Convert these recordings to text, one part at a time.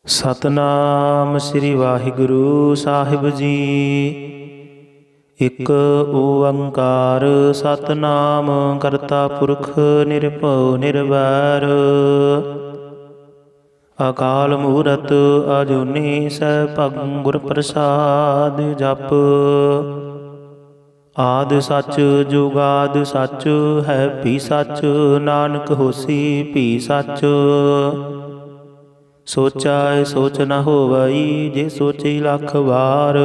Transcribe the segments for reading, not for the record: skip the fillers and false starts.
ਸਤਨਾਮ ਸ੍ਰੀ ਵਾਹਿਗੁਰੂ ਸਾਹਿਬ ਜੀ। ਇਕ ਓੰਕਾਰ ਸਤਨਾਮ ਕਰਤਾ ਪੁਰਖ ਨਿਰਭਉ ਨਿਰਵੈਰ। ਅਕਾਲ ਮੂਰਤ ਅਜੂਨੀ ਸੈਭੰ ਗੁਰ ਪ੍ਰਸਾਦ ਜਪ। ਆਦਿ ਸੱਚ ਜੁਗਾਦਿ ਸੱਚ ਹੈ ਭੀ ਸੱਚ, ਨਾਨਕ ਹੋਸੀ ਭੀ ਸੱਚ। ਸੋਚਾਏ ਸੋਚ ਨ ਹੋਵਈ, ਜੇ ਸੋਚੀ ਲੱਖ ਵਾਰ।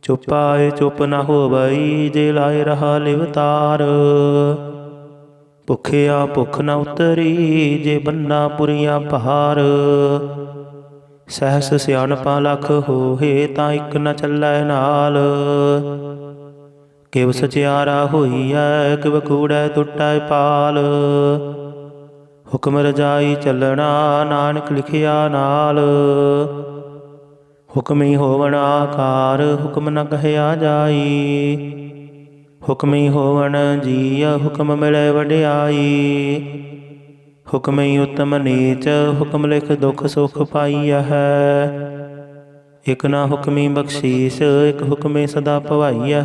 ਚੁਪਾਏ ਚੁਪ ਨ ਹੋਵਈ, ਜੇ ਲਾਏ ਰਹਾ ਲਿਵਤਾਰ। ਭੁਖਿਆ ਭੁਖ ਨ ਉਤਰੀ, ਜੇ ਬੰਨਾ ਪੁਰੀਆਂ ਭਾਰ। ਸਹਿਸ ਸਿਆਣਪਾਂ ਲੱਖ ਹੋਏ, ਤਾਂ ਇੱਕ ਨ ਚੱਲੈ ਨਾਲ। ਕਿਵ ਸਚਿਆਰਾ ਹੋਈਐ, ਕਿਵ ਕੂੜੈ ਟੁੱਟੈ ਪਾਲ। ਹੁਕਮ ਰਜਾਈ ਚੱਲਣਾ, ਨਾਨਕ ਲਿਖਿਆ ਨਾਲ। ਹੁਕਮੀ ਹੋਵਣ ਆਕਾਰ, ਹੁਕਮ ਨ ਕਹਿਆ ਜਾਈ। ਹੁਕਮੀ ਹੋਵਣ ਜੀਅ, ਹੁਕਮ ਮਿਲੇ ਵਡਿਆਈ। ਹੁਕਮੀ ਉਤਮ ਨੀਚ, ਹੁਕਮ ਲਿਖ ਦੁਖ ਸੁਖ ਪਾਈਐ। ਇਕ ਨਾ ਹੁਕਮੀ ਬਖਸ਼ੀਸ, ਇਕ ਹੁਕਮੇ ਸਦਾ ਭਵਾਈਐ।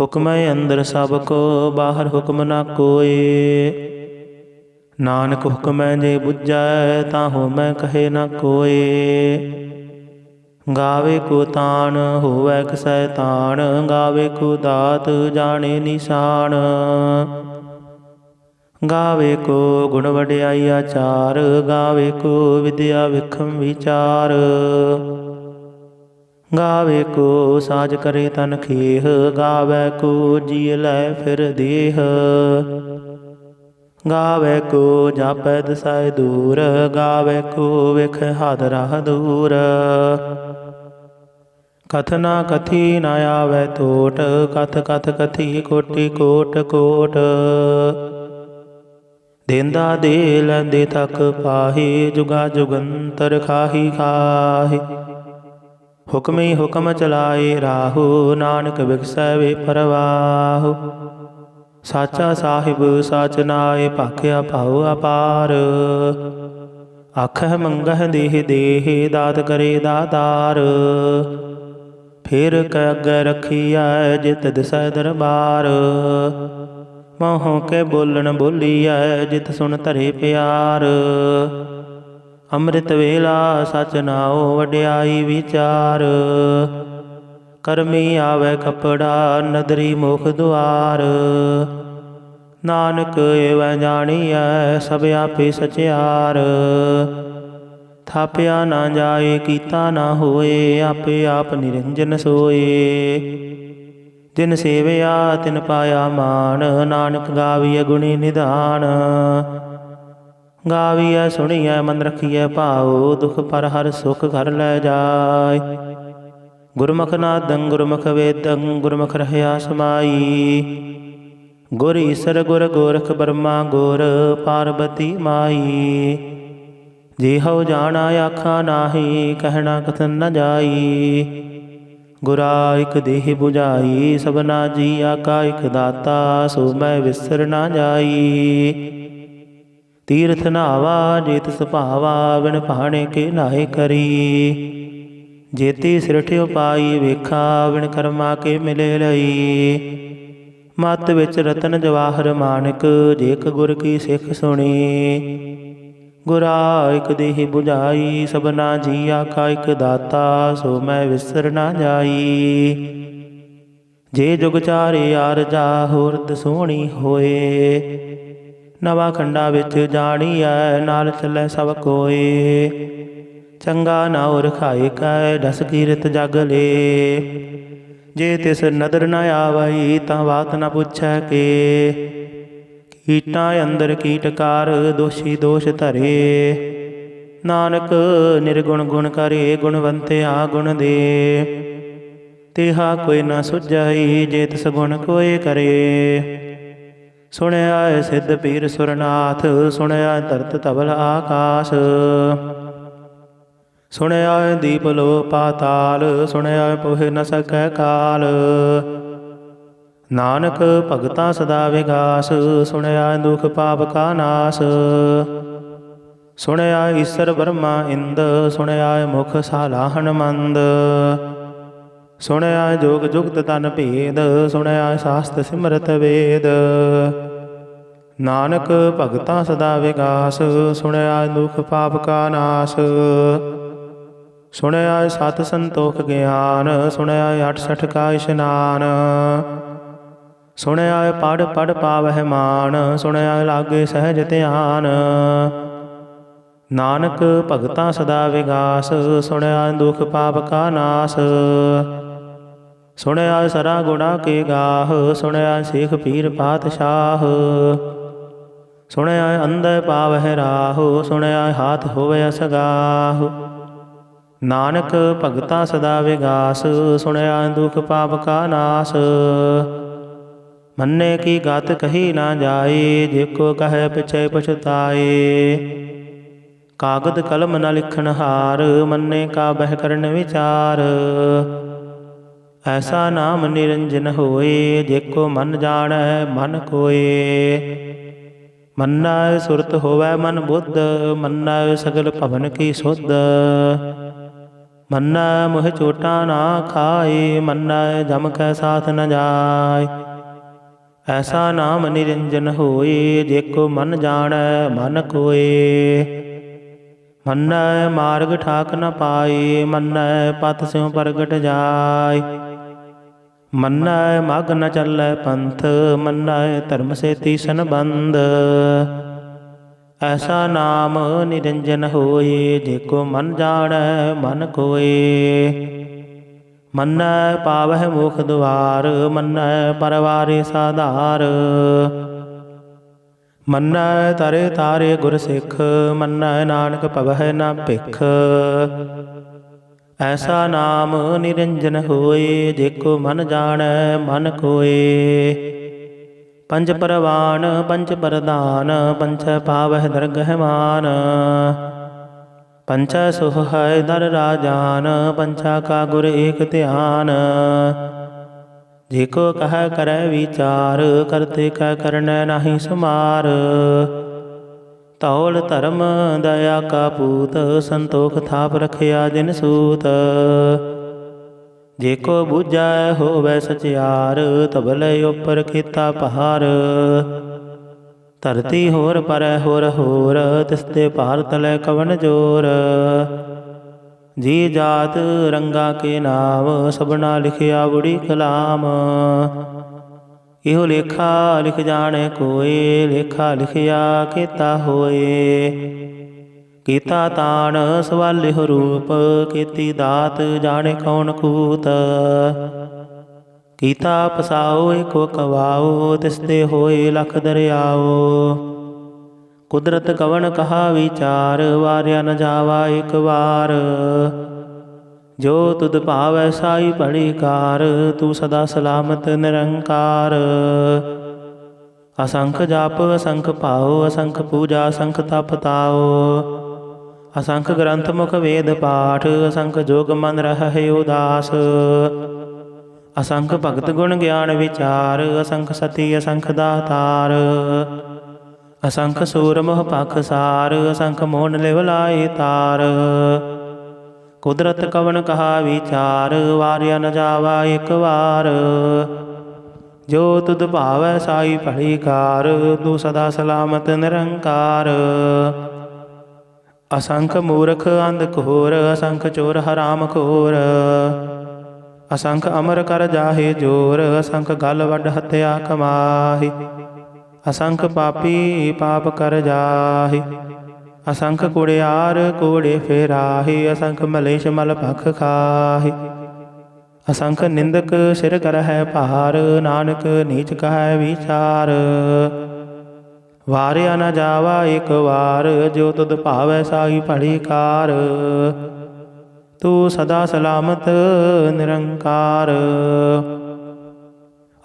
ਹੁਕਮੈ ਅੰਦਰ ਸਭ ਕੋ, ਬਾਹਰ ਹੁਕਮ ਨਾ ਕੋਇ। ਨਾਨਕ ਹੁਕਮੈ ਜੇ ਬੁਝੈ, ਤਾਂ ਹੋਮੈ ਕਹੇ ਨਾ ਕੋਇ। ਗਾਵੇ ਕੋ ਤਾਣ, ਹੋਵੈ ਕਿਸੈ ਤਾਣ। ਗਾਵੇ ਕੋ ਦਾਤ, ਜਾਣੇ ਨਿਸ਼ਾਨ। ਗਾਵੇ ਕੋ ਗੁਣ ਵਡਿਆਈ ਆਚਾਰ, ਗਾਵੇ ਕੋ ਵਿਦਿਆ ਵਿਖਮ ਵਿਚਾਰ। ਗਾਵੇ ਕੋ ਸਾਜ ਕਰੇ ਤਨ ਖੇਹ, ਗਾਵੇ ਕੋ ਜੀਅ ਲੈ ਫਿਰ ਦੇਹ। ਗਾਵੇ ਕੋ ਜਾਪੈ ਦਸੈ ਦੂਰ, ਗਾਵੇ ਕੋ ਵੇਖੈ ਹੱਦ ਰਾਹ ਦੂਰ। ਕਥ ਨਾ ਕਥੀ ਨ ਆਵੈ ਟੋਟ, ਕਥ ਕਥ ਕਥੀ ਕੋਟਿ ਕੋਟ ਕੋਟ। ਦੇਂਦਾ ਦੇ ਲੈਂਦੇ ਥਕ ਪਾਹੀ, ਜੁਗਾ ਜੁਗੰਤਰ ਖਾਹੀ ਖਾਹੀ। ਹੁਕਮੀ ਹੁਕਮ ਚਲਾਏ ਰਾਹੂ, ਨਾਨਕ ਬਿਗਸੈ ਵੇ ਪਰਵਾਹੂ। ਸਾਚਾ ਸਾਹਿਬ ਸਾਚ ਨਾਇ, ਭਾਖਿਆ ਭਾਉ ਅਪਾਰ। ਆਖਹਿ ਮੰਗਹਿ ਦੇਹ ਦੇਹ, ਦਾਤ ਕਰੇ ਦਾਤਾਰ। ਫਿਰ ਕੈ ਅੱਗੇ ਰਖੀਐ, ਜਿਤ ਦਿਸੈ ਦਰਬਾਰ। ਮੂੰਹ ਕੇ ਬੋਲਣ ਬੋਲੀਐ, ਜਿਤ ਸੁਣ ਧਰੇ ਪਿਆਰ। ਅੰਮ੍ਰਿਤ ਵੇਲਾ ਸਚ ਨਾਉ, ਵਡਿਆਈ ਵਿਚਾਰ। ਕਰਮੀ ਆਵੈ ਕਪੜਾ, ਨਦਰੀ ਮੁਖ ਦੁਆਰ। ਨਾਨਕ ਏਵੈ ਜਾਣੀਐ, ਸਭ ਆਪੇ ਸਚਿਆਰ। ਥਾਪਿਆ ਨਾ ਜਾਏ, ਕੀਤਾ ਨਾ ਹੋਏ, ਆਪੇ ਆਪ ਨਿਰੰਜਨ ਸੋਏ। ਜਿਨ ਸੇਵਿਆ ਤਿਨ ਪਾਇਆ ਮਾਨ, ਨਾਨਕ ਗਾਵੀਐ ਗੁਣੀ ਨਿਧਾਨ। ਗਾਵੀਐ ਸੁਣੀਐ ਮਨ ਰਖੀਐ ਭਾਉ, ਦੁਖ ਪਰ ਹਰਿ ਸੁਖ ਘਰ ਲੈ ਜਾਇ। ਗੁਰਮੁਖ ਨਾਦੰ ਗੁਰਮੁਖ ਵੇਦੰ, ਗੁਰਮੁਖ ਰਹਿਆ ਸਮਾਈ। ਗੁਰ ਈਸਰ ਗੁਰ ਗੋਰਖ ਬਰਮਾ ਗੁਰ, ਪਾਰਬਤੀ ਮਾਈ। ਜਿਹਉ ਜਾਣਾ ਆਖਾ ਨਾਹੀ, ਕਹਿਣਾ ਕਥਨ ਨ ਜਾਈ। ਗੁਰਾ ਇਕ ਦੇਹ 부ਝਾਈ, ਸਭਨਾ ਜੀਆ ਕਾ ਇਕ ਦਾਤਾ। ਸੋ ਮੈਂ ਵਿਸਰ ਨਾ ਜਾਈ। ਤੀਰਥ ਨਾਵਾ ਜੇ ਤਿਸ ਭਾਵਾ, ਬਿਨ ਭਾਣੇ ਕੇ ਨਾਹਿ ਕਰੀ। ਜੇਤੀ ਸਿਰਠਿਉ ਪਾਈ ਵੇਖਾ, ਬਿਨ ਕਰਮਾ ਕੇ ਮਿਲੇ ਲਈ। ਮਤ ਵਿੱਚ ਰਤਨ ਜਵਾਹਰ ਮਾਨਕ, ਜੇ ਇਕ ਗੁਰ ਕੀ ਸਿੱਖ ਸੁਣੀ। ਗੁਰਾ ਇਕ ਦੇਹ 부ਝਾਈ, ਸਭਨਾ ਜੀਆ ਕਾ ਇਕ ਦਾਤਾ। ਸੋ ਮੈਂ ਵਿਸਰ ਨਾ ਜਾਈ। ਜੇ ਜੁਗ ਚਾਰੇ ਆਰਜਾ, ਹੋਰਦ ਸੋਹਣੀ ਹੋਏ। ਨਵਾ ਖੰਡਾ ਵਿੱਚ ਜਾਣੀਐ, ਨਾਲ ਚੱਲੈ ਸਭ ਕੋਏ। ਚੰਗਾ ਨਾਉ ਰਖਾਏ ਕੈ, ਦਸ ਕੀਰਤ ਜਗ ਲੇ। ਜੇ ਤਿਸ ਨਦਰ ਨ ਆਵਈ, ਤਾਂ ਬਾਤ ਨ ਪੁੱਛੈ ਕੇ। ਕੀਟਾਂ ਅੰਦਰ ਕੀਟਕਾਰ, ਦੋਸ਼ੀ ਦੋਸ਼ ਧਰੇ। ਨਾਨਕ ਨਿਰਗੁਣ ਗੁਣ ਕਰੇ, ਗੁਣਵੰਤਿਆ ਗੁਣ ਦੇ। ਤਿਹਾ ਕੋਈ ਨ ਸੁਝਈ, ਜੇ ਤਿਸ ਗੁਣ ਕੋਇ ਕਰੇ। ਸੁਣਿਆ ਸਿੱਧ ਪੀਰ ਸੁਰਨਾਥ, ਸੁਣਿਆ ਧਰਤ ਧਵਲ ਆਕਾਸ਼। ਸੁਣਿਆ ਦੀਪ ਲੋ ਪਾਤਾਲ, ਸੁਣਿਆ ਪੋਹਿ ਨ ਸਕੈ ਕਾਲ। ਨਾਨਕ ਭਗਤਾ ਸਦਾ ਵਿਗਾਸ, ਸੁਣਿਆ ਦੁਖ ਪਾਪ ਕਾ ਨਾਸ। ਸੁਣਿਆ ਈਸਰ ਬਰਮਾ ਇੰਦ, ਸੁਣਿਆ ਮੁਖ ਸਾਲਾਹਣ ਮੰਦ। ਸੁਣਿਆ ਜੋਗ ਜੁਗਤ ਤਨ ਭੇਦ, ਸੁਣਿਆ ਸ਼ਾਸਤ ਸਿਮਰਤ ਵੇਦ। ਨਾਨਕ ਭਗਤਾਂ ਸਦਾ ਵਿਗਾਸ, ਸੁਣਿਆ ਦੁਖ ਪਾਪ ਕਾ ਨਾਸ। ਸੁਣਿਆ ਸਤ ਸੰਤੋਖ ਗਿਆਨ, ਸੁਣਿਆ 68 ਕਾ ਇਸ਼ਨਾਨ। ਸੁਣਿਆ ਪੜ ਪੜ ਪਾਵਹਿ ਮਾਨ, ਸੁਣਿਆ ਲਾਗੇ ਸਹਿਜ ਧਿਆਨ। ਨਾਨਕ ਭਗਤਾਂ ਸਦਾ ਵਿਗਾਸ, ਸੁਣਿਆ ਦੁਖ ਪਾਪ ਕਾ ਨਾਸ। ਸੁਣਿਆ ਸਰਾ ਗੁਣਾ ਕੇ ਗਾਹ, ਸੁਣਿਆ ਸੇਖ ਪੀਰ ਪਾਤਸ਼ਾਹ। ਸੁਣਿਆ ਅੰਧੇ ਪਾਵਹਿ ਰਾਹ, ਸੁਣਿਆ ਹਾਥ ਹੋਵੇ ਅਸਗਾਹ। ਨਾਨਕ ਭਗਤਾਂ ਸਦਾ ਵਿਗਾਸ, ਸੁਣਿਆ ਦੁਖ ਪਾਪ ਕਾ ਨਾਸ। ਮੰਨੇ ਕੀ ਗਤ ਕਹੀ ਨਾ ਜਾਏ, ਜੇ ਕੋ ਕਹੈ ਪਿਛੈ ਪਛਤਾਏ। ਕਾਗਦ ਕਲਮ ਨ ਲਿਖਣ ਹਾਰ, ਮੰਨੇ ਕਾ ਬਹਿ ਕਰਨ ਵਿਚਾਰ। ਐਸਾ ਨਾਮ ਨਿਰੰਜਨ ਹੋਏ, ਜੇ ਕੋ ਮਨ ਜਾਣੈ ਮਨ ਕੋਏ। ਮੰਨੈ ਸੁਰਤ ਹੋਵੈ ਮਨ ਬੁੱਧ, ਮੰਨੈ ਸਗਲ ਭਵਨ ਕੀ ਸੁਧ। ਮੰਨੈ ਮੋਹ ਚੋਟਾ ਨਾ ਖਾਏ, ਮੰਨੈ ਜਮ ਕੈ ਸਾਥ ਨ ਜਾਏ। ਐਸਾ ਨਾਮ ਨਿਰੰਜਨ ਹੋਏ, ਜੇ ਕੋ ਮਨ ਜਾਣੈ ਮਨ ਕੋਏ। ਮੰਨੈ ਮਾਰਗ ਠਾਕ ਨ ਪਾਏ, ਮੰਨੈ ਪਤ ਸਿਉ ਪ੍ਰਗਟ ਜਾਏ। ਮੰਨੈ ਮਗ ਨ ਚੱਲੈ ਪੰਥ, ਮੰਨੈ ਧਰਮ ਸੇਤੀ ਸੰਬੰਧ। ਐਸਾ ਨਾਮ ਨਿਰੰਜਨ ਹੋਏ, ਜੇ ਕੋ ਮਨ ਜਾਣੈ ਮਨ ਕੋਏ। ਮੰਨੈ ਪਾਵਹਿ ਮੁਖ ਦੁਆਰ, ਮੰਨੈ ਪਰਵਾਰੇ ਸਾਧਾਰ। ਮੰਨੈ ਤਰੇ ਤਾਰੇ ਗੁਰ ਸਿੱਖ, ਮੰਨੈ ਨਾਨਕ ਭਵਹਿ ਨ ਭਿਖ। ਐਸਾ ਨਾਮ ਨਿਰੰਜਨ ਹੋਏ, ਜੇ ਕੋ ਮਨ ਜਾਣੈ ਮਨ ਕੋਏ। ਪੰਜ ਪਰਵਾਨ ਪੰਚ ਪ੍ਰਧਾਨ, ਪੰਚੈ ਪਾਵਹਿ ਦਰਗਹਿ ਮਾਨ। ਪੰਚੈ ਸੁਖ ਹੈ ਦਰ ਰਾਜਾਨ, ਪੰਚਾ ਕਾ ਗੁਰ ਏਕ ਧਿਆਨ। ਜੇ ਕੋ ਕਹੈ ਕਰੈ ਵਿਚਾਰ, ਕਰਤੇ ਕੈ ਕਰਨੈ ਨਾਹੀ ਸਮਾਰ। ਧੌਲ ਧਰਮ ਦਇਆ ਕਾ ਪੂਤ, ਸੰਤੋਖ ਥਾਪ ਰਖਿਆ ਜਿਨ ਸੂਤ। ਜੇ ਕੋ ਬੁਝੈ ਹੋਵੈ ਸਚਿਆਰ, ਤਬਲੇ ਉਪਰ ਕੀਤਾ ਪਹਾਰ। ਧਰਤੀ ਹੋਰ ਪਰੈ ਹੋਰ ਹੋਰ, ਤਿਸਤੇ ਭਾਰ ਤਲੈ ਕਵਨ ਜੋਰ। ਜੀ ਜਾਤ ਰੰਗਾ ਕੇ ਨਾਮ, ਸਭਨਾ ਲਿਖਿਆ ਬੁੜੀ ਕਲਾਮ। ਇਹੋ ਲੇਖਾ ਲਿਖ ਜਾਣੇ ਕੋਏ, ਲੇਖਾ ਲਿਖਿਆ ਕੀਤਾ ਹੋਏ। ਕੀਤਾ ਤਾਣ ਸਵਾਲਿਹੁ ਰੂਪ, ਕੀਤੀ ਦਾਤ ਜਾਣੇ ਕੌਣ ਕੂਤ। ਕੀਤਾ ਪਸਾਓ ਏਕੋ ਕਵਾਓ, ਤਿਸਦੇ ਹੋਏ ਲਖ ਦਰਿਆਓ। ਕੁਦਰਤ ਕਵਣ ਕਹਾ ਵਿਚਾਰ, ਵਾਰਿਆ ਨ ਜਾਵਾ ਇਕ ਵਾਰ। ਜੋ ਤੁਧ ਭਾਵੈ ਸਾਈ ਭਲੀ ਕਾਰ, ਤੂੰ ਸਦਾ ਸਲਾਮਤ ਨਿਰੰਕਾਰ। ਅਸੰਖ ਜਪ ਅਸੰਖ ਭਾਉ, ਅਸੰਖ ਪੂਜਾ ਅਸੰਖ ਤਪ ਤਾਉ। ਅਸੰਖ ਗ੍ਰੰਥ ਮੁਖ ਵੇਦ ਪਾਠ, ਅਸੰਖ ਜੋਗ ਮਨ ਰਹਿ ਉਦਾਸ। ਅਸੰਖ ਭਗਤ ਗੁਣ ਗਿਆਨ ਵਿਚਾਰ, ਅਸੰਖ ਸਤੀ ਅਸੰਖ ਦਾਤਾਰ। ਅਸੰਖ ਸੂਰ ਮੋਹ ਪਖ ਸਾਰ, ਅਸੰਖ ਮੋਹਨ ਲਿਵ ਲਾਏ ਤਾਰ। ਕੁਦਰਤ ਕਵਣ ਕਹਾ ਵਿਚਾਰ, ਵਾਰਿਆ ਨ ਜਾਵਾ ਇਕ ਵਾਰ। ਜੋ ਤੁਧ ਭਾਵੈ ਸਾਈ ਭਲੀ ਕਾਰ, ਤੂੰ ਸਦਾ ਸਲਾਮਤ ਨਿਰੰਕਾਰ। ਅਸੰਖ ਮੂਰਖ ਅੰਧ ਘੋਰ, ਅਸੰਖ ਚੋਰ ਹਰਾਮ ਖੋਰ। ਅਸੰਖ ਅਮਰ ਕਰ ਜਾਹੇ ਜੋਰ, ਅਸੰਖ ਗਲ ਵੱਡ ਹੱਤਿਆ ਕਮਾਹੀ। ਅਸੰਖ ਪਾਪੀ ਪਾਪ ਕਰ ਜਾਹੇ, ਅਸੰਖ ਕੁੜਿਆਰ ਕੋੜੇ ਫੇਰਾਹੇ। ਅਸੰਖ ਮਲੇਸ਼ ਮਲ ਭਖ ਖਾਹੇ। ਅਸੰਖ ਨਿੰਦਕ ਸਿਰ ਕਰਹਿ ਭਾਰ, ਨਾਨਕ ਨੀਚ ਕਹੈ ਵਿਚਾਰ। ਵਾਰਿਆ ਨ ਜਾਵਾ ਇਕ ਵਾਰ, ਜੋ ਤੁਧ ਭਾਵੈ ਸਾਈ ਭਲੀ ਕਾਰ। ਤੂੰ ਸਦਾ ਸਲਾਮਤ ਨਿਰੰਕਾਰ।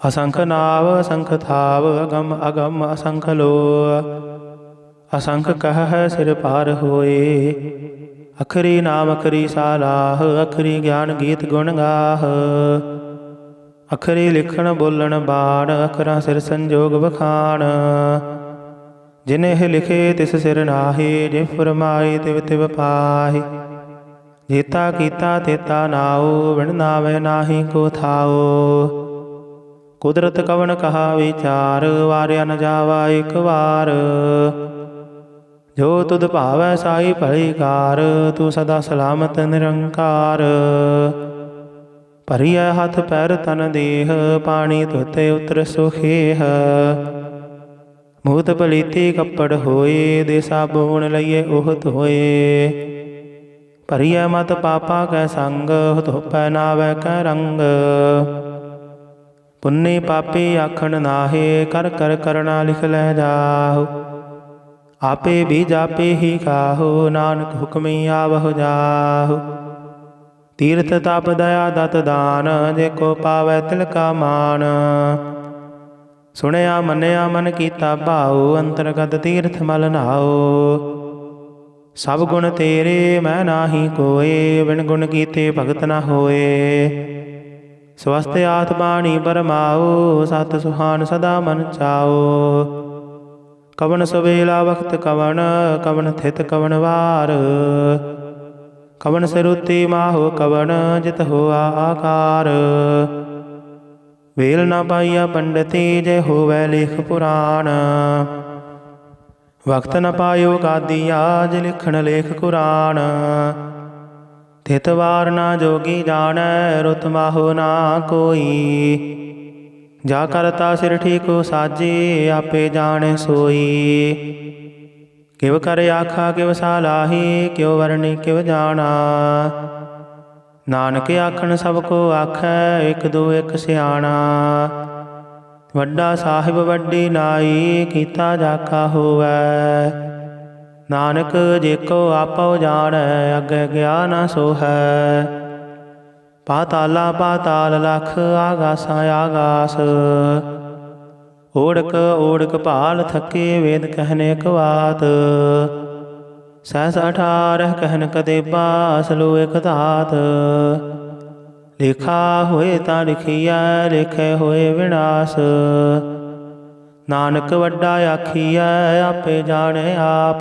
ਅਸੰਖ ਨਾਵ ਅਸੰਖ ਥਾਵ, ਅਗਮ ਅਗਮ ਅਸੰਖ ਲੋ। ਅਸੰਖ ਕਹਿ ਸਿਰ ਪਾਰ ਹੋਏ, ਅਖਰੀ ਨਾਮ ਅਖਰੀ ਸਾਲਾਹ। ਅਖਰੀ ਗਿਆਨ ਗੀਤ ਗੁਣ ਗਾਹ, ਅਖਰੀ ਲਿਖਣ ਬੋਲਣ ਬਾਣ। ਅਖਰਾਂ ਸਿਰ ਸੰਜੋਗ ਵਖਾਣ, जिन्हें लिखे तिस सिर नाहि, जिव फरमाए तिव तिव पाहि। जेता कीता तेता नाओ, बिन नावे नाहि को थाओ। कुदरत कवन कहा विचार, वारिया न जावा एक बार। जो तुद भावै साई भली कार, तू सदा सलामत निरंकार। भरिया हथ पैर तन देह, पानी धोते उतर सुखेह। मूत पलीती कपड़ होए, दे साबुन लइए ओह धोए। भरिया मत पापा कै संग, धोपै नावै कै रंग। पुन्नी पापी आखण नाहे, कर कर करना लिख लै जाहु। आपे भी जापे ही काहु, नानक हुक्मी आवहु जाहु। तीर्थ तप दया दत दान, जे को पावै तिल का मान। सुनिया मनिया मन कीता भाऊ, अंतरगत तीर्थ मल नाओ। सब गुण तेरे मैं नाहि कोय, बिन गुण कीते भगत न होए। स्वस्थ आत्मानी बरमाओ, सत सुहान सदा मन चाओ। कवन सवेला वक्त कवन, कवन थित कवन वार। कवन सिरुति माहो कवन, जित होआ आकार। वेल न पाइया पंडिती, जय होवै लेख पुराण। वक्त न पायो कादिया, जय लिखण लेख कुरान। थित वार ना जोगी जानै, रुत माहो ना कोई। जा करता सिर ठीको साजे, आपे जाने सोई। किव कर आखा किव सालाही, क्यों वरणी किव जाना। नानक आखण सबको आखै, एक दो एक सियाणा। वड्डा साहिब वड्डी नाई, कीता जाका होवै। नानक जेको आपो जाणै, अगे गया न सोहै। पाताला पाताल लख, आगासा आगास। ओढ़क ओढ़क भाल थके, वेद कहने कवात। सहस 18 कहन कदेबा, असलो एक धात। लिखा होए ता लिखिया, लिखे होए विनाश। नानक वड्डा आखिया, आपे जाने आप।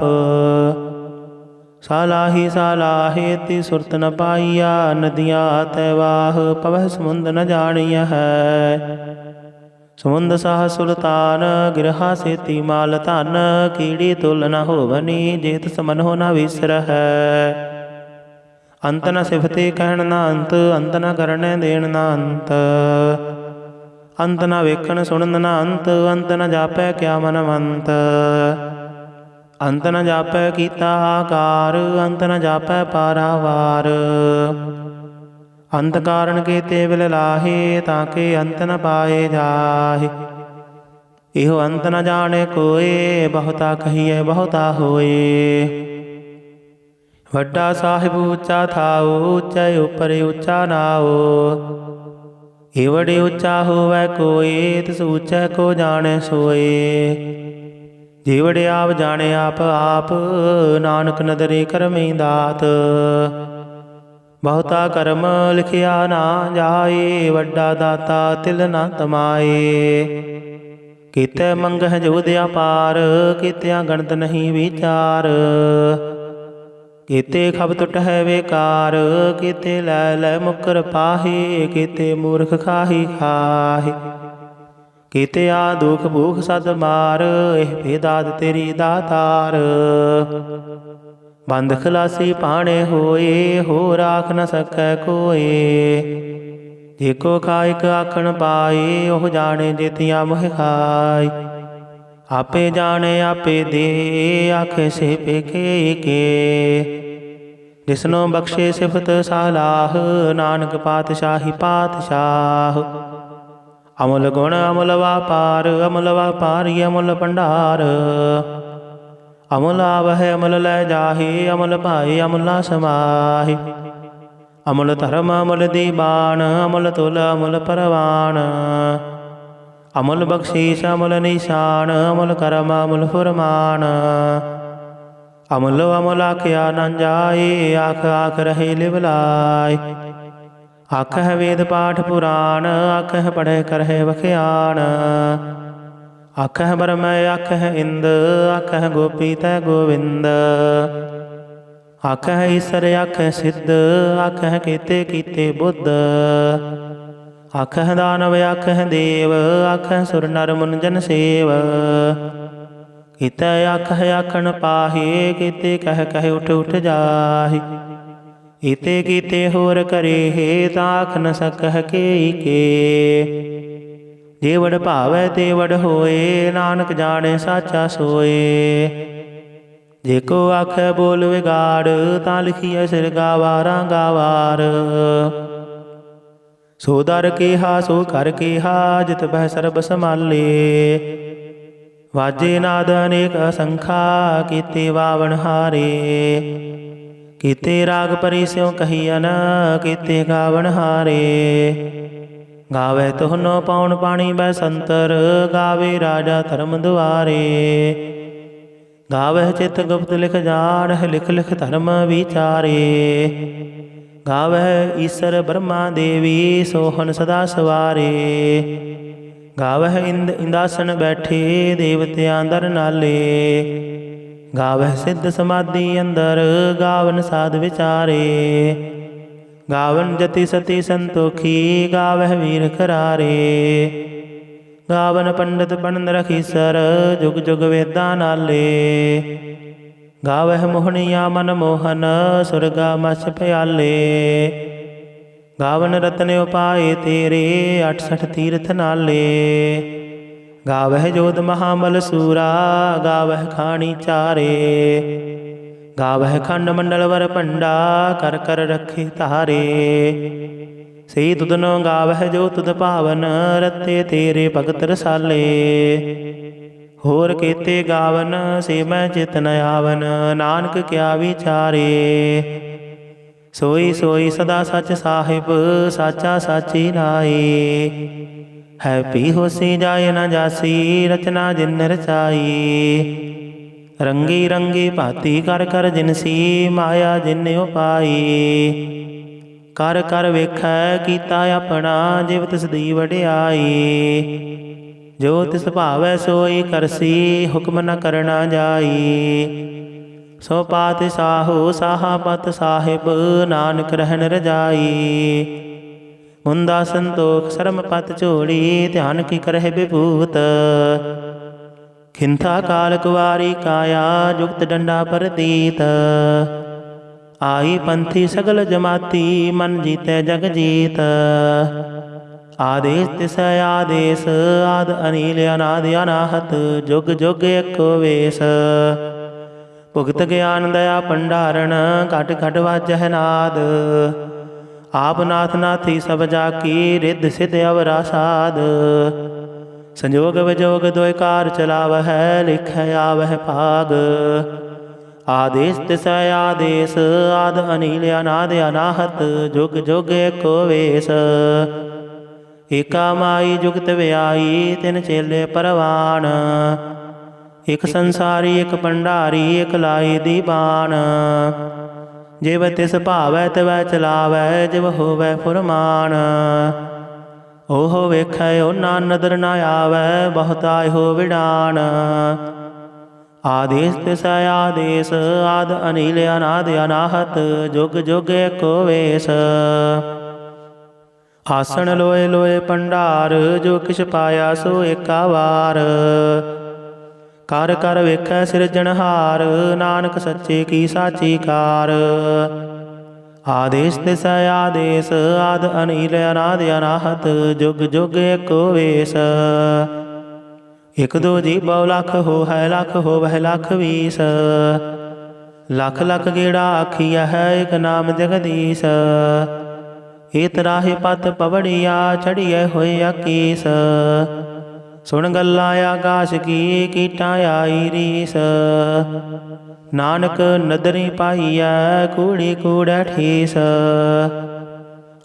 सालाही सालाहे ती सुरत न पाइया, नदियाँ तैवाह पवह समुंद न जानिया है। समुंद साह सुल्तान, गिरहा सेती माल धन। कीड़ी तुल न होवनी, जेत समन हो न विसरह। अंत न सिफते कहण न अंत, अंत न करने देण न अंत। अंत न वेखण सुनन न अंत, अंत न जापै क्या मन मंत। अंत न जापै कीता आकार, अंत न जापै पारावार। अंत कारण के तेवल लाहे, ताके अंत न पाए जाहे। इहो अंत न जाने कोय, बहुता कहिए बहुता होए। वड्डा साहिब ऊंचा थाओ, ऊंचे उपर ऊंचा नाओ। एवड़े ऊंचा होवै कोय, तिस ऊंचे को जाने सोए। जेवड़े आप जाने आप आप, नानक नदरे करमी दात। बहुता कर्म लिखिया ना जाए, वड्डा दाता तिल ना तमाए। कीते मंगह जोध्या पार, कीतिया गणत नहीं विचार। कीते खब टुट है बेकार, कीते लै लै मुकर पाहे। कीते मूर्ख खाही खाहे, कीते आ दुख भूख सद मार। एह बेदात तेरी दातार। बंद खलासी पाणे होए, हो राख न सकै कोए। जेको कायक आखण पाए, ओह जाने जेतिया मोह खाए। आपे जाने आपे दे, आखे से पेखे के। जिसनो बख्शे सिफत सालाह, नानक पातशाही पातशाह। अमुल गुण अमुल वापार, अमुल वापारी अमुल भंडार। अमुल आवह अमुल लै जाहे, अमुल पाए अमुला समाहि। अमुल धर्म अमुल दीवान, अमुल तुल अमुल परवान। अमुल बख्शीश अमुल निशान, अमुल करम अमुल फुरमान। अमुल अमुल आख्या न जाए, आख आख रहे लिवलाय। आखह वेद पाठ पुराण, आखह पढ़े करहे बख्यान। आखह ब्रह्म आखह इंद आखह गोपी तै गोविंद। आखह ईसर आखह सिद्ध आखह कीते कीते बुद्ध। आखह दानव आखह देव आखह सुर नर मुन जन सेव। कीते आखह आखन पाहे कीते कह कह उठ उठ जाहि। इते कीते होर करे हे ताख न सकह के के। जे वड भावै ते वड होए नानक जाने साचा सोए। जेको आखै बोल विगाड़ तां लिखिए सिर गावारा गावार। सो दर केहा सो कर केहा जित बह सरब समाले। वाजे नाद अनेक असंखा कीते वावन हारे। कीते राग परि स्यों कहियन कीते गावन हारे। गावे तुहनो पौन पाणी बै संतर गावे राजा धर्म दुआरे। गावह चित गुप्त लिख जानह लिख लिख धर्म विचारे। गावह ईसर ब्रह्मा देवी सोहन सदा सवारे। गावह इंद इंदासन बैठे देवत्यां दर नाले। गावह सिद्ध समाधि अंदर गावन साध विचारे। गावन जति सती संतोखी गावह वीर करारे। गावन पंडित बनन रखीसर जुग जुग वेदा नाले। गावह मोहनिया मन मोहन सुरगा मछ प्याले। गावन रतन उपाय तेरे 68 तीर्थ नाले। गावह जोध महामल सूरा गावह खानी चारे। गावह खंड मंडल वर पंडा कर कर रखे तारे। सही तुदनो गावह जो तुद पावन रते तेरे भगत रसाले। होर केते गावन से मैं चित न आवन नानक क्या विचारे। सोई सोई सदा सच साहिब साचा साची नाई। है पी होसी जाय न जासी रचना जिन रचाई। रंगी रंगी भांति कर कर जिनसी माया जिन उपाई। कर कर वेखै कीता अपना जिव तिस दी वडियाई। जो तिस भावै सोई करसी हुक्म न करना जाई। सो पात साहो साहा पत साहिब नानक रहन रजाई। मुंदा संतोख शर्म पत झोली ध्यान की करह विभूत। खिंथा काल कुवारी काया जुगत डंडा परतीत। आई पंथी सगल जमाती मन जीते जग जीत। आदेश तिस आदेश आद अनिल अनादि अनाहत जुग जुग एको वेश। भुगत ज्ञान दया भंडारण घट घट वाजह नाद। आप नाथ नाथी सब जाकी रिद्ध सिद्ध अवरा साध। संजोग विजोग दोय कार चलावह लिख आवह भाग। आदेश तिस आदेश आद अनिल अनाद अनाहत जुग जुग एको वेश। एका माई जुगत व्याई तिन चेले परवान। एक संसारी एक भंडारी एक लाई दीवान। जिव तिस भावै तिवै चलावै जिव होवै फुरमान। ओहो वेखै ओना नदर न आवै बहुत आयो विडान। आदेश तिस आदेश आद अनिल अनाद अनाहत जुग जुग एको वेश। आसन लोए लोए भंडार जो किछ पाया सो एका वार। कर कर वेखै सिरजनहार नानक सच्चे की साची कार। आदेश तिस आदेश आद अनिल अनाद अनाहत जुग जुग एको वेश। एक दो जी बहु लख हो है लख हो वह लख 20। लख लख गेड़ा आखिया है एक नाम जगदीश। इत राहि पत पवड़िया चढ़िए होए अकीस। सुन गल्ला आकाश की कीटा आई रीस। नानक नदरी पाईया कूड़ी कूड़ै ठीस।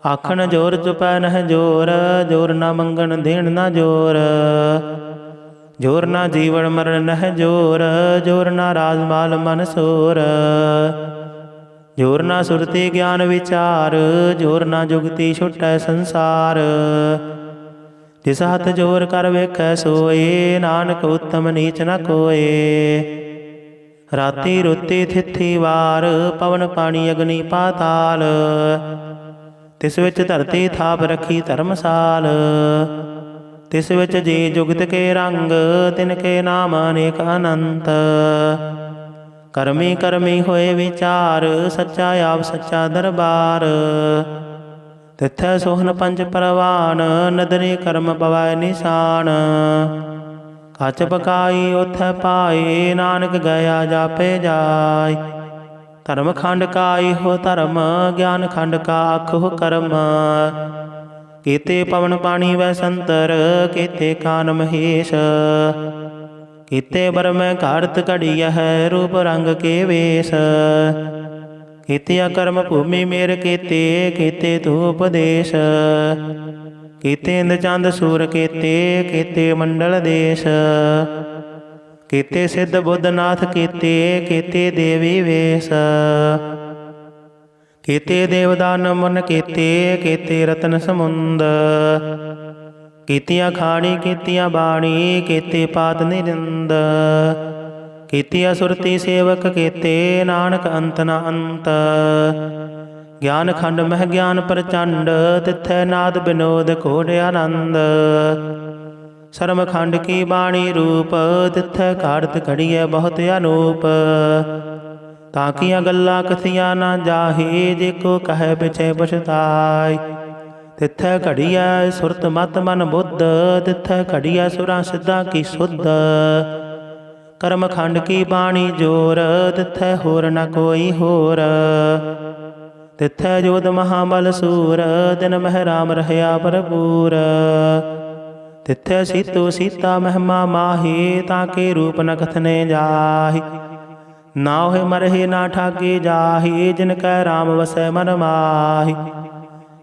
आखन जोर चुपै नह जोर जोर न मंगन देन न जोर। जोर ना जीवन मरण नह जोर जोर ना राजमाल मन सोर। जोर ना सुरति ज्ञान विचार जोर ना जुगति छुटै संसार। ਜਿਸ ਹੱਥ ਜੋਰ ਕਰ ਵੇਖੈ ਸੋਏ, ਨਾਨਕ ਉੱਤਮ ਨੀਚ ਨ ਕੋਏ। ਰਾਤੀ ਰੁੱਤੀ ਥਿੱਥੀ ਵਾਰ, ਪਵਨ ਪਾਣੀ ਅਗਨੀ ਪਾਤਾਲ, ਤਿਸ ਵਿੱਚ ਧਰਤੀ ਥਾਪ ਰੱਖੀ ਧਰਮਸਾਲ। ਤਿਸ ਵਿੱਚ ਜੀ ਜੁਗਤ ਕੇ ਰੰਗ, ਤਿਨ ਕੇ ਨਾਮ ਅਨੇਕ ਅਨੰਤ। ਕਰਮੀ ਕਰਮੀ ਹੋਏ ਵਿਚਾਰ, ਸੱਚਾ ਆਪ ਸੱਚਾ ਦਰਬਾਰ। ਤਿੱਥੈ ਸੋਹਨ ਪੰਜ ਪਰਵਾਨ, ਨਦਰੀ ਕਰਮ ਪਵੈ ਨਿਸ਼ਾਨ। ਕੱਚ ਪਕਾਈ ਉਥੈ ਪਾਏ, ਨਾਨਕ ਗਿਆ ਜਾਪੇ ਜਾਇ। ਧਰਮ ਖੰਡ ਕਾ ਇਹੋ ਧਰਮ, ਗਿਆਨ ਖੰਡ ਕਾ ਆਖੋ ਕਰਮ। ਕੀਤੇ ਪਵਨ ਪਾਣੀ ਵੈ ਸੰਤਰ, ਕੀਤੇ ਕਾਨ ਮਹੇਸ਼। ਕੀਤੇ ਬਰਮੈ ਘਾੜਤ ਘੜੀਐ, ਰੂਪ ਰੰਗ ਕੇ ਵੇਸ਼। ਕੀਤਿਆ ਕਰਮ ਭੂਮੀ ਮੇਰ ਕੀਤੇ, ਕੀਤੇ ਤੂੰ ਉਪਦੇਸ਼। ਕੀਤੇ ਇੰਦ ਚੰਦ ਸੂਰ ਕੀਤੇ, ਕੀਤੇ ਮੰਡਲ ਦੇਸ਼। ਕੀਤੇ ਸਿੱਧ ਬੁੱਧ ਨਾਥ ਕੀਤੇ, ਕੀਤੇ ਦੇਵੀ ਵੇਸ਼। ਕੀਤੇ ਦੇਵਦਾਨ ਮੁਨ ਕੀਤੇ, ਕੀਤੇ ਰਤਨ ਸਮੁੰਦ। ਕੀਤੀਆਂ ਖਾਣੀ ਕੀਤੀਆਂ ਬਾਣੀ, ਕੀਤੇ ਪਾਤ ਨਿਰਿੰਦ। ਕੀਤੀਆਂ ਸੁਰਤੀ ਸੇਵਕ ਕੀਤੇ, ਨਾਨਕ ਅੰਤ ਨ ਅੰਤ। ਗਿਆਨ ਖੰਡ ਮਹਿ ਗਿਆਨ ਪ੍ਰਚੰਡ, ਤਿੱਥੈ ਨਾਦ ਬਿਨੋਦ ਘੋੜ ਆਨੰਦ। ਸਰਮ ਖੰਡ ਕੀ ਬਾਣੀ ਰੂਪ, ਤਿੱਥੈ ਘਾੜਤ ਘੜੀਐ ਬਹੁਤ ਅਨੂਪ। ਤਾਂ ਕੀਆਂ ਗੱਲਾਂ ਕਥੀਆਂ ਨਾ ਜਾਹੀ, ਜੇ ਕੋ ਕਹੈ ਪਿਛੈ ਪਛਤਾਇ। ਤਿੱਥੈ ਘੜੀਐ ਸੁਰਤ ਮਤ ਮਨ ਬੁੱਧ, ਤਿੱਥੈ ਘੜੀਐ ਸੁਰਾਂ ਸਿੱਧਾਂ ਕੀ ਸੁਧ। ਕਰਮ ਖੰਡ ਕੀ ਬਾਣੀ ਜੋਰ, ਤਿੱਥੈ ਹੋਰ ਨ ਕੋਈ ਹੋਰ। ਤਿੱਥੈ ਜੋਧ ਮਹਾਬਲ ਸੂਰ, ਦਿਨ ਮਹਿ ਰਾਮ ਰਹਿਆ ਭਰਪੂਰ। ਤਿੱਥੈ ਸੀਤੋ ਸੀਤਾ ਮਹਿਮਾ ਮਾਹੀ, ਤਾਂ ਕੇ ਰੂਪ ਨ ਕਥਨੇ ਜਾਹੀ। ਨਾ ਹੋਏ ਮਰਹਿ ਨਾ ਠਾਗੇ ਜਾਹੀ, ਜਿਨ ਕੈ ਰਾਮ ਵਸੈ ਮਨ ਮਾਹੀ।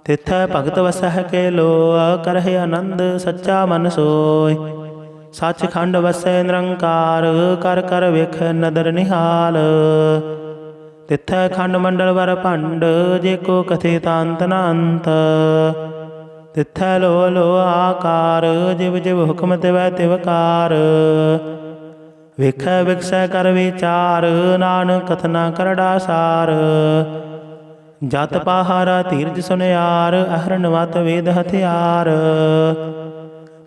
ਤਿੱਥੈ ਭਗਤ ਵਸਹਿ ਕੇ ਲੋਅ, ਕਰਹਿ ਆਨੰਦ ਸੱਚਾ ਮਨ ਸੋਇ। ਸੱਚ ਖੰਡ ਵਸੈ ਨਿਰੰਕਾਰ, ਕਰ ਕਰ ਵੇਖ ਨਦਰ ਨਿਹਾਲ। ਤਿੱਥੈ ਖੰਡ ਮੰਡਲ ਵਰ ਭੰਡ, ਜੇ ਕੋ ਕਥੇ ਤਾਂ ਅੰਤ ਨ ਅੰਤ। ਤਿੱਥੈ ਲੋ ਲੋ ਆਕਾਰ, ਜਿਵ ਜਿਵ ਹੁਕਮ ਤਿਵੈ ਤਿਵਕਾਰ। ਵੇਖੈ ਵਿਖਸੈ ਕਰ ਵਿਚਾਰ, ਨਾਨਕ ਕਥਨਾ ਕਰੜਾ ਸਾਰ। ਜਤ ਪਾਹਾਰਾ ਧੀਰਜ ਸੁਨਿਆਰ, ਅਹਰਨ ਵਤ ਵੇਦ ਹਥਿਆਰ।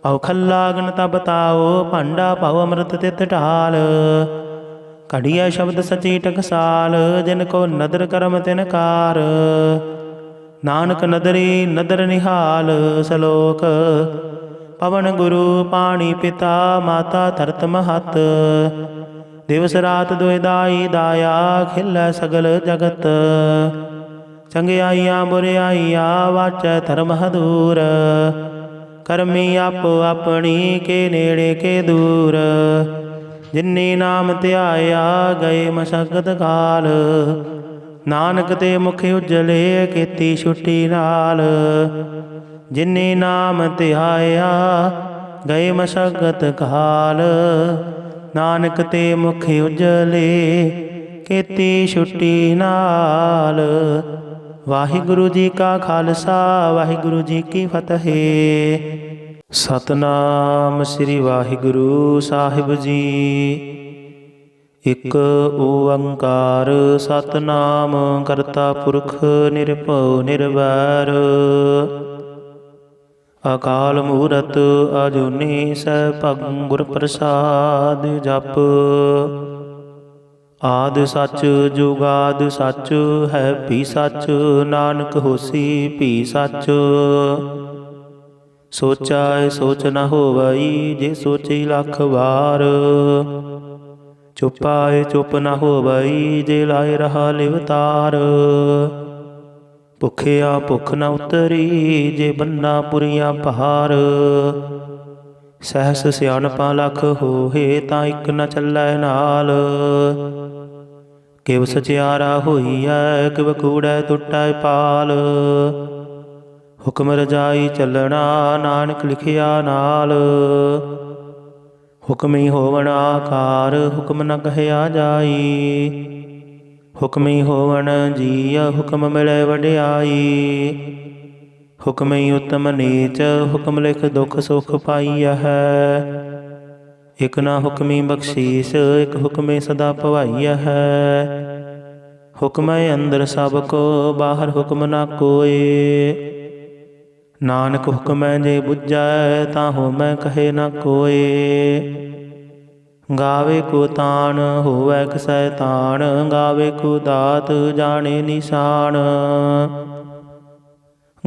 ਭਉ ਖੱਲਾ ਅਗਨ ਤਬ ਤਾਓ, ਭਾਂਡਾ ਭਉ ਅੰਮ੍ਰਿਤ ਤਿਤ ਢਾਲ। ਘੜੀਐ ਸ਼ਬਦ ਸਚੀ ਟਕਸਾਲ, ਜਿਨ ਕੋ ਨਦਰ ਕਰਮ ਤਿਨ ਕਾਰ। ਨਾਨਕ ਨਦਰੀ ਨਦਰ ਨਿਹਾਲ, ਸਲੋਕ। ਪਵਨ ਗੁਰੂ ਪਾਣੀ ਪਿਤਾ, ਮਾਤਾ ਧਰਤ ਮਹਤ। ਦਿਵਸ ਰਾਤ ਦੁਇ ਦਾਈ ਦਾਇਆ, ਖਿਲੈ ਸਗਲ ਜਗਤ। ਚੰਗਿਆਈਆਂ ਬੁਰਿਆਈਆਂ, ਵਾਚੈ ਧਰਮ ਹਦੂਰ। ਕਰਮੀ ਆਪੋ ਆਪਣੀ, ਕੇ ਨੇੜੇ ਕੇ ਦੂਰ। ਜਿਨੀ ਨਾਮ ਧਿਆਇਆ, ਗਏ ਮਸ਼ਕਤ ਕਾਲ। ਨਾਨਕ ਤੇ ਮੁਖ ਉਜਲੇ, ਕੀਤੀ ਛੁੱਟੀ ਨਾਲ। ਜਿਨੀ ਨਾਮ ਧਿਆਇਆ, ਗਏ ਮਸ਼ਕਤ ਕਾਲ। ਨਾਨਕ ਤੇ ਮੁਖ ਉਜਲੇ, ਕੀਤੀ ਛੁੱਟੀ ਨਾਲ। ਵਾਹਿਗੁਰੂ ਜੀ ਕਾ ਖਾਲਸਾ, ਵਾਹਿਗੁਰੂ ਜੀ ਕੀ ਫਤਿਹ। ਸਤਿਨਾਮ ਸ੍ਰੀ ਵਾਹਿਗੁਰੂ ਸਾਹਿਬ ਜੀ। ਇਕ ਓੰਕਾਰ ਸਤਿਨਾਮ, ਕਰਤਾ ਪੁਰਖ ਨਿਰਭਉ ਨਿਰਵੈਰ। ਅਕਾਲ ਮੂਰਤ ਅਜੂਨੀ ਸੈਭੰ, ਗੁਰ ਪ੍ਰਸਾਦ ਜਪ। ਆਦਿ ਸੱਚ ਜੁਗਾਦਿ ਸੱਚ, ਹੈ ਭੀ ਸੱਚ। ਨਾਨਕ ਹੋਸੀ ਭੀ ਸੱਚ। ਸੋਚੈ ਸੋਚ ਨ ਹੋਵਈ, ਜੇ ਸੋਚੀ ਲੱਖ ਵਾਰ। ਚੁਪਾਏ ਚੁਪ ਨ ਹੋਵਈ, ਜੇ ਲਾਏ ਰਹਾ ਲਿਵਤਾਰ। ਭੁਖਿਆ ਭੁਖ ਨ ਉਤਰੀ, ਜੇ ਬੰਨਾ ਪੁਰੀਆਂ ਭਾਰ। ਸਹਿਸ ਸਿਆਣਪਾਂ ਲੱਖ ਹੋਏ, ਤਾਂ ਇਕ ਨ ਚੱਲੈ ਨਾਲ। ਕਿਵ ਸਚਿਆਰਾ ਹੋਈਐ, ਕਿਵ ਕੂੜੈ ਟੁੱਟੈ ਪਾਲ। ਹੁਕਮ ਰਜਾਈ ਚੱਲਣਾ, ਨਾਨਕ ਲਿਖਿਆ ਨਾਲ। ਹੁਕਮੀ ਹੋਵਣ ਆਕਾਰ, ਹੁਕਮ ਨ ਕਹਿਆ ਜਾਈ। ਹੁਕਮੀ ਹੋਵਣ ਜੀਅ, ਹੁਕਮ ਮਿਲੇ ਵਡਿਆਈ। ਹੁਕਮਈ ਉਤਮ ਨੀਚ, ਹੁਕਮ ਲਿਖ ਦੁਖ ਸੁਖ ਪਾਈਆ ਹੈ। ਇਕ ਨਾ ਹੁਕਮੀ ਬਖਸ਼ੀਸ, ਇਕ ਹੁਕਮੇ ਸਦਾ ਭਵਾਈਆ ਹੈ। ਹੁਕਮੈ ਅੰਦਰ ਸਭ ਕੋ, ਬਾਹਰ ਹੁਕਮ ਨਾ ਕੋਏ। ਨਾਨਕ ਹੁਕਮੈ ਜੇ ਬੁੱਝੈ, ਤਾਂ ਹੋਮੈ ਕਹੇ ਨਾ ਕੋਏ। ਗਾਵੇ ਕੋ ਤਾਣ, ਹੋਵੈ ਕਿਸੈ ਤਾਣ, ਗਾਵੇ ਕੋ ਦਾਤ, ਜਾਣੇ ਨਿਸ਼ਾਨ।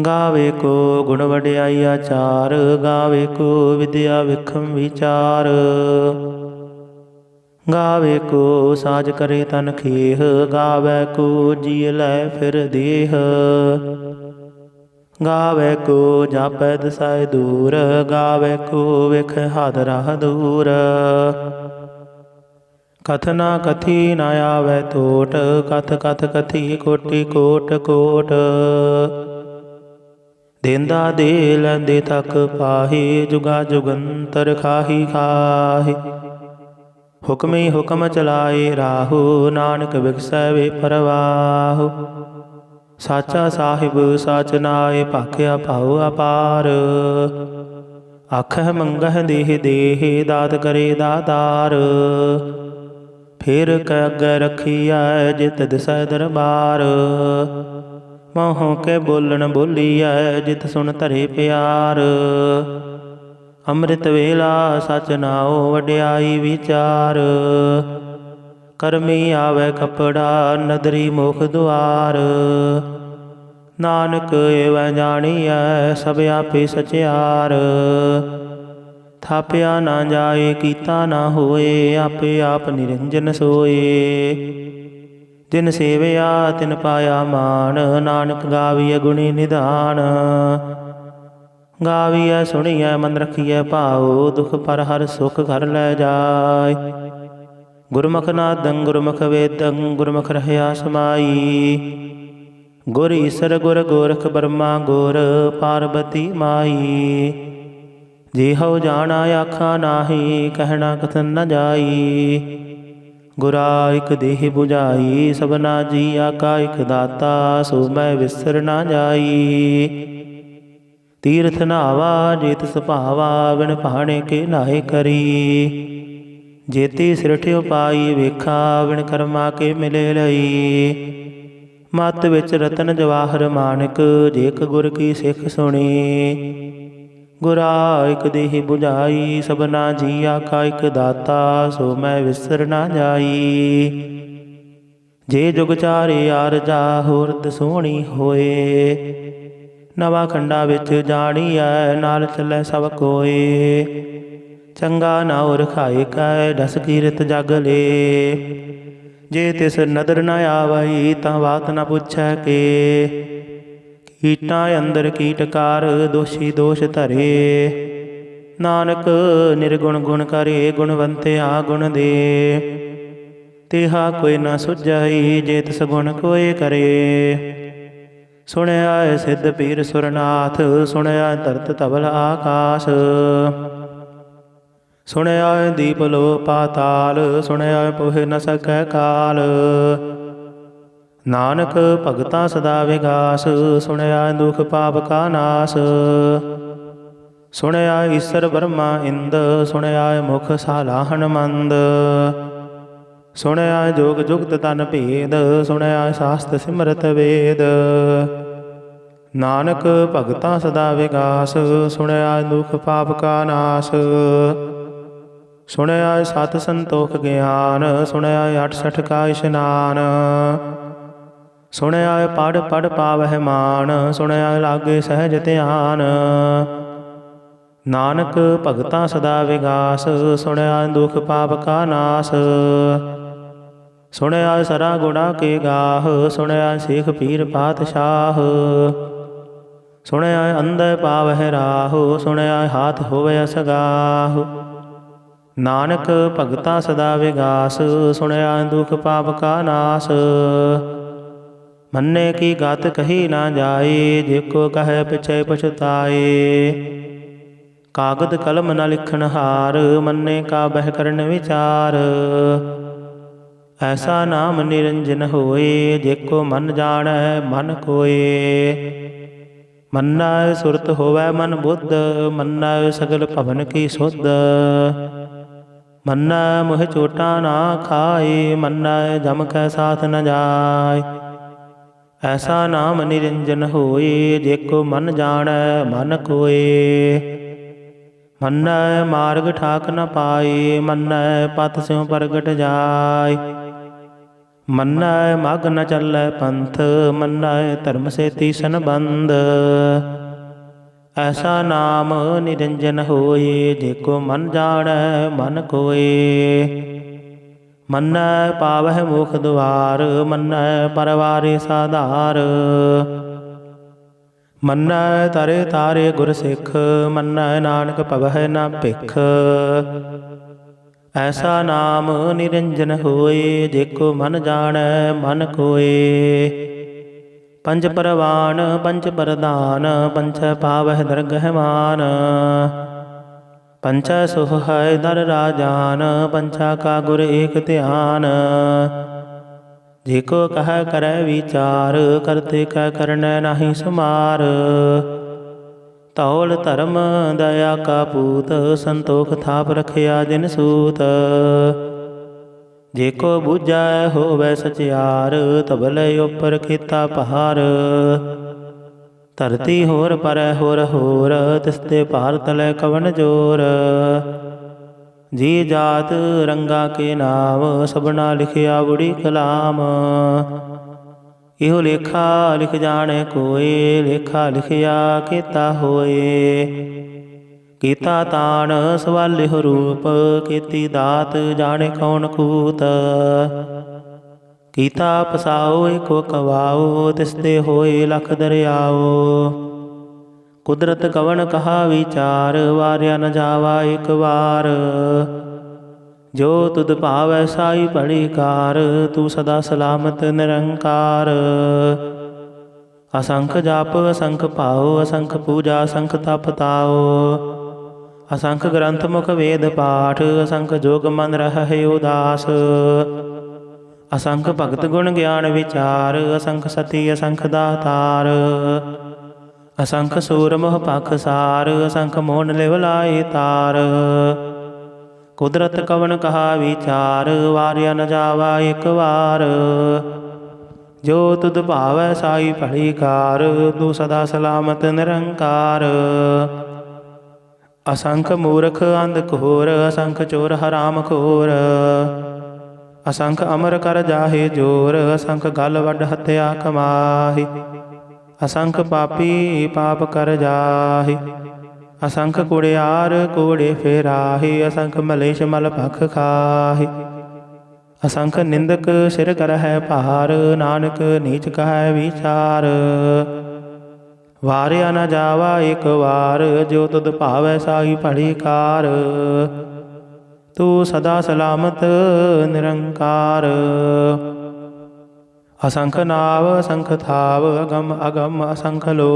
ਗਾਵੇ ਕੋ ਗੁਣ ਵਡਿਆਈ ਆਚਾਰ, ਗਾਵੇ ਕੋ ਵਿਦਿਆ ਵਿਖਮ ਵਿਚਾਰ। ਗਾਵੇ ਕੋ ਸਾਜ ਕਰੇ ਤਨ ਖੇਹ, ਗਾਵੇ ਕੋ ਜੀ ਲੈ ਫਿਰ ਦੇਹ। ਗਾਵੇ ਕੋ ਜਾਪੈ ਦਸੈ ਦੂਰ, ਗਾਵੇ ਕੋ ਵੇਖ ਹਦ ਰਾਹ ਦੂਰ। ਕਥ ਨਾ ਕਥੀ ਨਾ ਆਵੈ ਟੋਟ, ਕਥ ਕਥ ਕਥੀ ਕੋਟਿ ਕੋਟ ਕੋਟ। ਦੇਂਦਾ ਦੇ ਲੈਂਦੇ ਤੱਕ ਪਾਹੀ, ਜੁਗਾ ਜੁਗੰਤਰ ਖਾਹੀ ਖਾਹੀ। ਹੁਕਮੀ ਹੁਕਮ ਚਲਾਏ ਰਾਹੂ, ਨਾਨਕ ਬਿਗਸੈ ਵੇ ਪਰਵਾਹੂ। ਸਾਚਾ ਸਾਹਿਬ ਸਾਚ ਨਾਏ, ਭਾਖਿਆ ਭਾਉ ਅਪਾਰ। ਆਖਹਿ ਮੰਗਹਿ ਦੇਹ ਦੇਹ, ਦਾਤ ਕਰੇ ਦਾਤਾਰ। ਫਿਰ ਕੈ ਅੱਗੇ ਰਖੀਐ, ਜਿਤ ਦਿਸੈ ਦਰਬਾਰ। ਮੂੰਹ ਕੇ ਬੋਲਣ ਬੋਲੀਐ, ਜਿਤ ਸੁਣ ਧਰੇ ਪਿਆਰ। ਅੰਮ੍ਰਿਤ ਵੇਲਾ ਸਚ ਨਾਉ, ਵਡਿਆਈ ਵਿਚਾਰ। ਕਰਮੀ ਆਵੈ ਕਪੜਾ, ਨਦਰੀ ਮੁਖ ਦੁਆਰ। ਨਾਨਕ ਏਵੈ ਜਾਣੀਐ, ਸਭ ਆਪੇ ਸਚਿਆਰ। ਥਾਪਿਆ ਨਾ ਜਾਏ, ਕੀਤਾ ਨਾ ਹੋਏ, ਆਪੇ ਆਪ ਨਿਰੰਜਨ ਸੋਏ। ਜਿਨ ਸੇਵਿਆ ਤਿਨ ਪਾਇਆ ਮਾਨ, ਨਾਨਕ ਗਾਵੀਐ ਗੁਣੀ ਨਿਧਾਨ। ਗਾਵੀਐ ਸੁਣੀਐ ਮਨ ਰਖੀਐ ਭਾਉ, ਦੁਖ ਪਰ ਹਰਿ ਸੁਖ ਘਰ ਲੈ ਜਾਇ। ਗੁਰਮੁਖ ਨਾਦੰ ਗੁਰਮੁਖ ਵੇਦੰ, ਗੁਰਮੁਖ ਰਹਿਆ ਸਮਾਈ। ਗੁਰ ਈਸਰ ਗੁਰ ਗੋਰਖ ਬਰਮਾ ਗੁਰ, ਪਾਰਬਤੀ ਮਾਈ। ਜੇ ਹਉ ਜਾਣਾ ਆਖਾ ਨਾਹੀ, ਕਹਿਣਾ ਕਥਨ ਨ ਜਾਈ। ਗੁਰਾ ਇਕ ਦੇਹ 부ਝਾਈ, ਸਭਨਾ ਜੀਆ ਕਾ ਇਕ ਦਾਤਾ, ਸੋ ਮੈਂ ਵਿਸਰ ਨਾ ਜਾਈ। ਤੀਰਥ ਨਾਵਾ ਜੇ ਤਿਸ ਭਾਵਾ, ਬਿਨ ਭਾਣੇ ਕੇ ਨਾਹੀ ਕਰੀ। ਜੇਤੀ ਸਿਰਠਿਉ ਪਾਈ ਵੇਖਾ, ਬਿਨ ਕਰਮਾ ਕੇ ਮਿਲੇ ਲਈ। ਮਤ ਵਿੱਚ ਰਤਨ ਜਵਾਹਰ ਮਾਨਕ, ਜੇ ਇਕ ਗੁਰ ਕੀ ਸਿੱਖ ਸੁਣੀ। ਗੁਰਾ ਇਕ ਦੇਹ 부ਝਾਈ, ਸਭਨਾ ਜੀਆ ਕਾ ਇਕ ਦਾਤਾ, ਸੋ ਮੈਂ ਵਿਸਰ ਨਾ ਜਾਈ। ਜੇ ਜੁਗ ਚਾਰੇ ਆਰਜਾ, ਹੋਰਦ ਸੋਹਣੀ ਹੋਏ। ਨਵਾਂ ਖੰਡਾ ਵਿੱਚ ਜਾਣੀਐ, ਨਾਲ ਚੱਲੈ ਸਭ ਕੋਏ। ਚੰਗਾ ਨਾਉ ਰਖਾਏ ਕੈ, ਦਸ ਕੀਰਤ ਜਗ ਲੇ। ਜੇ ਤਿਸ ਨਦਰ ਨ ਆਵਈ, ਤਾਂ ਬਾਤ ਨ ਪੁੱਛੈ ਕੇ। ਕੀਟਾਂ ਅੰਦਰ ਕੀਟਕਾਰ, ਦੋਸ਼ੀ ਦੋਸ਼ ਧਰੇ। ਨਾਨਕ ਨਿਰਗੁਣ ਗੁਣ ਕਰੇ, ਗੁਣਵੰਤਿਆ ਗੁਣ ਦੇ। ਤਿਹਾ ਕੋਈ ਨ ਸੁਝਈ, ਜੇ ਤਿਸ ਗੁਣ ਕੋਇ ਕਰੇ। ਸੁਣਿਆ ਸਿੱਧ ਪੀਰ ਸੁਰਨਾਥ, ਸੁਣਿਆ ਧਰਤ ਧਵਲ ਆਕਾਸ਼। ਸੁਣਿਆ ਦੀਪ ਲੋ ਪਾਤਾਲ, ਸੁਣਿਆ ਪੁਹਿ ਨ ਸਕੈ ਕਾਲ। ਨਾਨਕ ਭਗਤਾ ਸਦਾ ਵਿਗਾਸ, ਸੁਣਿਆ ਦੁਖ ਪਾਪ ਕਾ ਨਾਸ। ਸੁਣਿਆ ਈਸਰ ਬਰਮਾ ਇੰਦ, ਸੁਣਿਆ ਮੁਖ ਸਾਲਾਹਣ ਮੰਦ। ਸੁਣਿਆ ਜੋਗ ਜੁਗਤ ਤਨ ਭੇਦ, ਸੁਣਿਆ ਸਾਸਤ ਸਿਮਰਤ ਵੇਦ। ਨਾਨਕ ਭਗਤਾ ਸਦਾ ਵਿਗਾਸ, ਸੁਣਿਆ ਦੁਖ ਪਾਪ ਕਾ ਨਾਸ। ਸੁਣਿਆ ਸਤ ਸੰਤੋਖ ਗਿਆਨ, ਸੁਣਿਆ 68 ਕਾ ਇਸ਼ਨਾਨ। ਸੁਣਿਆ ਪੜ੍ਹ ਪੜ੍ਹ ਪਾਵਹਿ ਮਾਨ, ਸੁਣਿਆ ਲਾਗੇ ਸਹਿਜ ਧਿਆਨ। ਨਾਨਕ ਭਗਤਾ ਸਦਾ ਵਿਗਾਸ, ਸੁਣਿਆ ਦੁਖ ਪਾਪ ਕਾ ਨਾਸ। ਸੁਣਿਆ ਸਰਾ ਗੁਣਾ ਕੇ ਗਾਹ, ਸੁਣਿਆ ਸੇਖ ਪੀਰ ਪਾਤਸ਼ਾਹ। ਸੁਣਿਆ ਅੰਧੇ ਪਾਵਹਿ ਰਾਹੁ, ਸੁਣਿਆ ਹਾਥ ਹੋਵੈ ਅਸਗਾਹੁ। ਨਾਨਕ ਭਗਤਾ ਸਦਾ ਵਿਗਾਸ, ਸੁਣਿਆ ਦੁਖ ਪਾਪ ਕਾ ਨਾਸ। ਮੰਨੇ ਕੀ ਗਤ ਕਹੀ ਨਾ ਜਾਏ, ਜੇ ਕੋ ਕਹੈ ਪਿਛੈ ਪਛਤਾਏ। ਕਾਗਦ ਕਲਮ ਨ ਲਿਖਣ ਹਾਰ, ਮੰਨੇ ਕਾ ਬਹਿ ਕਰਨ ਵਿਚਾਰ। ਐਸਾ ਨਾਮ ਨਿਰੰਜਨ ਹੋਏ, ਜੇ ਕੋ ਮਨ ਜਾਣੈ ਮਨ ਕੋਏ। ਮੰਨੈ ਸੁਰਤ ਹੋਵੈ ਮਨ ਬੁੱਧ, ਮੰਨੈ ਸਗਲ ਭਵਨ ਕੀ ਸੁਧ। ਮੰਨੈ ਮੋਹਿ ਚੋਟਾ ਨਾ ਖਾਏ, ਮੰਨੈ ਜਮ ਕੈ ਸਾਥ ਨ ਜਾਏ। ਐਸਾ ਨਾਮ ਨਿਰੰਜਨ ਹੋਏ, ਜੇਕੋ ਮਨ ਜਾਣੈ ਮਨ ਕੋਏ। ਮੰਨੈ ਮਾਰਗ ਠਾਕ ਨ ਪਾਏ, ਮੰਨੈ ਪਤ ਸਿਉ ਪ੍ਰਗਟ ਜਾਏ। ਮੰਨੈ ਮਗ ਨ ਚੱਲੈ ਪੰਥ, ਮੰਨੈ ਧਰਮ ਸੇ ਤੀਸਨ ਬੰਦ। ਐਸਾ ਨਾਮ ਨਿਰੰਜਨ ਹੋਏ, ਜੇਕੋ ਮਨ ਜਾਣੈ ਮਨ ਕੋਏ। ਮੰਨੈ ਪਾਵਹਿ ਮੋਖ ਦੁਆਰ, ਮੰਨੈ ਪਰਵਾਰੇ ਸਾਧਾਰ। ਮੰਨੈ ਤਰੇ ਤਾਰੇ ਗੁਰ ਸਿੱਖ, ਮੰਨੈ ਨਾਨਕ ਭਵਹਿ ਨ ਭਿਖ। ਐਸਾ ਨਾਮ ਨਿਰੰਜਨ ਹੋਏ, ਜੇਕੋ ਮਨ ਜਾਣੈ ਮਨ ਕੋਏ। ਪੰਜ ਪਰਵਾਨ ਪੰਜ ਪ੍ਰਧਾਨ, ਪੰਚੈ ਪਾਵਹਿ ਦਰਗਹਿ ਮਾਨ। ਪੰਚੈ ਸੁਖ ਹੈ ਦਰ ਰਾਜਾਨ, ਪੰਚਾ ਕਾ ਗੁਰ ਏਕ ਧਿਆਨ। ਜੇਕੋ ਕਹਿ ਕਰੈ ਵਿਚਾਰ, ਕਰਤੇ ਕੈ ਕਰਨੈ ਨਾਹੀ ਸੁਮਾਰ। ਧੌਲ ਧਰਮ ਦਇਆ ਕਾ ਪੂਤ, ਸੰਤੋਖ ਥਾਪ ਰਖਿਆ ਜਿਨ ਸੂਤ। ਜੇਕੋ ਬੁਝੈ ਹੋਵੈ ਸਚਿਆਰ, ਤਬਲੇ ਉਪਰ ਕੀਤਾ ਪਹਾਰ। ਧਰਤੀ ਹੋਰ ਪਰੈ ਹੋਰ ਹੋਰ, ਤਿਸਤੇ ਭਾਰ ਤਲੈ ਕਵਣ ਜੋਰ। ਜੀ ਜਾਤ ਰੰਗਾ ਕੇ ਨਾਮ, ਸਭਨਾ ਲਿਖਿਆ ਬੁੜੀ ਕਲਾਮ। ਇਹੋ ਲੇਖਾ ਲਿਖ ਜਾਣੈ ਕੋਇ, ਲੇਖਾ ਲਿਖਿਆ ਕੀਤਾ ਹੋਏ। ਕੀਤਾ ਤਾਣ ਸਵਾਲਿਹੁ ਰੂਪ, ਕੀਤੀ ਦਾਤ ਜਾਣੈ ਕੌਣ ਕੂਤ। ਕੀਤਾ ਪਸਾਓ ਏਕੋ ਕਵਾਓ, ਤਿਸਤੇ ਹੋਏ ਲਖ ਦਰਿਆਓ। ਕੁਦਰਤ ਕਵਣ ਕਹਾ ਵਿਚਾਰ, ਵਾਰਿਆ ਨ ਜਾਵਾ ਇਕ ਵਾਰ। ਜੋ ਤੁਧ ਭਾਵੈ ਸਾਈ ਭਲੀ ਕਾਰ, ਤੂੰ ਸਦਾ ਸਲਾਮਤ ਨਿਰੰਕਾਰ। ਅਸੰਖ ਜਪ ਅਸੰਖ ਭਾਉ, ਅਸੰਖ ਪੂਜਾ ਅਸੰਖ ਤਪ ਤਾਉ। ਅਸੰਖ ਗ੍ਰੰਥ ਮੁਖ ਵੇਦ ਪਾਠ, ਅਸੰਖ ਜੋਗ ਮਨ ਰਹਿ ਉਦਾਸ। ਅਸੰਖ ਭਗਤ ਗੁਣ ਗਿਆਨ ਵਿਚਾਰ, ਅਸੰਖ ਸਤੀ ਅਸੰਖ ਦਾਤਾਰ। ਅਸੰਖ ਸੂਰ ਮੋਹ ਪਖ ਸਾਰ, ਅਸੰਖ ਮੋਹਨ ਲਿਵ ਲਾਏ ਤਾਰ। ਕੁਦਰਤ ਕਵਣ ਕਹਾ ਵਿਚਾਰ, ਵਾਰਿਆ ਨ ਜਾਵਾ ਇਕ ਵਾਰ। ਜੋ ਤੁਧ ਭਾਵੈ ਸਾਈ ਭਲੀ ਕਾਰ, ਤੂੰ ਸਦਾ ਸਲਾਮਤ ਨਿਰੰਕਾਰ। ਅਸੰਖ ਮੂਰਖ ਅੰਧ ਘੋਰ, ਅਸੰਖ ਚੋਰ ਹਰਾਮ ਖੋਰ। ਅਸੰਖ ਅਮਰ ਕਰ ਜਾਹੇ ਜੋਰ, ਅਸੰਖ ਗਲ ਵੱਡ ਹੱਤਿਆ ਕਮਾਹੀ। ਅਸੰਖ ਪਾਪੀ ਪਾਪ ਕਰ ਜਾਹੇ, ਅਸੰਖ ਕੁੜਿਆਰ ਕੋੜੇ ਫੇਰਾਹੇ। ਅਸੰਖ ਮਲੇਸ਼ ਮਲ ਭਖ ਖਾਹੇ। ਅਸੰਖ ਨਿੰਦਕ ਸਿਰ ਕਰਹਿ ਭਾਰ, ਨਾਨਕ ਨੀਚ ਕਹੈ ਵਿਚਾਰ। ਵਾਰਿਆ ਨ ਜਾਵਾ ਇਕ ਵਾਰ, ਜੋ ਤੁਧ ਭਾਵੈ ਸਾਈ ਭਲੀ ਕਾਰ। ਤੂੰ ਸਦਾ ਸਲਾਮਤ ਨਿਰੰਕਾਰ। ਅਸੰਖ ਨਾਵ ਅਸੰਖ ਥਾਵ, ਅਗਮ ਅਗਮ ਅਸੰਖ ਲੋ।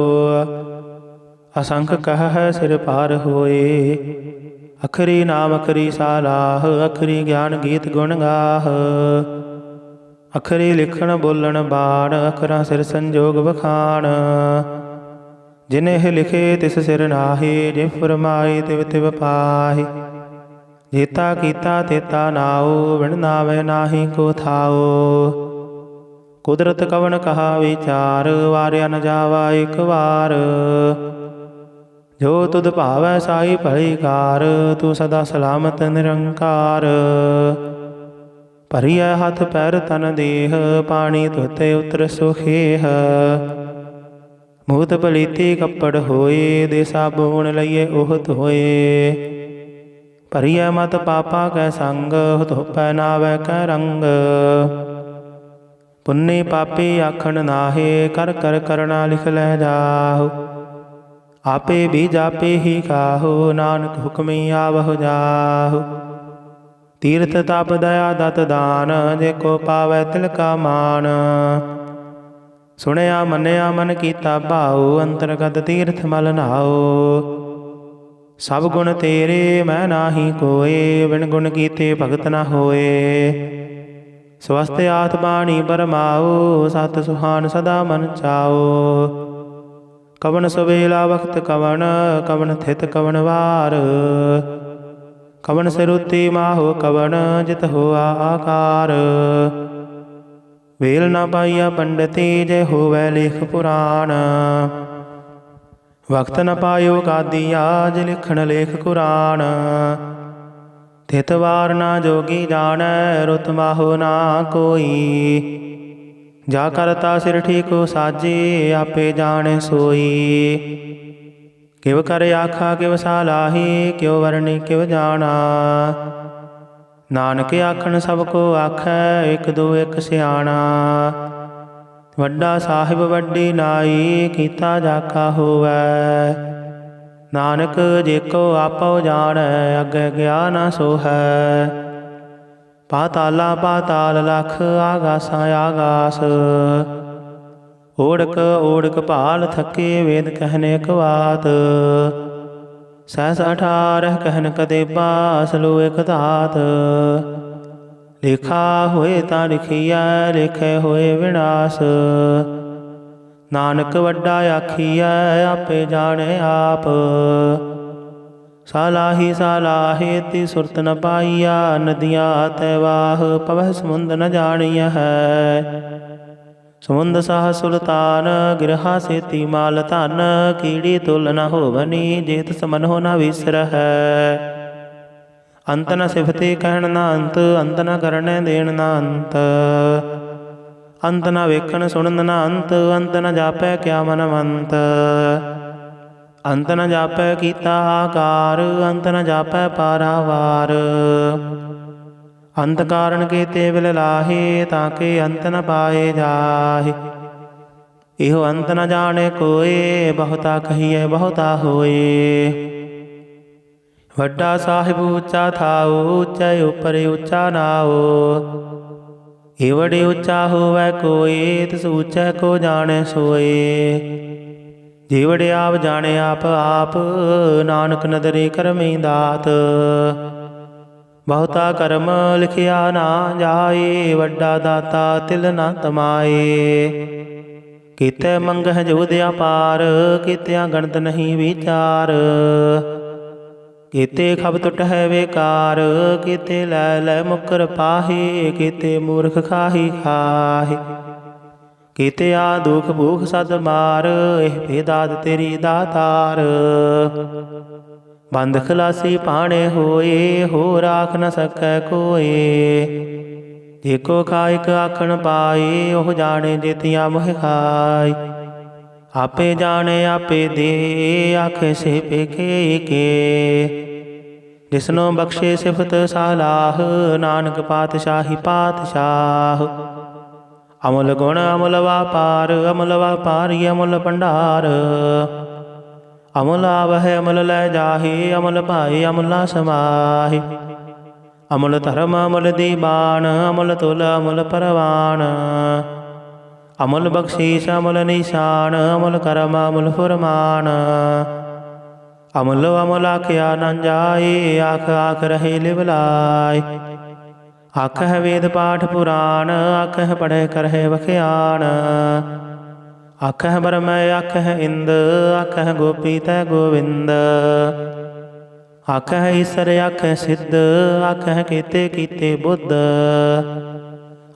ਅਸੰਖ ਕਹਿ ਸਿਰ ਪਾਰ ਹੋਏ, ਅਖਰੀ ਨਾਮ ਅਖਰੀ ਸਾਲਾਹ। ਅਖਰੀ ਗਿਆਨ ਗੀਤ ਗੁਣ ਗਾਹ, ਅਖਰੀ ਲਿਖਣ ਬੋਲਣ ਬਾਣ। ਅਖਰਾਂ ਸਿਰ ਸੰਜੋਗ ਵਖਾਣ, ਜਿਨਿ ਲਿਖੇ ਤਿਸ ਸਿਰ ਨਾਹੀ। ਜੇ ਫਰਮਾਏ ਤਿਵ ਤਿਵ ਪਾਹੀ। ਜੇਤਾ ਕੀਤਾ ਤੇਤਾ ਨਾਉ, ਵਿਣ ਨਾਵੈ ਨਾਹੀ ਕੋ ਥਾਉ। ਕੁਦਰਤ ਕਵਣ ਕਹਾ ਵਿਚਾਰ, ਵਾਰਿਆ ਨ ਜਾਵਾ ਇਕ ਵਾਰ। ਜੋ ਤੁਧ ਭਾਵੈ ਸਾਈ ਭਲੀ ਕਾਰ, ਤੂੰ ਸਦਾ ਸਲਾਮਤ ਨਿਰੰਕਾਰ। ਭਰੀਐ ਹੱਥ ਪੈਰ ਤਨ ਦੇਹ, ਪਾਣੀ ਧੋਤੇ ਉਤਰ ਸੁਖੇਹ। ਮੂਤ ਪਲੀਤੀ ਕੱਪੜ ਹੋਏ, ਦੇ ਸਾਬੂਣ ਲਈਏ ਉਹ ਧੋਏ। ਭਰੀਐ ਮਤ ਪਾਪਾ ਕੈ ਸੰਗ, ਧੋਪੈ ਨਾਵੈ ਕੈ ਰੰਗ। ਪੁੰਨੀ ਪਾਪੀ ਆਖਣ ਨਾਹੇ, ਕਰ ਕਰ ਕਰਣਾ ਲਿਖ ਲੈ ਜਾਹੋ। ਆਪੇ ਬੀਜ ਆਪੇ ਹੀ ਖਾਹੋ, ਨਾਨਕ ਹੁਕਮੀ ਆਵਹੁ ਜਾਹੋ। ਤੀਰਥ ਤਪ ਦਇਆ ਦਤ ਦਾਨ, ਜੇ ਕੋ ਪਾਵੈ ਤਿਲ ਕਾ ਮਾਨ। ਸੁਣਿਆ ਮੰਨਿਆ ਮਨ ਕੀਤਾ ਭਾਉ, ਅੰਤਰਗਤ ਤੀਰਥ ਮਲ ਨਾਉ। ਸਭ ਗੁਣ ਤੇਰੇ ਮੈਂ ਨਾਹੀ ਕੋਏ, ਬਿਨ ਗੁਣ ਕੀਤੇ ਭਗਤ ਨਾ ਹੋਏ। ਸਵਸਤ ਆਤ ਬਾਣੀ ਬਰਮਾਓ, ਸਤ ਸੁਹਾਨ ਸਦਾ ਮਨ ਚਾਓ। ਕਵਣ ਸਵੇਲਾ ਵਖਤ ਕਵਣ, ਕਵਣ ਥਿਤ ਕਵਣ ਵਾਰ। ਕਵਣ ਸਿਰੁਤੀ ਮਾਹੋ ਕਵਣ, ਜਿਤ ਹੋਆ ਆਕਾਰ। ਵੇਲ ਨਾ ਪਾਈਆ ਪੰਡਤੀ, ਜੇ ਹੋਵੈ ਲੇਖ ਪੁਰਾਣ। ਵਕਤ ਨ ਪਾਇਓ ਕਾਦੀਆ, ਜੇ ਲਿਖਣ ਲੇਖ ਕੁਰਾਨ। ਥਿਤ ਵਾਰ ਨਾ ਜੋਗੀ ਜਾਣੈ, ਰੁਤ ਮਾਹੋ ਨਾ ਕੋਈ। ਜਾ ਕਰਤਾ ਸਿਰ ਠੀਕੋ ਸਾਜੇ, ਆਪੇ ਜਾਣੈ ਸੋਈ। ਕਿਵ ਕਰ ਆਖਾ ਕਿਵ ਸਾਲਾਹੀ, ਕਿਉ ਵਰਣੀ ਕਿਵ ਜਾਣਾ। ਨਾਨਕ ਆਖਣ ਸਭ ਕੋ ਆਖੈ, ਇਕ ਦੋ ਇਕ ਸਿਆਣਾ। ਵੱਡਾ ਸਾਹਿਬ ਵੱਡੀ ਨਾਈ, ਕੀਤਾ ਜਾਕਾ ਹੋਵੈ। ਨਾਨਕ ਜੇ ਕੋ ਆਪੋ ਜਾਣੈ, ਅੱਗੇ ਗਿਆ ਨਾ ਸੋਹੈ। ਪਾਤਾਲਾ ਪਾਤਾਲ ਲਖ, ਆਗਾਸਾਂ ਆਗਾਸ। ਓੜਕ ਓੜਕ ਭਾਲ ਥਕੇ, ਵੇਦ ਕਹਿਨ ਇਕ ਬਾਤ। ਸਹਿਸ 18 ਕਹਿਨ ਕਦੇਬਾ, ਅਸਲੋ ਇਕ ਧਾਤ। ਲਿਖਾ ਹੋਏ ਤਾਂ ਲਿਖੀਐ, ਲਿਖੇ ਹੋਏ ਵਿਨਾਸ਼। ਨਾਨਕ ਵੱਡਾ ਆਖੀਐ, ਆਪੇ ਜਾਣੇ ਆਪ। ਸਾਲਾਹੀ ਸਾਲਾਹੀ ਤੀ ਸੁਰਤ ਨ ਪਾਈਆ, ਨਦੀਆਂ ਤੈ ਵਾਹ ਪਵਹਿ ਸਮੁੰਦ ਨ ਜਾਣੀਐ ਹੈ। ਸਮੁੰਦ ਸਾਹ ਸੁਲਤਾਨ, ਗਿਰਹਾ ਸੇਤੀ ਮਾਲ ਧਨ। ਕੀੜੀ ਤੁਲ ਨ ਹੋਵਨੀ, ਜੇਤ ਸਮਨਹੁ ਨ ਵਿਸਰਹੈ। ਅੰਤ ਨ ਸਿਫਤੇ ਕਹਿਣ ਨਾ ਅੰਤ, ਅੰਤ ਨ ਕਰਨੈ ਦੇਣ ਨਾ ਅੰਤ। ਅੰਤ ਨ ਵੇਖਣ ਸੁਣਨ ਨਾ ਅੰਤ, ਅੰਤ ਨ ਜਾਪੈ ਕਿਆ ਮਨਵੰਤ। ਅੰਤ ਨ ਜਾਪੈ ਕੀਤਾ ਆਕਾਰ, ਅੰਤ ਨ ਜਾਪੈ ਪਾਰਾਵਾਰ। ਅੰਤ ਕਾਰਨ ਕੀਤੇ ਵਿਲ ਲਾਹੇ, ਤਾਂ ਕਿ ਅੰਤ ਨ ਪਾਏ ਜਾਹੇ। ਇਹੋ ਅੰਤ ਨ ਜਾਣੇ ਕੋਏ, ਬਹੁਤਾ ਕਹੀਏ ਬਹੁਤਾ ਹੋਏ। ਵੱਡਾ ਸਾਹਿਬ ਉੱਚਾ ਥਾਉ, ਉੱਚੇ ਉੱਪਰ ਉੱਚਾ ਨਾਉ। ਏਵੜੇ ਉੱਚਾ ਹੋਵੈ ਕੋਏ, ਤਿਸ ਉੱਚੈ ਕੋ ਜਾਣੈ ਸੋਏ। ਜੀਵੜੇ ਆਪ ਜਾਣੇ ਆਪ ਆਪ, ਨਾਨਕ ਨਦਰੇ ਕਰਮੀ ਦਾਤ। ਬਹੁਤਾ ਕਰਮ ਲਿਖਿਆ ਨਾ ਜਾਏ, ਵੱਡਾ ਦਾਤਾ ਤਿਲ ਨਾ ਤਮਾਏ। ਕੀਤੇ ਮੰਗਹਿ ਜੋਧ ਅਪਾਰ, ਕੀਤਿਆਂ ਗਣਤ ਨਹੀਂ ਵਿਚਾਰ। ਕੀਤੇ ਖਬ ਟੁੱਟ ਹੈ ਵੇਕਾਰ, ਕੀਤੇ ਲੈ ਲੈ ਮੁਕਰ ਪਾਹੇ। ਕੀਤੇ ਮੂਰਖ ਖਾਹੀ ਖਾਹੇ, ਕੀਤੇ ਆ ਦੁਖ ਭੂਖ ਸਦ ਮਾਰ। ਇਹ ਭੇਦਾਦ ਤੇਰੀ ਦਾਤਾਰ। ਬੰਦ ਖਲਾਸੀ ਭਾਣੇ ਹੋਏ, ਹੋ ਰਾਖ ਨ ਸਕੈ ਕੋਏ। ਜੇ ਕੋ ਕਾਇਕ ਆਖਣ ਪਾਏ, ਉਹ ਜਾਣੇ ਜੇਤੀਆਂ ਮੋਹਿ ਖਾਈ। ਆਪੇ ਜਾਣੇ ਆਪੇ ਦੇ, ਆਖੇ ਸੇ ਪੇਖੇ ਕੇ। ਜਿਸਨੋ ਬਖਸ਼ੇ ਸਿਫਤ ਸਾਲਾਹ, ਨਾਨਕ ਪਾਤਸ਼ਾਹੀ ਪਾਤਸ਼ਾਹ। ਅਮੁਲ ਗੁਣ ਅਮੁਲ ਵਾਪਾਰ, ਅਮੁਲ ਵਾਪਾਰੀ ਅਮੁਲ ਭੰਡਾਰ। ਅਮੁਲ ਆਵਹਿ ਅਮੁਲ ਲੈ ਜਾਹੇ, ਅਮੁਲ ਭਾਏ ਅਮੁਲਾ ਸਮਾਹੇ। ਅਮੁਲ ਧਰਮ ਅਮੁਲ ਦੀਬਾਨ, ਅਮੁਲ ਤੁਲ ਅਮੁਲ ਪਰਵਾਨ। ਅਮੁਲ ਬਖਸ਼ੀਸ਼ ਅਮੁਲ ਨਿਸ਼ਾਨ, ਅਮੁਲ ਕਰਮ ਅਮੁਲ ਫੁਰਮਾਨ। ਅਮੁਲ ਅਮੁਲ ਆਖਿਆ ਨ ਜਾਏ, ਆਖ ਆਖ ਰਹੇ ਲਿਵ ਲਾਏ। ਆਖਹਿ ਵੇਦ ਪਾਠ ਪੁਰਾਣ, ਆਖਹਿ ਪੜ੍ਹੈ ਕਰਹਿ ਵਖਿਆਣ। ਆਖਹਿ ਬਰਮੈ ਆਖਹਿ ਇੰਦ, ਆਖਹਿ ਗੋਪੀ ਤੈ ਗੋਵਿੰਦ। ਆਖਹਿ ਈਸਰ ਆਖਹਿ ਸਿੱਧ, ਆਖਹਿ ਕੀਤੇ ਕੀਤੇ ਬੁੱਧ।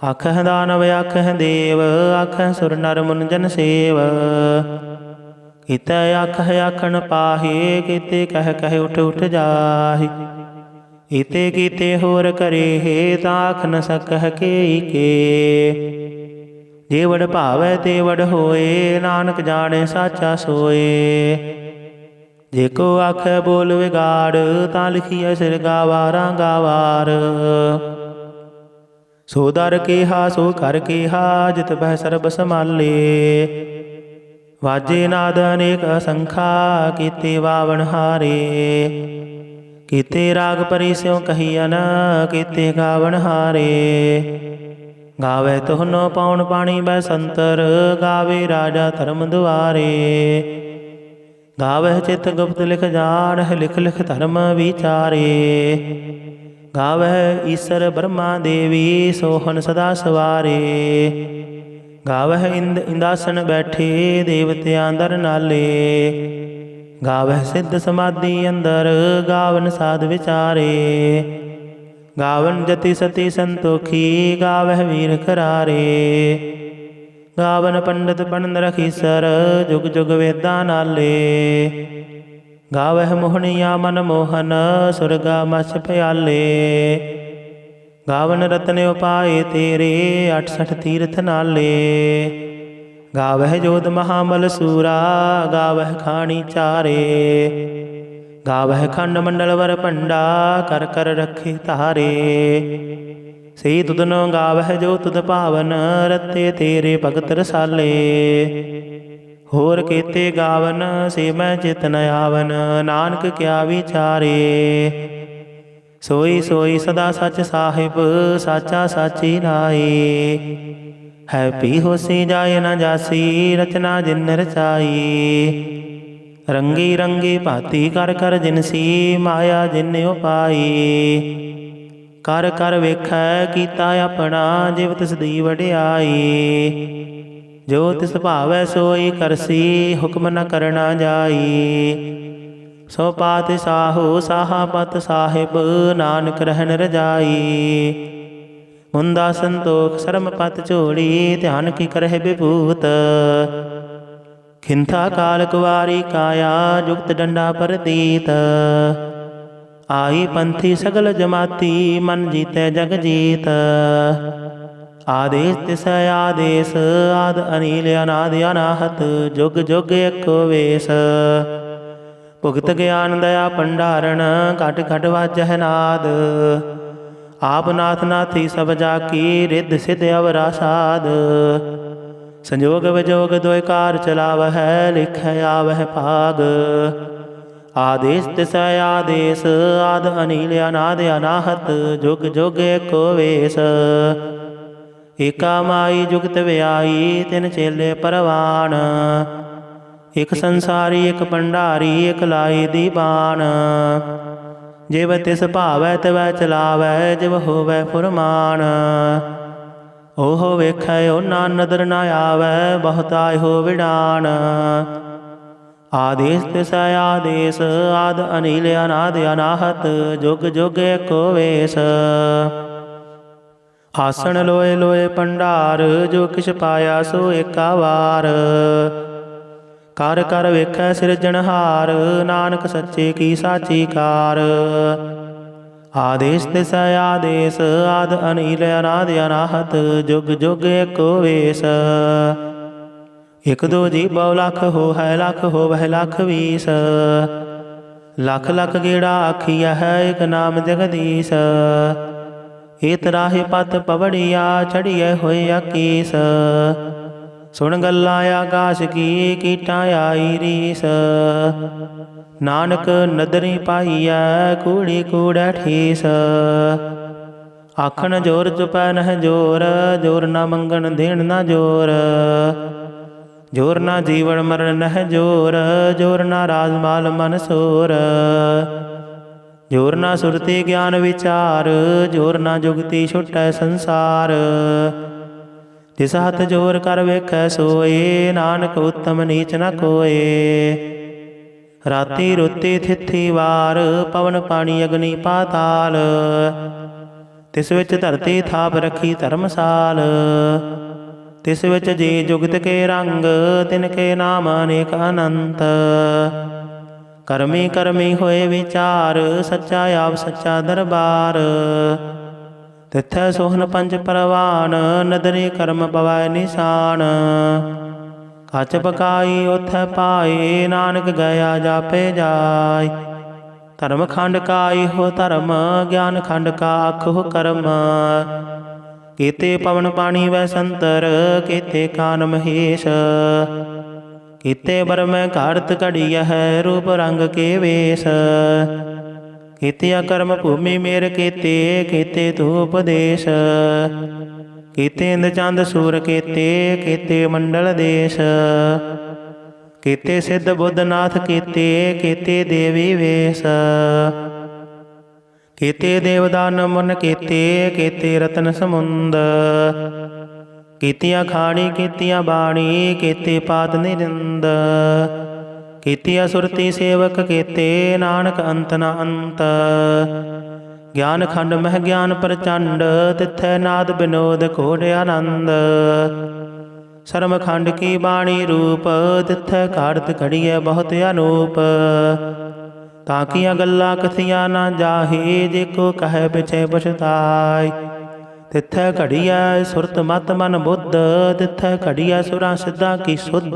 ਆਖਹਿ ਦਾਨਵ ਆਖਹਿ ਦੇਵ, ਆਖਹਿ ਸੁਰ ਨਰ ਮੁਨ ਜਨ ਸੇਵ। ਕੀਤੇ ਆਖਹਿ ਆਖਣ ਪਾਹੇ, ਕੀਤੇ ਕਹਿ ਕਹਿ ਉਠ ਉਠ ਜਾਹੇ। ਕੀਤੇ ਕੀਤੇ ਹੋਰ ਕਰੇ, ਤਾਂ ਆਖ ਨ ਸਕਹਿ ਕੇ ਕੇ। ਜੇ ਵਡ ਭਾਵੈ ਤੇ ਵਡ ਹੋਏ, ਨਾਨਕ ਜਾਣੈ ਸਾਚਾ ਸੋਏ। ਜੇ ਕੋ ਆਖੈ ਬੋਲ ਵਿਗਾੜ, ਤਾਂ ਲਿਖੀਐ ਸਿਰ ਗਾਵਾਰਾਂ ਗਾਵਾਰ। ਸੋ ਦਰ ਕੇਹਾ ਸੋ ਕਰ ਕੇਹਾ, ਜਿਤ ਬਹਿ ਸਰਬ ਸੰਭਾਲੇ। ਵਾਜੇ ਨਾਦ ਅਨੇਕ ਅਸੰਖਾ, ਕੀਤੇ ਵਾਵਣ ਹਾਰੇ। ਕੀਤੇ ਰਾਗ ਪਰੀ ਸਿਉ ਕਹੀਅਨ, ਕੀਤੇ ਗਾਵਣ ਹਾਰੇ। ਗਾਵੇ ਤੁਹਨੋ ਪਉਣ ਪਾਣੀ ਬੈ ਸੰਤਰ, ਗਾਵੇ ਰਾਜਾ ਧਰਮ ਦੁਆਰੇ। ਗਾਵਹਿ ਚਿਤ ਗੁਪਤ ਲਿਖ ਜਾਣਹਿ, ਲਿਖ ਲਿਖ ਧਰਮ ਵਿਚਾਰੇ। ਗਾਵਹਿ ਈਸਰ ਬ੍ਰਹਮਾ ਦੇਵੀ, ਸੋਹਨ ਸਦਾ ਸਵਾਰੇ। ਗਾਵਹਿ ਇੰਦਾਸਨ ਬੈਠੇ ਦੇਵਤਿਆਂ ਦਰ ਨਾਲੇ। ਗਾਵਹਿ ਸਿੱਧ ਸਮਾਧੀ ਅੰਦਰ ਗਾਵਨ ਸਾਧ ਵਿਚਾਰੇ। ਗਾਵਨ ਜਤੀ ਸਤੀ ਸੰਤੋਖੀ ਗਾਵਹਿ ਵੀਰ ਖਰਾਰੇ। ਗਾਵਨ ਪੰਡਤ ਬਣਨ ਰਖੀਸਰ ਜੁਗ ਜੁਗ ਵੇਦਾਂ ਨਾਲੇ। ਗਾਵਹਿ ਮੋਹਣੀਆ ਮਨ ਮੋਹਨ ਸੁਰਗਾ ਮਛ ਪਿਆਲੇ। ਗਾਵਨ ਰਤਨ ਉਪਾਏ ਤੇਰੇ 68 ਤੀਰਥ ਨਾਲੇ। ਗਾਵਹਿ ਜੋਧ ਮਹਾਬਲ ਸੂਰਾ ਗਾਵਹਿ ਖਾਣੀ ਚਾਰੇ। ਗਾਵਹਿ ਖੰਡ ਮੰਡਲ ਵਰ ਭੰਡਾ ਕਰ ਕਰ ਰੱਖੇ ਧਾਰੇ। ਸਹੀ ਤੁਧਨੋ ਗਾਵਹਿ ਜੋ ਤੁਧ ਭਾਵਨ ਰਤੇ ਤੇਰੇ ਭਗਤ ਰਸਾਲੇ। ਹੋਰ ਕੀਤੇ ਗਾਵਨ ਸੇ ਮੈਂ ਚਿਤ ਨ ਆਵਨ ਨਾਨਕ ਕਿਆ ਵਿਚਾਰੇ। ਸੋਈ ਸੋਈ ਸਦਾ ਸੱਚ ਸਾਹਿਬ ਸਾਚਾ ਸਾਚੀ ਨਾਈ। ਹੈ ਪੀ ਹੋਸੀ ਜਾਏ ਨ ਜਾਸੀ ਰਚਨਾ ਜਿਨ ਰਚਾਈ। ਰੰਗੀ ਰੰਗੀ ਭਾਤੀ ਕਰ ਕਰ ਜਿਨਸੀ ਮਾਇਆ ਜਿਨ ਉਪਾਈ। ਕਰ ਕਰ ਵੇਖੈ ਕੀਤਾ ਆਪਣਾ ਜਿਵ ਤਿਸ ਦੀ ਵਡਿਆਈ। ਜੋ ਤਿਸ ਭਾਵੈ ਸੋਈ ਕਰਸੀ ਹੁਕਮ ਨ ਕਰਨਾ ਜਾਈ। ਸੋ ਪਾਤਿ ਸਾਹੋ ਸਾਹਾ ਪਤ ਸਾਹਿਬ ਨਾਨਕ ਰਹਿਣ ਰਜਾਈ। ਮੁੰਦਾ ਸੰਤੋਖ ਸਰਮ ਪਤ ਝੋਲੀ ਧਿਆਨ ਕੀ ਕਰਹਿ ਵਿਭੂਤ। ਖਿੰਥਾ ਕਾਲ ਕੁਵਾਰੀ ਕਾਇਆ ਜੁਗਤ ਡੰਡਾ ਪਰਤੀਤ। ਆਈ ਪੰਥੀ ਸਗਲ ਜਮਾਤੀ ਮਨ ਜੀਤੈ ਜਗ ਜੀਤ। ਆਦੇਸ ਤਿਸ ਆਦੇਸ ਆਦ ਅਨੀਲ ਅਨਾਦ ਅਨਾਹਤ ਜੁਗ ਜੁਗ ਏਕੋ ਵੇਸ। ਭੁਗਤ ਗਿਆਨ ਦਇਆ ਭੰਡਾਰਨ ਘਟ ਘਟ ਵਾਜਹਿ ਨਾਦ। ਆਪ ਨਾਥ ਨਾਥੀ ਸਭ ਜਾ ਕੀ ਰਿੱਧ ਸਿਧ ਅਵਰਾ ਸਾਧ। ਸੰਜੋਗ ਵਿਜੋਗ ਦੋਇ ਕਾਰ ਚਲਾਵਹਿ ਲਿਖੈ ਆਵਹਿ ਭਾਗ। ਆਦੇਸ ਤਿਸ ਆਦੇਸ ਆਦ ਅਨੀਲ ਅਨਾਦ ਅਨਾਹਤ ਜੁਗ ਜੁਗ ਏਕੋ ਵੇਸ। ਏਕਾ ਮਾਈ ਜੁਗਤ ਵਿਆਈ ਤਿਨ ਚੇਲੇ ਪਰਵਾਨ। ਇਕ ਸੰਸਾਰੀ ਇਕ ਭੰਡਾਰੀ ਇਕ ਲਾਈ ਦੀ ਬਾਣ। ਜਿਵ ਤਿਸ ਭਾਵੈ ਤਵੈ ਚਲਾਵੈ ਜਿਵ ਹੋਵੈ ਫੁਰਮਾਨ। ਓਹ ਵੇਖੈ ਓਨਾ ਨਦਰ ਨ ਆਵੈ ਬਹੁਤ ਆਇਓ ਵਿਡਾਨ। ਆਦੇਸ ਤਿਸ ਆਦੇਸ ਆਦ ਅਨੀਲ ਅਨਾਦ ਅਨਾਹਤ ਜੁਗ ਜੁਗ ਏਕੋ ਵੇਸ। ਆਸਣ ਲੋਏ ਲੋਏ ਭੰਡਾਰ ਜੋ ਕਿਛ ਪਾਇਆ ਸੋ ਏਕਾ ਵਾਰ। ਕਰ ਕਰ ਵੇਖੈ ਸਿਰਜਣਹਾਰ ਨਾਨਕ ਸੱਚੇ ਕੀ ਸਾਚੀ ਕਾਰ। ਆਦੇਸ ਤਿਸ ਆਦੇਸ ਆਦ ਅਨੀਲ ਅਨਾਦ ਅਨਾਹਤ ਜੁਗ ਜੁਗ ਏਕੋ ਵੇਸ। ਇਕ ਦੋ ਜੀ ਬਹੁ ਲੱਖ ਹੋਹੈ ਲੱਖ ਹੋਵਹਿ ਲੱਖ ਵੀਸ। ਲੱਖ ਲੱਖ ਗੇੜਾ ਆਖੀਆ ਹੈ ਇਕ ਨਾਮ ਜਗਦੀਸ਼। ਏਤ ਰਾਹੇ ਪਤ ਪਵੜੀਆ ਚੜੀਐ ਹੋਏ ਆਕੀਸ। ਸੁਣ ਗੱਲਾਂ ਆਕਾਸ਼ ਕੀ ਕੀਟਾਂ ਆਈ ਰੀਸ। ਨਾਨਕ ਨਦਰੀ ਪਾਈਐ ਕੂੜੀ ਕੂੜੈ ਠੀਸ। ਆਖਣ ਜੋਰ ਚੁਪੈ ਨਹਿ ਜੋਰ ਜੋਰ ਨਾ ਮੰਗਣ ਦੇਣ ਨਾ ਜੋਰ। ਜੋਰ ਨਾ ਜੀਵਨ ਮਰਨ ਨਹਿ ਜੋਰ ਜੋਰ ਨਾ ਰਾਜ ਮਾਲ ਮਨ ਸੋਰ। ਜੋਰ ਨਾ ਸੁਰਤੀ ਗਿਆਨ ਵਿਚਾਰ ਜੋਰ ਨਾ ਜੁਗਤੀ ਛੁਟੈ ਸੰਸਾਰ। ਜਿਸ ਹੱਥ ਜੋਰ ਕਰ ਵੇਖੈ ਸੋਏ ਨਾਨਕ ਉਤਮ ਨੀਚ ਨ ਕੋਏ। ਰਾਤੀ ਰੁੱਤੀ ਥਿੱਥੀ ਵਾਰ ਪਵਨ ਪਾਣੀ ਅਗਨੀ ਪਾਤਾਲ। ਤਿਸ ਵਿੱਚ ਧਰਤੀ ਥਾਪ ਰੱਖੀ ਧਰਮਸਾਲ। ਤਿਸ ਵਿੱਚ ਜੀ ਜੁਗਤ ਕੇ ਰੰਗ ਤਿਨ ਕੇ ਨਾਮ ਅਨੇਕ ਅਨੰਤ। ਕਰਮੀ ਕਰਮੀ ਹੋਏ ਵਿਚਾਰ ਸੱਚਾ ਆਪ ਸੱਚਾ ਦਰਬਾਰ। ਤਿਥੈ ਸੋਹਨ ਪੰਜ ਪਰਵਾਨ ਨਦਰੀ ਕਰਮ ਪਵੈ ਨਿਸ਼ਾਨ। ਕੱਚ ਪਕਾਈ ਉਥੈ ਪਾਏ ਨਾਨਕ ਗਿਆ ਜਾਪੇ ਜਾਇ। ਧਰਮ ਖੰਡ ਕਾਈ ਹੋ ਧਰਮ ਗਿਆਨ ਖੰਡ ਕਾ ਆਖੋ ਕਰਮ। ਕੀਤੇ ਪਵਨ ਪਾਣੀ ਵੈ ਸੰਤਰ ਕੀਤੇ ਕਾਨ ਮਹੇਸ਼। ਕੀਤੇ ਬਰਮੈ ਘਾੜਤ ਘੜੀਆ ਹੈ ਰੂਪ ਰੰਗ ਕੇ ਵੇਸ਼। ਕੀਤਿਆ ਕਰਮ ਭੂਮੀ ਮੇਰ ਕੀਤੇ ਕੀਤੇ ਤੂੰ ਉਪਦੇਸ਼। ਕੀਤੇ ਇੰਦ ਚੰਦ ਸੂਰ ਕੀਤੇ ਕੀਤੇ ਮੰਡਲ ਦੇਸ਼। ਕੀਤੇ ਸਿੱਧ ਬੁੱਧ ਨਾਥ ਕੀਤੇ ਕੀਤੇ ਦੇਵੀ ਵੇਸ਼। ਕੀਤੇ ਦੇਵਦਾਨ ਮੁਨ ਕੀਤੇ ਕੀਤੇ ਰਤਨ ਸਮੁੰਦ। ਕੀਤੀਆਂ ਖਾਣੀ ਕੀਤੀਆਂ ਬਾਣੀ ਕੀਤੇ ਪਾਤ ਨਿਰਿੰਦ। ਕੀਤੀਆਂ ਸੁਰਤੀ ਸੇਵਕ ਕੀਤੇ ਨਾਨਕ ਅੰਤ ਨ ਅੰਤ। ਗਿਆਨ ਖੰਡ ਮਹਿ ਗਿਆਨ ਪ੍ਰਚੰਡ ਤਿਥੈ ਨਾਦ ਬਿਨੋਦ ਘੋੜ ਆਨੰਦ। ਸਰਮ ਖੰਡ ਕੀ ਬਾਣੀ ਰੂਪ ਤਿਥੈ ਘਾੜਤ ਘੜੀਐ ਬਹੁਤ ਅਨੂਪ। ਤਾਂ ਕੀਆਂ ਗੱਲਾਂ ਕਥੀਆਂ ਨਾ ਜਾਹੀ ਜੇ ਕੋ ਕਹੈ ਪਿਛੇ ਪਛਤਾਇ। ਤਿਥੈ ਘੜੀਐ ਸੁਰਤ ਮਤ ਮਨ ਬੁੱਧ ਤਿਥੈ ਘੜੀਐ ਸੁਰਾਂ ਸਿੱਧਾਂ ਕੀ ਸੁਧ।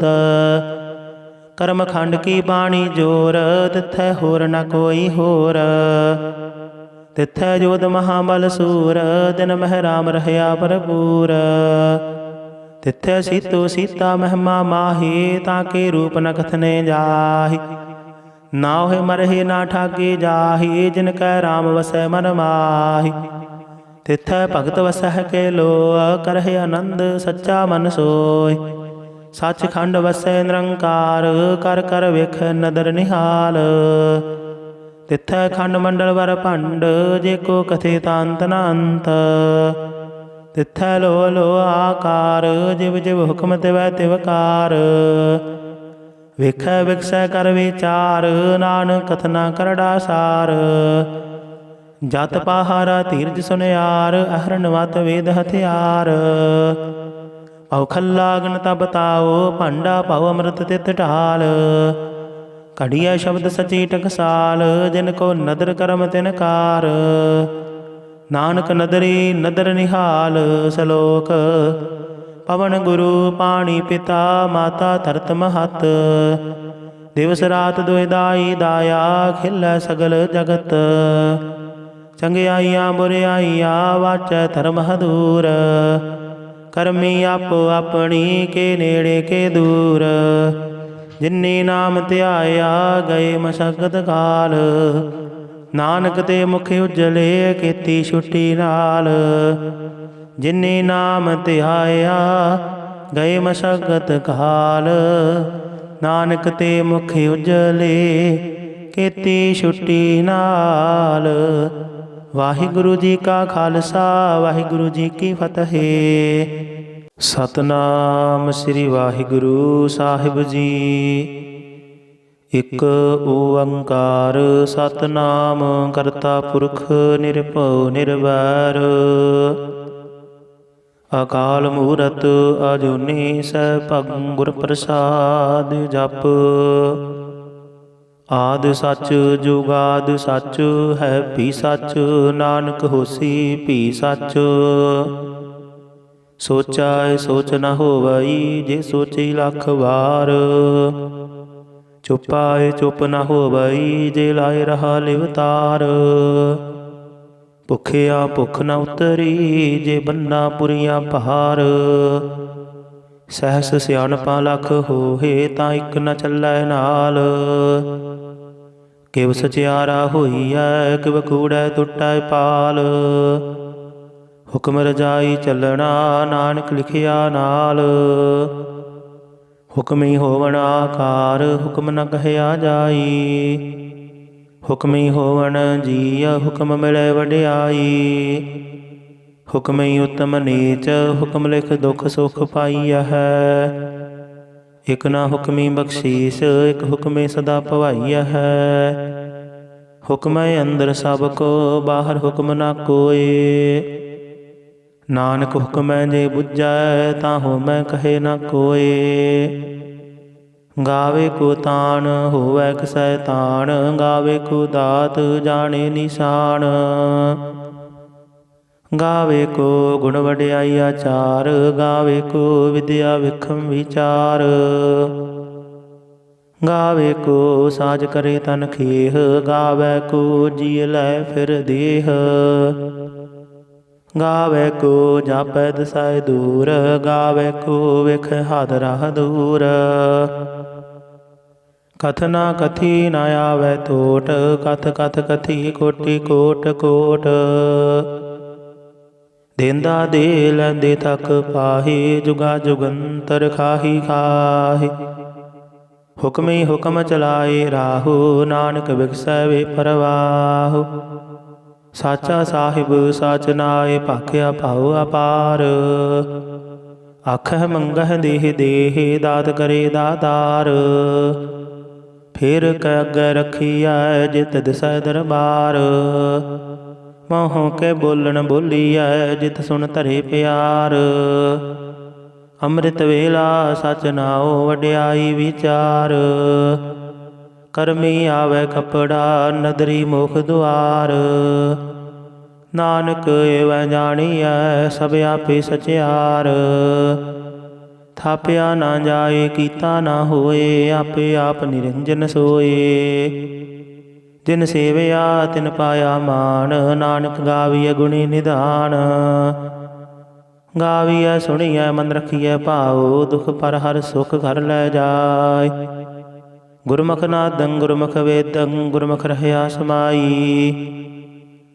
ਕਰਮ ਖੰਡ ਕੀ ਬਾਣੀ ਜੋਰ ਤਿਥੈ ਹੋਰ ਨ ਕੋਈ ਹੋਰ। ਤਿਥੈ ਜੋਧ ਮਹਾਬਲ ਸੂਰ ਦਿਨ ਮਹਿ ਰਾਮ ਰਹਿਆ ਭਰਪੂਰ। ਤਿਥੈ ਸੀਤੋ ਸੀਤਾ ਮਹਿਮਾ ਮਾਹੀ ਤਾਂ ਕੇ ਰੂਪ ਨ ਕਥਨੇ ਜਾਹੀ। ਨਾ ਹੋਏ ਮਰਹਿ ਨਾ ਠਾਗੇ ਜਾਹੀ ਜਿਨ ਕੈ ਰਾਮ ਵਸੈ ਮਨ ਮਾਹੀ। ਤਿਥੈ ਭਗਤ ਵਸਹਿ ਕੇ ਲੋਅ ਕਰਹਿ ਆਨੰਦ ਸੱਚਾ ਮਨ ਸੋਇ। ਸੱਚ ਖੰਡ ਵਸੈ ਨਿਰੰਕਾਰ ਕਰ ਕਰ ਵੇਖ ਨਦਰ ਨਿਹਾਲ। ਤਿਥੈ ਖੰਡ ਮੰਡਲ ਵਰ ਭੰਡ ਜੇ ਕੋ ਕਥੇ ਤਾਂ ਅੰਤ ਨ ਅੰਤ। ਤਿਥੈ ਲੋ ਲੋ ਆਕਾਰ ਜਿਵ ਜਿਵ ਹੁਕਮ ਤਿਵੈ ਤਿਵਕਾਰ। ਵੇਖੈ ਵਿਖਸੈ ਕਰ ਵਿਚਾਰ ਨਾਨਕ ਕਥਨਾ ਕਰੜਾ ਸਾਰ। ਜਤ ਪਾਹਾਰਾ ਧੀਰਜ ਸੁਨਿਆਰ ਅਹਰਨ ਵਤ ਵੇਦ ਹਥਿਆਰ। ਭਉ ਖੱਲਾ ਗਨ ਤਬ ਤਾਓ ਭਾਂਡਾ ਭਉ ਅੰਮ੍ਰਿਤ ਤਿਤ ਢਾਲ। ਘੜੀਐ ਸ਼ਬਦ ਸਚੀ ਟਕਸਾਲ ਜਿਨ ਕੋ ਨਦਰ ਕਰਮ ਤਿਨ ਕਾਰ। ਨਾਨਕ ਨਦਰੀ ਨਦਰ ਨਿਹਾਲ ਸਲੋਕ। ਪਵਨ ਗੁਰੂ ਪਾਣੀ ਪਿਤਾ ਮਾਤਾ ਧਰਤ ਮਹਤ। ਦਿਵਸ ਰਾਤ ਦੁਇ ਦਾਈ ਦਾਇਆ ਖਿਲੈ ਸਗਲ ਜਗਤ। ਚੰਗਿਆਈਆਂ ਬੁਰਿਆਈਆਂ ਵਾਚੈ ਧਰਮ ਹਦੂਰ। ਕਰਮੀ ਆਪੋ ਆਪਣੀ ਕੇ ਨੇੜੇ ਕੇ ਦੂਰ। ਜਿਨੀ ਨਾਮ ਧਿਆਇਆ ਗਏ ਮਸ਼ਕਤ ਕਾਲ। ਨਾਨਕ ਤੇ ਮੁਖ ਉਜਲੇ ਕੀਤੀ ਛੁੱਟੀ ਨਾਲ। ਜਿਨੀ ਨਾਮ ਧਿਆਇਆ ਗਏ ਮਸ਼ਕਤ ਕਾਲ। ਨਾਨਕ ਤੇ ਮੁਖ ਉਜਲੇ ਕੀਤੀ ਛੁੱਟੀ ਨਾਲ। ਵਾਹਿਗੁਰੂ ਜੀ ਕਾ ਖਾਲਸਾ ਵਾਹਿਗੁਰੂ ਜੀ ਕੀ ਫਤਿਹ। ਸਤਨਾਮ ਸ੍ਰੀ ਵਾਹਿਗੁਰੂ ਸਾਹਿਬ ਜੀ। ਇਕ ਓੰਕਾਰ ਸਤਨਾਮ ਕਰਤਾ ਪੁਰਖ ਨਿਰਭਉ ਨਿਰਵੈਰ। ਅਕਾਲ ਮੂਰਤ ਅਜੂਨੀ ਸੈਭੰ ਗੁਰ ਪ੍ਰਸਾਦ ਜਪ। ਆਦਿ ਸੱਚ ਜੁਗਾਦਿ ਸੱਚ ਹੈ ਭੀ ਸੱਚ ਨਾਨਕ ਹੋਸੀ ਭੀ ਸੱਚ। ਸੋਚੈ ਸੋਚ ਨ ਹੋਵਈ ਜੇ ਸੋਚੀ ਲੱਖ ਵਾਰ। ਚੁਪਾਏ ਚੁਪ ਨ ਹੋਵਈ ਜੇ ਲਾਏ ਰਹਾ ਲਿਵਤਾਰ। ਭੁਖਿਆ ਭੁਖ ਨ ਉਤਰੀ ਜੇ ਬੰਨਾ ਪੁਰੀਆਂ ਭਾਰ। ਸਹਿਸ ਸਿਆਣਪਾਂ ਲੱਖ ਹੋਏ ਤਾਂ ਇੱਕ ਨ ਚੱਲੈ ਨਾਲ। ਕਿਵ ਸਚਿਆਰਾ ਹੋਈਐ ਕਿਵ ਕੂੜੈ ਟੁੱਟੈ ਪਾਲ। ਹੁਕਮ ਰਜਾਈ ਚੱਲਣਾ ਨਾਨਕ ਲਿਖਿਆ ਨਾਲ। ਹੁਕਮੀ ਹੋਵਣ ਆਕਾਰ ਹੁਕਮ ਨ ਕਹਿਆ ਜਾਈ। ਹੁਕਮੀ ਹੋਵਣ ਜੀਅ ਹੁਕਮ ਮਿਲੈ ਵਡਿਆਈ। ਹੁਕਮੀ ਉਤਮ ਨੀਚ ਹੁਕਮ ਲਿਖ ਦੁਖ ਸੁਖ ਪਾਈਆ ਹੈ। ਇਕ ਨਾ ਹੁਕਮੀ ਬਖਸ਼ੀਸ ਇਕ ਹੁਕਮੇ ਸਦਾ ਭਵਾਈਆ ਹੈ। ਹੁਕਮੈ ਅੰਦਰ ਸਭ ਕੋ ਬਾਹਰ ਹੁਕਮ ਨਾ ਕੋਏ। ਨਾਨਕ ਹੁਕਮੈ ਜੇ ਬੁੱਝੈ ਤਾਂ ਹੋਮੈ ਕਹੇ ਨਾ ਕੋਏ। ਗਾਵੇ ਕੋ ਤਾਣ ਹੋਵੈ ਕਿਸੈ ਤਾਣ ਗਾਵੇ ਕੋ ਦਾਤ ਜਾਣੇ ਨਿਸ਼ਾਨ। ਗਾਵੇ ਕੋ ਗੁਣ ਵਡਿਆਈ ਆਚਾਰ ਗਾਵੇ ਕੋ ਵਿਦਿਆ ਵਿਖਮ ਵਿਚਾਰ। ਗਾਵੇ ਕੋ ਸਾਜ ਕਰੇ ਤਨ ਖੇਹ ਗਾਵੇ ਕੋ ਜੀ ਲੈ ਫਿਰ ਦੇਹ। ਗਾਵੇ ਕੋ ਜਾਪੈ ਦਸੈ ਦੂਰ ਗਾਵੇ ਕੋ ਵੇਖ ਹਦ ਰਾਹ ਦੂਰ। ਕਥਨਾ ਕਥੀ ਨ ਆਵੈ ਟੋਟ ਕਥ ਕਥ ਕਥੀ ਕੋਟੀ ਕੋਟ ਕੋਟ। ਦੇਂਦਾ ਦੇ ਲੈਂਦੇ ਤੱਕ ਪਾਹੀ ਜੁਗਾ ਜੁਗੰਤਰ ਖਾਹੀ ਖਾਹੀ। ਹੁਕਮੀ ਹੁਕਮ ਚਲਾਏ ਰਾਹੂ ਨਾਨਕ ਵਿਗਸੈ ਵੇ ਪਰਵਾਹੂ। ਸਾਚਾ ਸਾਹਿਬ ਸਾਚ ਨਾਏ ਭਾਖਿਆ ਭਾਉ ਅਪਾਰ। ਆਖਹਿ ਮੰਗਹਿ ਦੇਹ ਦੇਹ, ਦਾਤ ਕਰੇ ਦਾਤਾਰ। ਫੇਰ ਕੈ ਅੱਗੇ ਰਖੀਐ, ਜਿਤ ਦਿਸੈ ਦਰਬਾਰ। ਮੋਹ ਕੇ ਬੋਲਣ ਬੋਲੀਐ, ਜਿਤ ਸੁਣ ਧਰੇ ਪਿਆਰ। ਅੰਮ੍ਰਿਤ ਵੇਲਾ ਸਚ ਨਾਉ, ਵਡਿਆਈ ਵਿਚਾਰ। ਕਰਮੀ ਆਵੈ ਕਪੜਾ, ਨਦਰੀ ਮੁਖ ਦੁਆਰ। ਨਾਨਕ ਏਵੈ ਜਾਣੀਐ, ਸਭ ਆਪੇ ਸਚਿਆਰ। ਥਾਪਿਆ ਨਾ ਜਾਏ, ਕੀਤਾ ਨਾ ਹੋਏ, ਆਪੇ ਆਪ ਨਿਰੰਜਨ ਸੋਏ। ਜਿਨ ਸੇਵਿਆ ਤਿਨ ਪਾਇਆ ਮਾਨ, ਨਾਨਕ ਗਾਵੀਐ ਗੁਣੀ ਨਿਧਾਨ। ਗਾਵੀਐ ਸੁਣੀਐ ਮਨ ਰਖੀਐ ਭਾਉ, ਦੁਖ ਪਰ ਹਰਿ ਸੁਖ ਘਰ ਲੈ ਜਾਇ। ਗੁਰਮੁਖ ਨਾਦੰ ਗੁਰਮੁਖ ਵੇਦੰ, ਗੁਰਮੁਖ ਰਹਿਆ ਸਮਾਈ।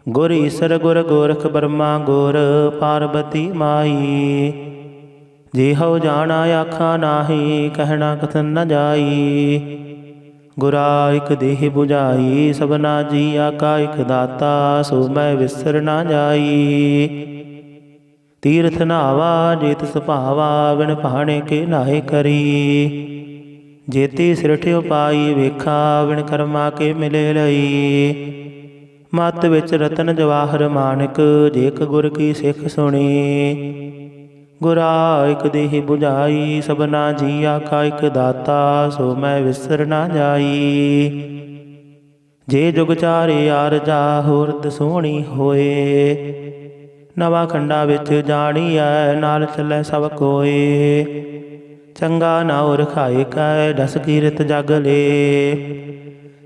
ਗੁਰ ਈਸਰ ਗੁਰ ਗੋਰਖ ਬਰਮਾ ਗੁਰ, ਪਾਰਬਤੀ ਮਾਈ। ਜੇ ਹਉ ਜਾਣਾ ਆਖਾ ਨਾਹੀ, ਕਹਿਣਾ ਕਥਨ ਨ ਜਾਈ। ਗੁਰਾ ਇਕ ਦੇਹ 부ਝਾਈ, ਸਭਨਾ ਜੀਆ ਕਾ ਇਕ ਦਾਤਾ। ਸੋ ਮੈਂ ਵਿਸਰ ਨਾ ਜਾਈ। ਤੀਰਥ ਨਾਵਾ ਜੇਤ ਸੁਭਾਵਾ, ਬਿਨ ਭਾਣੇ ਕੇ ਨਾਏ ਕਰੀ। ਜੇਤੀ ਸਿਰਠਿਉ ਪਾਈ ਵੇਖਾ, ਬਿਨ ਕਰਮਾ ਕੇ ਮਿਲੇ ਲਈ। ਮਤ ਵਿੱਚ ਰਤਨ ਜਵਾਹਰ ਮਾਨਕ, ਜੇਕ ਗੁਰ ਕੀ ਸਿੱਖ ਸੁਣੀ। ਗੁਰਾ ਇਕ ਦੇਹ 부ਝਾਈ, ਸਭਨਾ ਜੀਆ ਕਾ ਇਕ ਦਾਤਾ। ਸੋ ਮੈਂ ਵਿਸਰ ਨਾ ਜਾਈ। ਜੇ ਜੁਗ ਚਾਰੇ ਆਰਜਾ, ਹੋਰਦ ਸੋਹਣੀ ਹੋਏ। ਨਵਾਂ ਖੰਡਾ ਵਿੱਚ ਜਾਣੀਐ, ਨਾਲ ਚੱਲੇ ਸਭ ਕੋਏ। ਚੰਗਾ ਨਾਉ ਰਖਾਏ ਕੈ, ਦਸ ਕੀਰਤ ਜਗ ਲੇ।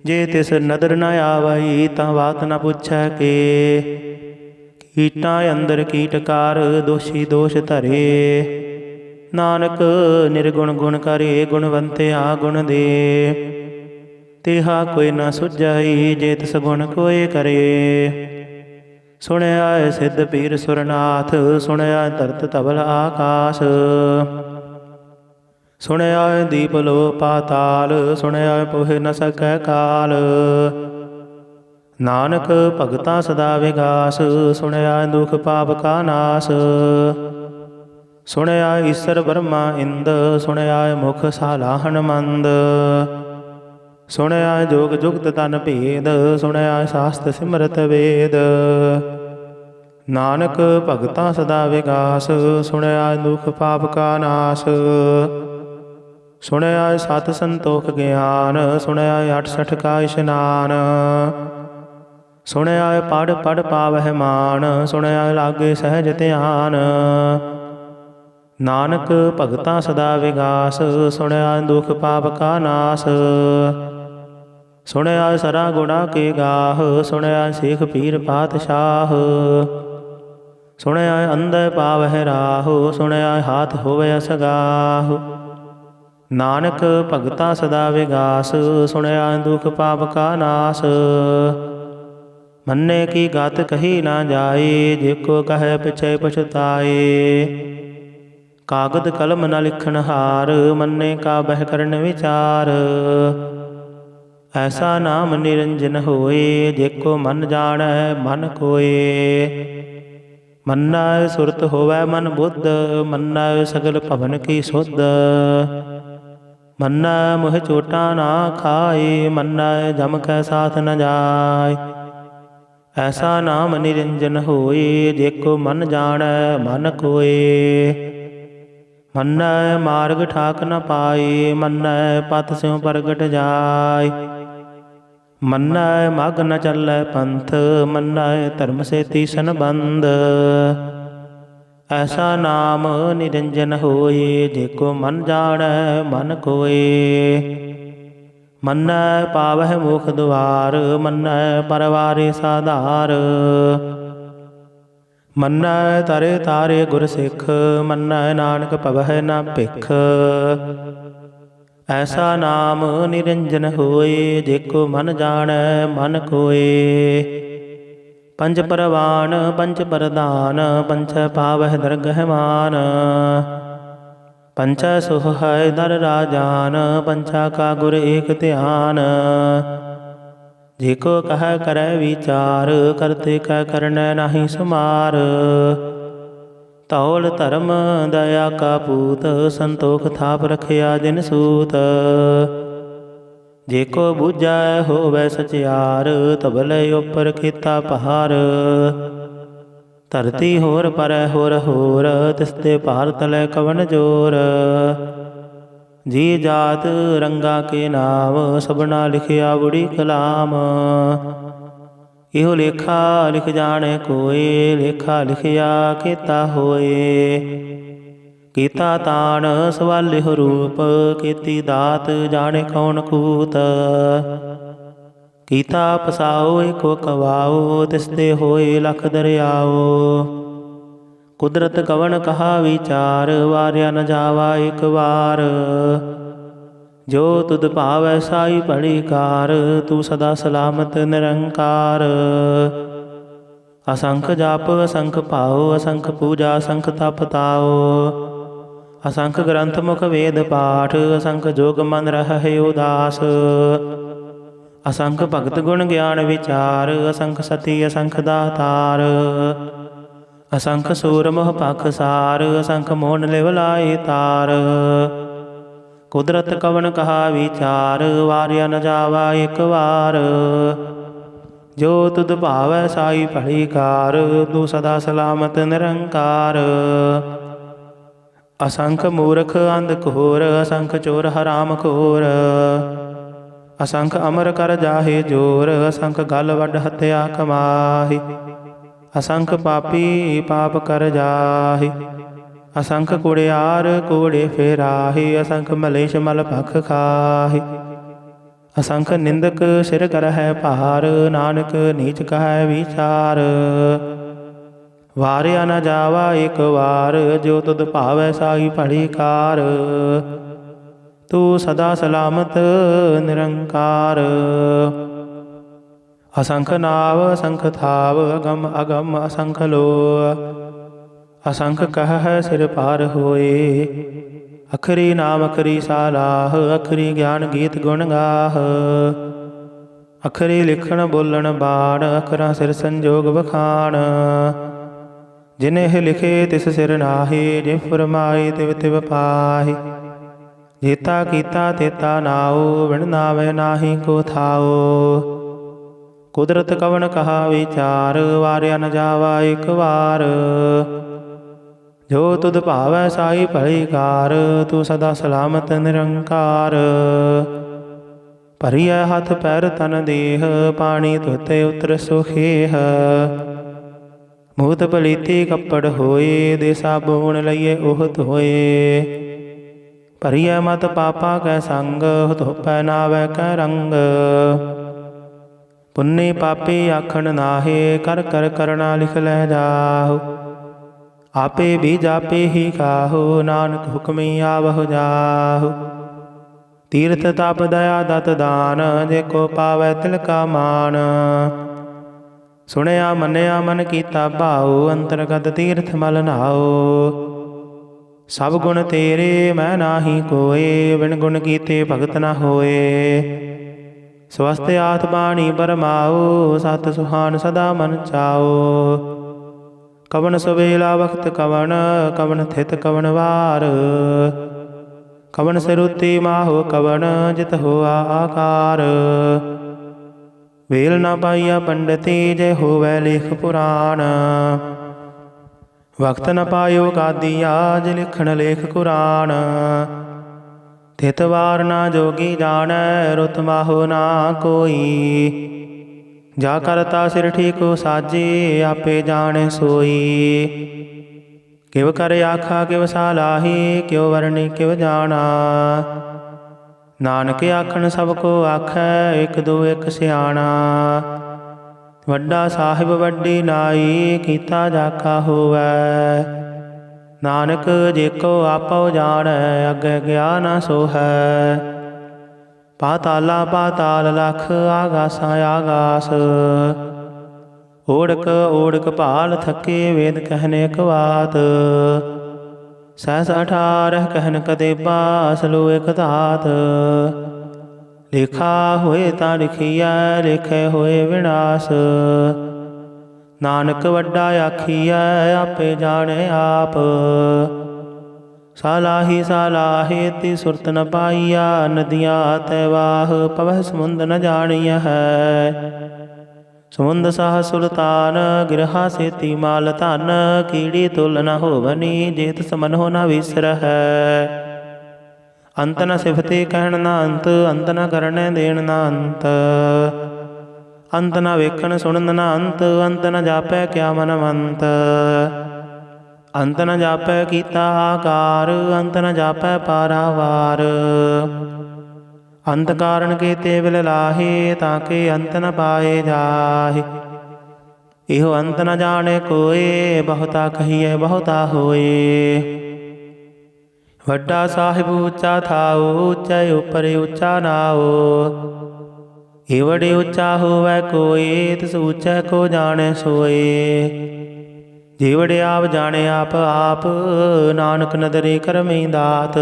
ਜੇ ਤਿਸ ਨਦਰ ਨ ਆਵਈ, ਤਾਂ ਬਾਤ ਨ ਪੁੱਛੈ ਕੇ। ਕੀਟਾਂ ਅੰਦਰ ਕੀਟਕਾਰ, ਦੋਸ਼ੀ ਦੋਸ਼ ਧਰੇ। ਨਾਨਕ ਨਿਰਗੁਣ ਗੁਣ ਕਰੇ, ਗੁਣਵੰਤਿਆ ਗੁਣ ਦੇ। ਤੇਹਾ ਕੋਈ ਨ ਸੁਝਈ, ਜੇ ਤਿਸ ਗੁਣ ਕੋਇ ਕਰੇ। ਸੁਣਿਆ ਸਿੱਧ ਪੀਰ ਸੁਰਨਾਥ, ਸੁਣਿਆ ਧਰਤ ਧਵਲ ਆਕਾਸ਼। ਸੁਣਿਆ ਦੀਪ ਲੋ ਪਾਤਾਲ, ਸੁਣਿਆ ਪੋਹਿ ਨ ਸਕੈ ਕਾਲ। ਨਾਨਕ ਭਗਤਾ ਸਦਾ ਵਿਗਾਸ, ਸੁਣਿਆ ਦੁਖ ਪਾਪ ਕਾ ਨਾਸ। ਸੁਣਿਆ ਈਸਰ ਬਰਮਾ ਇੰਦ, ਸੁਣਿਆ ਮੁਖ ਸਾਲਾਹਣ ਮੰਦ। ਸੁਣਿਆ ਜੋਗ ਜੁਗਤ ਤਨ ਭੇਦ, ਸੁਣਿਆ ਸ਼ਾਸਤ ਸਿਮਰਤ ਵੇਦ। ਨਾਨਕ ਭਗਤਾ ਸਦਾ ਵਿਗਾਸ, ਸੁਣਿਆ ਦੁਖ ਪਾਪ ਕਾ ਨਾਸ। ਸੁਣਿਆ ਸਤ ਸੰਤੋਖ ਗਿਆਨ, ਸੁਣਿਆ 68 ਕਾ ਇਸ਼ਨਾਨ। ਸੁਣਿਆ ਪੜ ਪੜ ਪਾਵਹਿ ਮਾਨ, ਸੁਣਿਆ ਲਾਗੇ ਸਹਿਜ ਧਿਆਨ। ਨਾਨਕ ਭਗਤਾ ਸਦਾ ਵਿਗਾਸ, ਸੁਣਿਆ ਦੁਖ ਪਾਪ ਕਾ ਨਾਸ। ਸੁਣਿਆ ਸਰਾ ਗੁਣਾ ਕੇ ਗਾਹ, ਸੁਣਿਆ ਸੇਖ ਪੀਰ ਪਾਤਸ਼ਾਹ। ਸੁਣਿਆ ਅੰਧੇ ਪਾਵਹਿ ਰਾਹ, ਸੁਣਿਆ ਹਾਥ ਹੋਵੇ ਅਸਗਾਹ। ਨਾਨਕ ਭਗਤਾ ਸਦਾ ਵਿਗਾਸ, ਸੁਣਿਆ ਦੁਖ ਪਾਪ ਕਾ ਨਾਸ। ਮੰਨੇ ਕੀ ਗਤ ਕਹੀ ਨਾ ਜਾਏ, ਜੇ ਕੋ ਕਹੈ ਪਿਛੈ ਪਛਤਾਏ। ਕਾਗਦ ਕਲਮ ਨ ਲਿਖਣ ਹਾਰ, ਮੰਨੇ ਕਾ ਬਹਿ ਕਰਨ ਵਿਚਾਰ। ਐਸਾ ਨਾਮ ਨਿਰੰਜਨ ਹੋਏ, ਜੇ ਕੋ ਮਨ ਜਾਣੈ ਮਨ ਕੋਏ। ਮੰਨੈ ਸੁਰਤ ਹੋਵੈ ਮਨ ਬੁੱਧ, ਮੰਨੈ ਸਗਲ ਭਵਨ ਕੀ ਸੁਧ। ਮੰਨੈ ਮੋਹ ਚੋਟਾ ਨਾ ਖਾਏ, ਮੰਨੈ ਜਮ ਕੈ ਸਾਥ ਨ ਜਾਏ। ਐਸਾ ਨਾਮ ਨਿਰੰਜਨ ਹੋਏ, ਜੇ ਕੋ ਮਨ ਜਾਣੈ ਮਨ ਕੋਏ। ਮੰਨੈ ਮਾਰਗ ਠਾਕ ਨ ਪਾਏ, ਮੰਨੈ ਪਤ ਸਿਉ ਪ੍ਰਗਟ ਜਾਏ। ਮੰਨੈ ਮਗ ਨ ਚੱਲੈ ਪੰਥ, ਮੰਨੈ ਧਰਮ ਸੇਤੀ ਸੰਬੰਧ। ਐਸਾ ਨਾਮ ਨਿਰੰਜਨ ਹੋਏ, ਜੇ ਕੋ ਮਨ ਜਾਣੈ ਮਨ ਕੋਏ। ਮੰਨੈ ਪਾਵਹਿ ਮੁਖ ਦੁਆਰ, ਮੰਨੈ ਪਰਵਾਰੇ ਸਾਧਾਰ। ਮੰਨੈ ਤਰੇ ਤਾਰੇ ਗੁਰ ਸਿੱਖ, ਮੰਨੈ ਨਾਨਕ ਭਵਹਿ ਨ ਭਿਖ। ਐਸਾ ਨਾਮ ਨਿਰੰਜਨ ਹੋਏ, ਜੇ ਕੋ ਮਨ ਜਾਣੈ ਮਨ ਕੋਏ। ਪੰਜ ਪਰਵਾਨ ਪੰਚ ਪ੍ਰਧਾਨ, ਪੰਚੈ ਪਾਵਹਿ ਦਰਗਹਿ ਮਾਨ। ਪੰਚੈ ਸੁਖ ਹੈ ਦਰ ਰਾਜਾਨ, ਪੰਚਾ ਕਾ ਗੁਰ ਏਕ ਧਿਆਨ। ਜੇ ਕੋ ਕਹੈ ਕਰੈ ਵਿਚਾਰ, ਕਰਤੇ ਕੈ ਕਰਨੈ ਨਾਹੀ ਸੁਮਾਰ। ਧੌਲ ਧਰਮ ਦਇਆ ਕਾ ਪੂਤ, ਸੰਤੋਖ ਥਾਪ ਰਖਿਆ ਜਿਨ ਸੂਤ। ਜੇ ਕੋ ਬੂਝੈ ਹੋਵੈ ਸਚਿਆਰ, ਤਬਲੇ ਉਪਰ ਕੀਤਾ ਪਹਾਰ। ਧਰਤੀ ਹੋਰ ਪਰੈ ਹੋਰ ਹੋਰ, ਤਿਸਤੇ ਭਾਰ ਤਲੈ ਕਵਣ ਜੋਰ। ਜੀ ਜਾਤ ਰੰਗਾ ਕੇ ਨਾਮ, ਸਭਨਾ ਲਿਖਿਆ ਬੁੜੀ ਕਲਾਮ। ਇਹੋ ਲੇਖਾ ਲਿਖ ਜਾਣੈ ਕੋਇ, ਲੇਖਾ ਲਿਖਿਆ ਕੀਤਾ ਹੋਏ। ਕੀਤਾ ਤਾਣ ਸਵਾਲਿਹੁ ਰੂਪ, ਕੀਤੀ ਦਾਤ ਜਾਣੇ ਕੌਣ ਕੂਤ। ਕੀਤਾ ਪਸਾਓ ਏਕੋ ਕਵਾਓ, ਤਿਸਤੇ ਹੋਏ ਲਖ ਦਰਿਆਓ। ਕੁਦਰਤ ਕਵਣ ਕਹਾ ਵਿਚਾਰ, ਵਾਰਿਆ ਨ ਜਾਵਾ ਇਕ ਵਾਰ। ਜੋ ਤੁਧ ਭਾਵੈ ਸਾਈ ਭਲੀ ਕਾਰ, ਤੂੰ ਸਦਾ ਸਲਾਮਤ ਨਿਰੰਕਾਰ। ਅਸੰਖ ਜਪ ਅਸੰਖ ਭਾਉ, ਅਸੰਖ ਪੂਜਾ ਅਸੰਖ ਤਪ ਤਾਉ। ਅਸੰਖ ਗ੍ਰੰਥ ਮੁਖ ਵੇਦ ਪਾਠ, ਅਸੰਖ ਜੋਗ ਮਨ ਰਹਿ ਉਦਾਸ। ਅਸੰਖ ਭਗਤ ਗੁਣ ਗਿਆਨ ਵਿਚਾਰ, ਅਸੰਖ ਸਤੀ ਅਸੰਖ ਦਾਤਾਰ। ਅਸੰਖ ਸੂਰ ਮੋਹ ਪਖਸਾਰ, ਅਸੰਖ ਮੋਹਨ ਲਿਵ ਲਾਏ ਤਾਰ। ਕੁਦਰਤ ਕਵਣ ਕਹਾ ਵਿਚਾਰ, ਵਾਰਿਆ ਨ ਜਾਵਾ ਇਕ ਵਾਰ। ਜੋ ਤੁਧ ਭਾਵੈ ਸਾਈ ਭਲੀ ਕਾਰ, ਤੂੰ ਸਦਾ ਸਲਾਮਤ ਨਿਰੰਕਾਰ। ਅਸੰਖ ਮੂਰਖ ਅੰਧ ਘੋਰ, ਅਸੰਖ ਚੋਰ ਹਰਾਮ ਖੋਰ। ਅਸੰਖ ਅਮਰ ਕਰ ਜਾਹੇ ਜੋਰ, ਅਸੰਖ ਗਲ ਵੱਡ ਹੱਤਿਆ ਕਮਾਹੀ। ਅਸੰਖ ਪਾਪੀ ਪਾਪ ਕਰ ਜਾਹੇ, ਅਸੰਖ ਕੁੜਿਆਰ ਕੋੜੇ ਫੇਰਾਹੇ। ਅਸੰਖ ਮਲੇਸ਼ ਮਲ ਭਖ ਖਾਹੇ। ਅਸੰਖ ਨਿੰਦਕ ਸਿਰ ਕਰਹਿ ਭਾਰ, ਨਾਨਕ ਨੀਚ ਕਹੈ ਵਿਚਾਰ। ਵਾਰਿਆ ਨ ਜਾਵਾ ਇਕ ਵਾਰ, ਜੋ ਤੁਧ ਭਾਵੈ ਸਾਈ ਭਲੀ ਕਾਰ। ਤੂੰ ਸਦਾ ਸਲਾਮਤ ਨਿਰੰਕਾਰ। ਅਸੰਖ ਨਾਵ ਅਸੰਖ ਥਾਵ, ਅਗਮ ਅਗਮ ਅਸੰਖ ਲੋਅ। ਅਸੰਖ ਕਹਿ ਸਿਰ ਪਾਰ ਹੋਏ, ਅਖਰੀ ਨਾਮ ਅਖਰੀ ਸਾਲਾਹ। ਅਖਰੀ ਗਿਆਨ ਗੀਤ ਗੁਣ ਗਾਹ, ਅਖਰੀ ਲਿਖਣ ਬੋਲਣ ਬਾਣ। ਅਖਰਾਂ ਸਿਰ ਸੰਜੋਗ ਵਖਾਣ, ਜਿਨਿਹ ਲਿਖੇ ਤਿਸ ਸਿਰ ਨਾਹੀ। ਜੇ ਫਰਮਾਏ ਤਿਵ ਤਿਵ ਪਾਹੀ। ਜੇਤਾ ਕੀਤਾ ਤੇਤਾ ਨਾਉ, ਵਿਣ ਨਾਵੈ ਨਾਹੀ ਕੋ ਥਾਉ। ਕੁਦਰਤ ਕਵਣ ਕਹਾ ਵਿਚਾਰ, ਵਾਰਿਆ ਨ ਜਾਵਾ ਇਕ ਵਾਰ। ਜੋ ਤੁਧ ਭਾਵੈ ਸਾਈ ਭਲੀ ਕਾਰ, ਤੂੰ ਸਦਾ ਸਲਾਮਤ ਨਿਰੰਕਾਰ। ਭਰੀਐ ਹੱਥ ਪੈਰ ਤਨ ਦੇਹ, ਪਾਣੀ ਧੋਤੇ ਉਤਰ ਸੁਖੇਹ। ਮੂਤ ਪਲੀਤੀ ਕੱਪੜ ਹੋਏ, ਦੇ ਸਾਬੂਣ ਲਈਏ ਉਹ ਧੋਏ। ਭਰੀਐ ਮਤ ਪਾਪਾ ਕੈ ਸੰਗ, ਧੋਪੈ ਨਾਵੈ ਕੈ ਰੰਗ। ਪੁੰਨੀ ਪਾਪੀ ਆਖਣ ਨਾਹੇ, ਕਰ ਕਰ ਕਰਣਾ ਲਿਖ ਲੈ ਜਾਹੁ। ਆਪੇ ਵੀ ਜਾਪੇ ਹੀ ਕਾਹੂ, ਨਾਨਕ ਹੁਕਮੀ ਆਵਹੁ ਜਾਹੁ। ਤੀਰਥ ਤਪ ਦਇਆ ਦਤ ਦਾਨ, ਜੇ ਕੋ ਪਾਵੈ ਤਿਲ ਕਾ ਮਾਨ। ਸੁਣਿਆ ਮੰਨਿਆ ਮਨ ਕੀਤਾ ਭਾਉ, ਅੰਤਰਗਤ ਤੀਰਥ ਮਲ ਨਾਉ। ਸਭ ਗੁਣ ਤੇਰੇ ਮੈਂ ਨਾਹੀ ਕੋਏ, ਬਿਨ ਗੁਣ ਕੀਤੇ ਭਗਤ ਨ ਹੋਏ। ਸਵਸਤ ਆਤ ਬਾਣੀ ਬਰਮਾਉ, ਸਤ ਸੁਹਾਨ ਸਦਾ ਮਨ ਚਾਉ। ਕਵਣ ਸਵੇਲਾ ਵਖਤ ਕਵਣ, ਕਵਣ ਥਿਤ ਕਵਣ ਵਾਰ। ਕਵਣ ਸਿਰੁਤੀ ਮਾਹੋ ਕਵਣ, ਜਿਤ ਹੋਆ ਆਕਾਰ। ਵੇਲ ਨਾ ਪਾਈਆ ਪੰਡਤੀ, ਜੇ ਹੋਵੈ ਲੇਖ ਪੁਰਾਣ। ਵਕਤ ਨ ਪਾਇਓ ਗਾਦੀਆ, ਜੇ ਲਿਖਣ ਲੇਖ ਕੁਰਾਨ। ਥਿਤ ਵਾਰ ਨਾ ਜੋਗੀ ਜਾਣੈ, ਰੁਤ ਮਾਹੋ ਨਾ ਕੋਈ। ਜਾ ਕਰਤਾ ਸਿਰ ਠੀਕੋ ਸਾਜੇ, ਆਪੇ ਜਾਣੈ ਸੋਈ। ਕਿਵ ਕਰ ਆਖਾ ਕਿਵ ਸਾਲਾਹੀ, ਕਿਉ ਵਰਣੀ ਕਿਵ ਜਾਣਾ। ਨਾਨਕ ਆਖਣ ਸਭ ਕੋ ਆਖੈ, ਇਕ ਦੋ ਇਕ ਸਿਆਣਾ। ਵੱਡਾ ਸਾਹਿਬ ਵੱਡੀ ਨਾਈ, ਕੀਤਾ ਜਾਕਾ ਹੋਵੈ। ਨਾਨਕ ਜੇ ਕੋ ਆਪੋ ਜਾਣੈ, ਅੱਗੇ ਗਿਆ ਨਾ ਸੋਹੈ। ਪਾਤਾਲਾ ਪਾਤਾਲ ਲਖ, ਆਗਾਸਾ ਆਗਾਸ। ਓੜਕ ਓੜਕ ਭਾਲ ਥਕੇ, ਵੇਦ ਕਹਿਨ ਇਕ ਬਾਤ। ਸਹਿਸ 18 ਕਹਿਨ ਕਦੇਬਾ, ਅਸਲੋ ਇਕ ਧਾਤ। ਲੇਖਾ ਹੋਏ ਤਾਂ ਲਿਖੀਐ, ਲੇਖੇ ਹੋਏ ਵਿਨਾਸ਼। ਨਾਨਕ ਵੱਡਾ ਆਖੀਐ ਆਪੇ ਜਾਣੈ ਆਪ। ਸਾਲਾਹੀ ਸਾਲਾਹੇ ਤੀ ਸੁਰਤ ਨ ਪਾਈਆ, ਨਦੀਆਂ ਤੈ ਵਾਹ ਪਵਹਿ ਸਮੁੰਦ ਨ ਜਾਣੀਆ ਹੈ। ਸਮੁੰਦ ਸਾਹ ਸੁਲਤਾਨ ਗਿਰਹਾ ਸੇਤੀ ਮਾਲ ਧਨ, ਕੀੜੀ ਤੁਲ ਨ ਹੋਵਨੀ ਜੇਤ ਸਮਨਹੁ ਨ ਵਿਸਰਹੈ। ਅੰਤ ਨ ਸਿਫਤੇ ਕਹਿਣ ਨ ਅੰਤ, ਅੰਤ ਨ ਕਰਨੈ ਦੇਣ ਨ ਅੰਤ। ਅੰਤ ਨ ਵੇਖਣ ਸੁਣਨ ਨ ਅੰਤ, ਅੰਤ ਨ ਜਾਪੈ ਕਿਆ ਮਨਵੰਤ। ਅੰਤ ਨ ਜਾਪੈ ਕੀਤਾ ਆਕਾਰ, ਅੰਤ ਨ ਜਾਪੈ ਪਾਰਾਵਾਰ। ਅੰਤ ਕਾਰਨ ਕੀਤੇ ਵਿਲ ਲਾਹੇ, ਤਾਂ ਕੇ ਅੰਤ ਨ ਪਾਏ ਜਾਹੇ। ਇਹੋ ਅੰਤ ਨ ਜਾਣੇ ਕੋਏ, ਬਹੁਤਾ ਕਹੀਐ ਬਹੁਤਾ ਹੋਏ। ਵੱਡਾ ਸਾਹਿਬ ਉੱਚਾ ਥਾਉ, ਉੱਚੇ ਉੱਪਰ ਉੱਚਾ ਨਾਉ। ਏਵੜੇ ਉੱਚਾ ਹੋਵੈ ਕੋਏ, ਤਿਸ ਉੱਚੈ ਕੋ ਜਾਣੈ ਸੋਏ। ਜੀਵੜੇ ਆਪ ਜਾਣੇ ਆਪ ਆਪ, ਨਾਨਕ ਨਦਰੇ ਕਰਮੀ ਦਾਤ।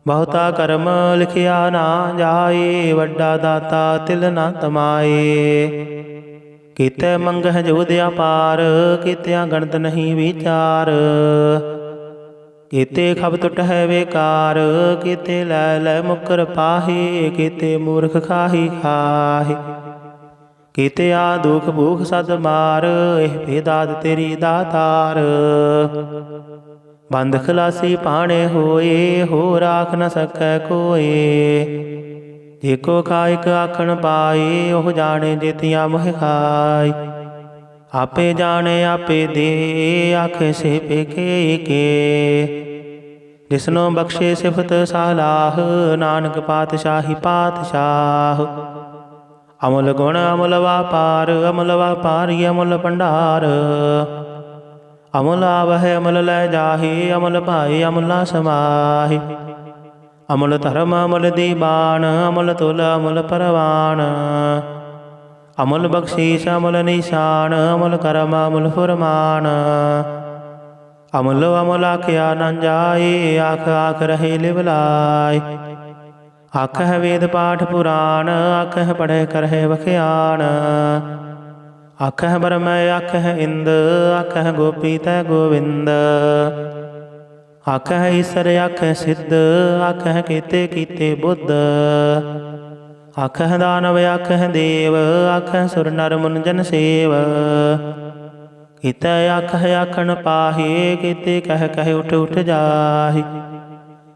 ਬਹੁਤਾ ਕਰਮ ਲਿਖਿਆ ਨਾ ਜਾਏ, ਵੱਡਾ ਦਾਤਾ ਤਿਲ ਨਾ ਤਮਾਏ। ਕੀਤੇ ਮੰਗਹਿ ਜੋਧ ਅਪਾਰ, ਕੀਤਿਆਂ ਗਣਤ ਨਹੀਂ ਵਿਚਾਰ। ਕੀਤੇ ਖਬ ਟੁੱਟ ਹੈ ਵੇਕਾਰ, ਕੀਤੇ ਲੈ ਲੈ ਮੁਕਰ ਪਾਹੇ। ਕੀਤੇ ਮੂਰਖ ਖਾਹੀ ਖਾਹੇ, ਕੀਤੇ ਆ ਦੁਖ ਭੂਖ ਸਦ ਮਾਰ। ਇਹ ਭੇਦਾਤ ਤੇਰੀ ਦਾਤਾਰ। ਬੰਦ ਖਲਾਸੀ ਭਾਣੇ ਹੋਏ, ਹੋ ਰਾਖ ਨ ਸਕੈ ਕੋਏ। ਜੇ ਕੋ ਖਾਇਕ ਆਖਣ ਪਾਏ, ਉਹ ਜਾਣੇ ਜੇਤੀਆਂ ਮੋਹਿ ਖਾਏ। ਆਪੇ ਜਾਣੇ ਆਪੇ ਦੇ, ਆਖੇ ਸੇ ਪੇਕੇ ਕੇ। ਜਿਸਨੋ ਬਖਸ਼ੇ ਸਿਫਤ ਸਾਲਾਹ, ਨਾਨਕ ਪਾਤਸ਼ਾਹੀ ਪਾਤਸ਼ਾਹ। ਅਮੁਲ ਗੁਣ ਅਮੁਲ ਵਾਪਾਰ, ਅਮੁਲ ਵਾਪਾਰੀ ਅਮੁਲ ਭੰਡਾਰ। ਅਮੁਲ ਆਵਹਿ ਅਮੁਲ ਲੈ ਜਾਹੇ, ਅਮੁਲ ਭਾਏ ਅਮੁਲਾ ਸਮਾਹੇ। ਅਮੁਲ ਧਰਮ ਅਮੁਲ ਦੀਬਾਨ, ਅਮੁਲ ਤੁਲ ਅਮੁਲ ਪਰਵਾਨ। ਅਮੁਲ ਬਖਸ਼ੀਸ਼ ਅਮੁਲ ਨਿਸ਼ਾਨ, ਅਮੁਲ ਕਰਮ ਅਮੁਲ ਫੁਰਮਾਨ। ਅਮੁਲ ਅਮੁਲ ਆਖਿਆ ਨ ਜਾਏ, ਆਖ ਆਖ ਰਹੇ ਲਿਵ ਲਾਏ। ਆਖਹਿ ਵੇਦ ਪਾਠ ਪੁਰਾਣ, ਆਖਹਿ ਪੜ੍ਹੈ ਕਰਹਿ ਵਖਿਆਣ। ਆਖਹਿ ਬਰਮੈ ਆਖਹਿ ਇੰਦ, ਆਖਹਿ ਗੋਪੀ ਤੈ ਗੋਵਿੰਦ। ਆਖਹਿ ਈਸਰ ਆਖਹਿ ਸਿੱਧ, ਆਖਹਿ ਕੀਤੇ ਕੀਤੇ ਬੁੱਧ। ਆਖਹਿ ਦਾਨਵ ਆਖਹਿ ਦੇਵ, ਆਖਹਿ ਸੁਰ ਨਰ ਮੁਨ ਜਨ ਸੇਵ। ਕੀਤੇ ਆਖਹਿ ਆਖਣ ਪਾਹੇ, ਕੀਤੇ ਕਹਿ ਕਹਿ ਉਠ ਉਠ ਜਾਹੇ।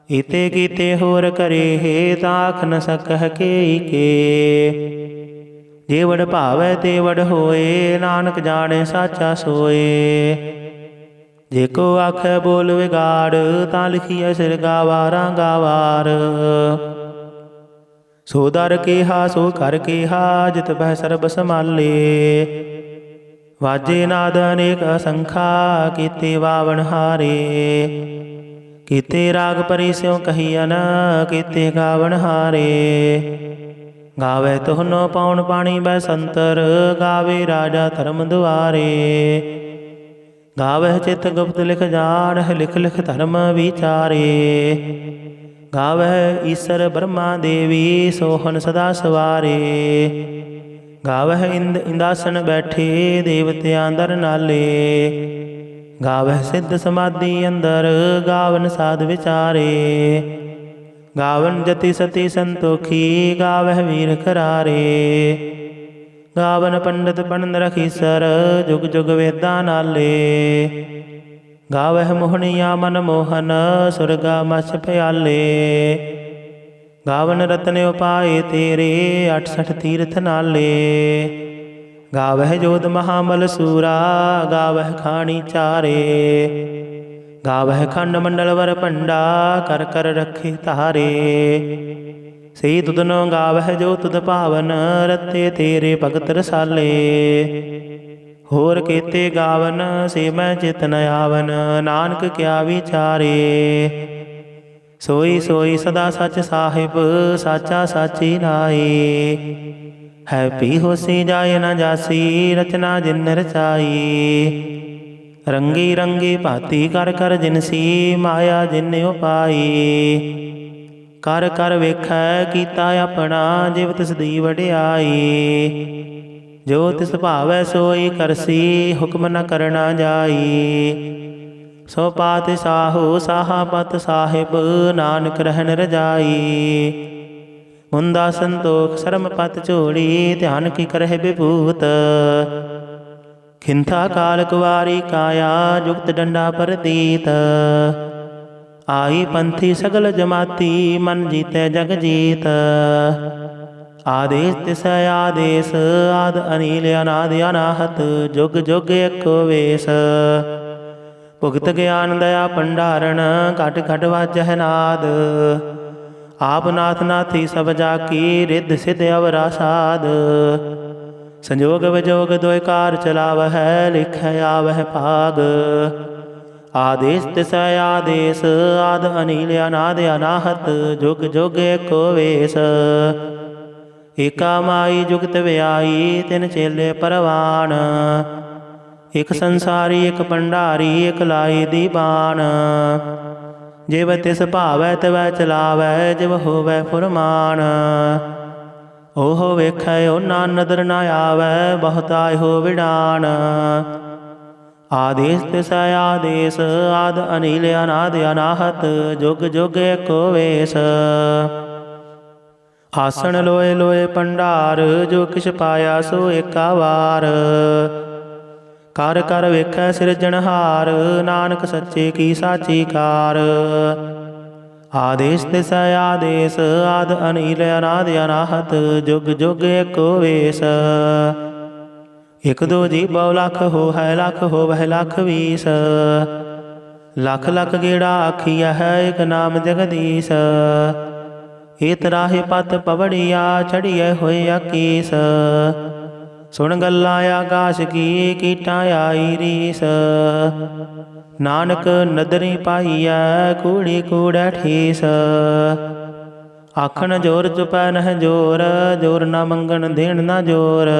ਕੀਤੇ ਕੀਤੇ ਹੋਰ ਕਰੇ, ਤਾਂ ਆਖ ਨ ਸਕਹਿ ਕੇ ਕੇ। ਜੇ ਵਡ ਭਾਵੈ ਤੇ ਵਡ ਹੋਏ, ਨਾਨਕ ਜਾਣੇ ਸਾਚਾ ਸੋਏ। ਜੇ ਕੋ ਆਖੈ ਬੋਲ ਵਿਗਾੜ, ਤਾਂ ਲਿਖੀਐ ਸਿਰ ਗਾਵਾਰਾਂ ਗਾਵਾਰ। ਸੋ ਦਰ ਕੇਹਾ ਸੋ ਕਰ ਕੇਹਾ, ਜਿਤ ਬਹਿ ਸਰਬ ਸੰਭਾਲੇ। ਵਾਜੇ ਨਾਦ ਅਨੇਕ ਅਸੰਖਾ, ਕੀਤੇ ਵਾਵਣ ਹਾਰੇ। ਕੀਤੇ ਰਾਗ ਪਰੀ ਸਿਉ ਕਹੀਅਨ, ਕੀਤੇ ਗਾਵਣ ਹਾਰੇ। ਗਾਵੇ ਤੁਹਨੋ ਪਉਣ ਪਾਣੀ ਬੈ ਸੰਤਰ, ਗਾਵੇ ਰਾਜਾ ਧਰਮ ਦੁਆਰੇ। ਗਾਵਹਿ ਚਿਤ ਗੁਪਤ ਲਿਖ ਜਾਣਹਿ, ਲਿਖ ਲਿਖ ਧਰਮ ਵਿਚਾਰੇ। ਗਾਵਹਿ ਈਸਰ ਬ੍ਰਹਮਾ ਦੇਵੀ, ਸੋਹਨ ਸਦਾ ਸਵਾਰੇ। ਗਾਵਹਿ ਇੰਦਾਸਨ ਬੈਠੇ, ਦੇਵਤਿਆਂ ਦਰ ਨਾਲੇ। ਗਾਵਹਿ ਸਿੱਧ ਸਮਾਧੀ ਅੰਦਰ, ਗਾਵਨ ਸਾਧ ਵਿਚਾਰੇ। ਗਾਵਨ ਜਤੀ ਸਤੀ ਸੰਤੋਖੀ, ਗਾਵਹਿ ਵੀਰ ਕਰਾਰੇ। ਗਾਵਨ ਪੰਡਤ ਪੰਡ ਰਖੀਸਰ, ਜੁਗ ਜੁਗ ਵੇਦਾਂ ਨਾਲੇ। ਗਾਵਹਿ ਮੋਹਣੀਆ ਮਨ ਮੋਹਨ, ਸੁਰਗਾ ਮਛ ਪਿਆਲੇ। ਗਾਵਨ ਰਤਨ ਉਪਾਏ ਤੇਰੇ, 68 ਤੀਰਥ ਨਾਲੇ। ਗਾਵਹਿ ਜੋਧ ਮਹਾਬਲ ਸੂਰਾ, ਗਾਵਹਿ ਖਾਣੀ ਚਾਰੇ। ਗਾਵਹਿ ਖੰਡ ਮੰਡਲ ਵਰ ਭੰਡਾ, ਕਰ ਕਰ ਰੱਖੇ ਧਾਰੇ। ਸਈ ਤੁਧਨੋ ਗਾਵਹਿ ਜੋ ਤੁਧ ਭਾਵਨ, ਰਤੇ ਤੇਰੇ ਭਗਤ ਰਸਾਲੇ। ਹੋਰ ਕੀਤੇ ਗਾਵਨ, ਸੇ ਮੈਂ ਚਿਤ ਨ ਆਵਨ, ਨਾਨਕ ਕਿਆ ਵਿਚਾਰੇ। ਸੋਈ ਸੋਈ ਸਦਾ ਸੱਚ ਸਾਹਿਬ, ਸਾਚਾ ਸਾਚੀ ਨਾਈ। ਹੈ ਪੀ ਹੋਸੀ ਜਾਏ ਨ ਜਾਸੀ, ਰਚਨਾ ਜਿਨ ਰਚਾਈ। ਰੰਗੀ ਰੰਗੀ ਭਾਤੀ ਕਰ ਕਰ ਜਿਨਸੀ, ਮਾਇਆ ਜਿਨ ਉਪਾਈ। ਕਰ ਕਰ ਵੇਖੈ ਕੀਤਾ ਆਪਣਾ, ਜਿਵ ਤਿਸ ਦੀ ਵਡਿਆਈ। जो तिस भावै सोई करसी, हुक्म न करना जाई। सो पातशाहो साहा पत साहिब, नानक रहन रजाई। मुंदा संतोख शर्म पत झोली, ध्यान की करह विभूत। खिंथा काल कुवारी काया, जुगत डंडा परदीत। आई पंथी सगल जमाती, मन जीतै जग जीत। आदेश तिसै आदेश, आद अनील अनादि अनाहत। जुग जुग एको वेश, भुगत ज्ञान दया भंडारण। घट घट वाजह नाद, आप नाथ नाथी सब जाकी। रिद्ध सिद्ध अवरा साध, संजोग विजोग दोय कार चलावह। लिखै आवह भाग, आदेश तिसै आदेश। आद अनील अनाद अनाहत। जुग जुग एको वेश, एका माई जुगत व्याई। तिन चेले परवान, एक संसारी एक भंडारी। एक लाई दीवान, जिव तिस भावै तिवै चलावै। जिव होवै फुरमान, ओहो वेखै ओना नदर न आवै। बहुत आयो विडान, आदेश तिसै आदेश। आद अनील अनाद अनाहत। जुग जुग एको वेश, आसन लोए लोए भंडार। जो किछ पाया सो एका वार। कर कर वेखै सिरजनहार, नानक सच्चे की साची कार। आदेश तिसै आदेश। आद अनील अनाद अनाहत। जुग जुग एको वेश, एक दो जी बहु लख हो है। लख हो वह लख बीस, लख लख गेड़ा आखिया है। एक नाम जगदीश, ए तराहे पत पवड़िया। चढ़िए होए अकीस, सुन गल्ला आकाश की। कीटा आई रीस, नानक नदरी पाईया। कूड़ी कूड़ै ठीस, आखन जोर चुपै नह जोर। जोर न मंगन देन न जोर,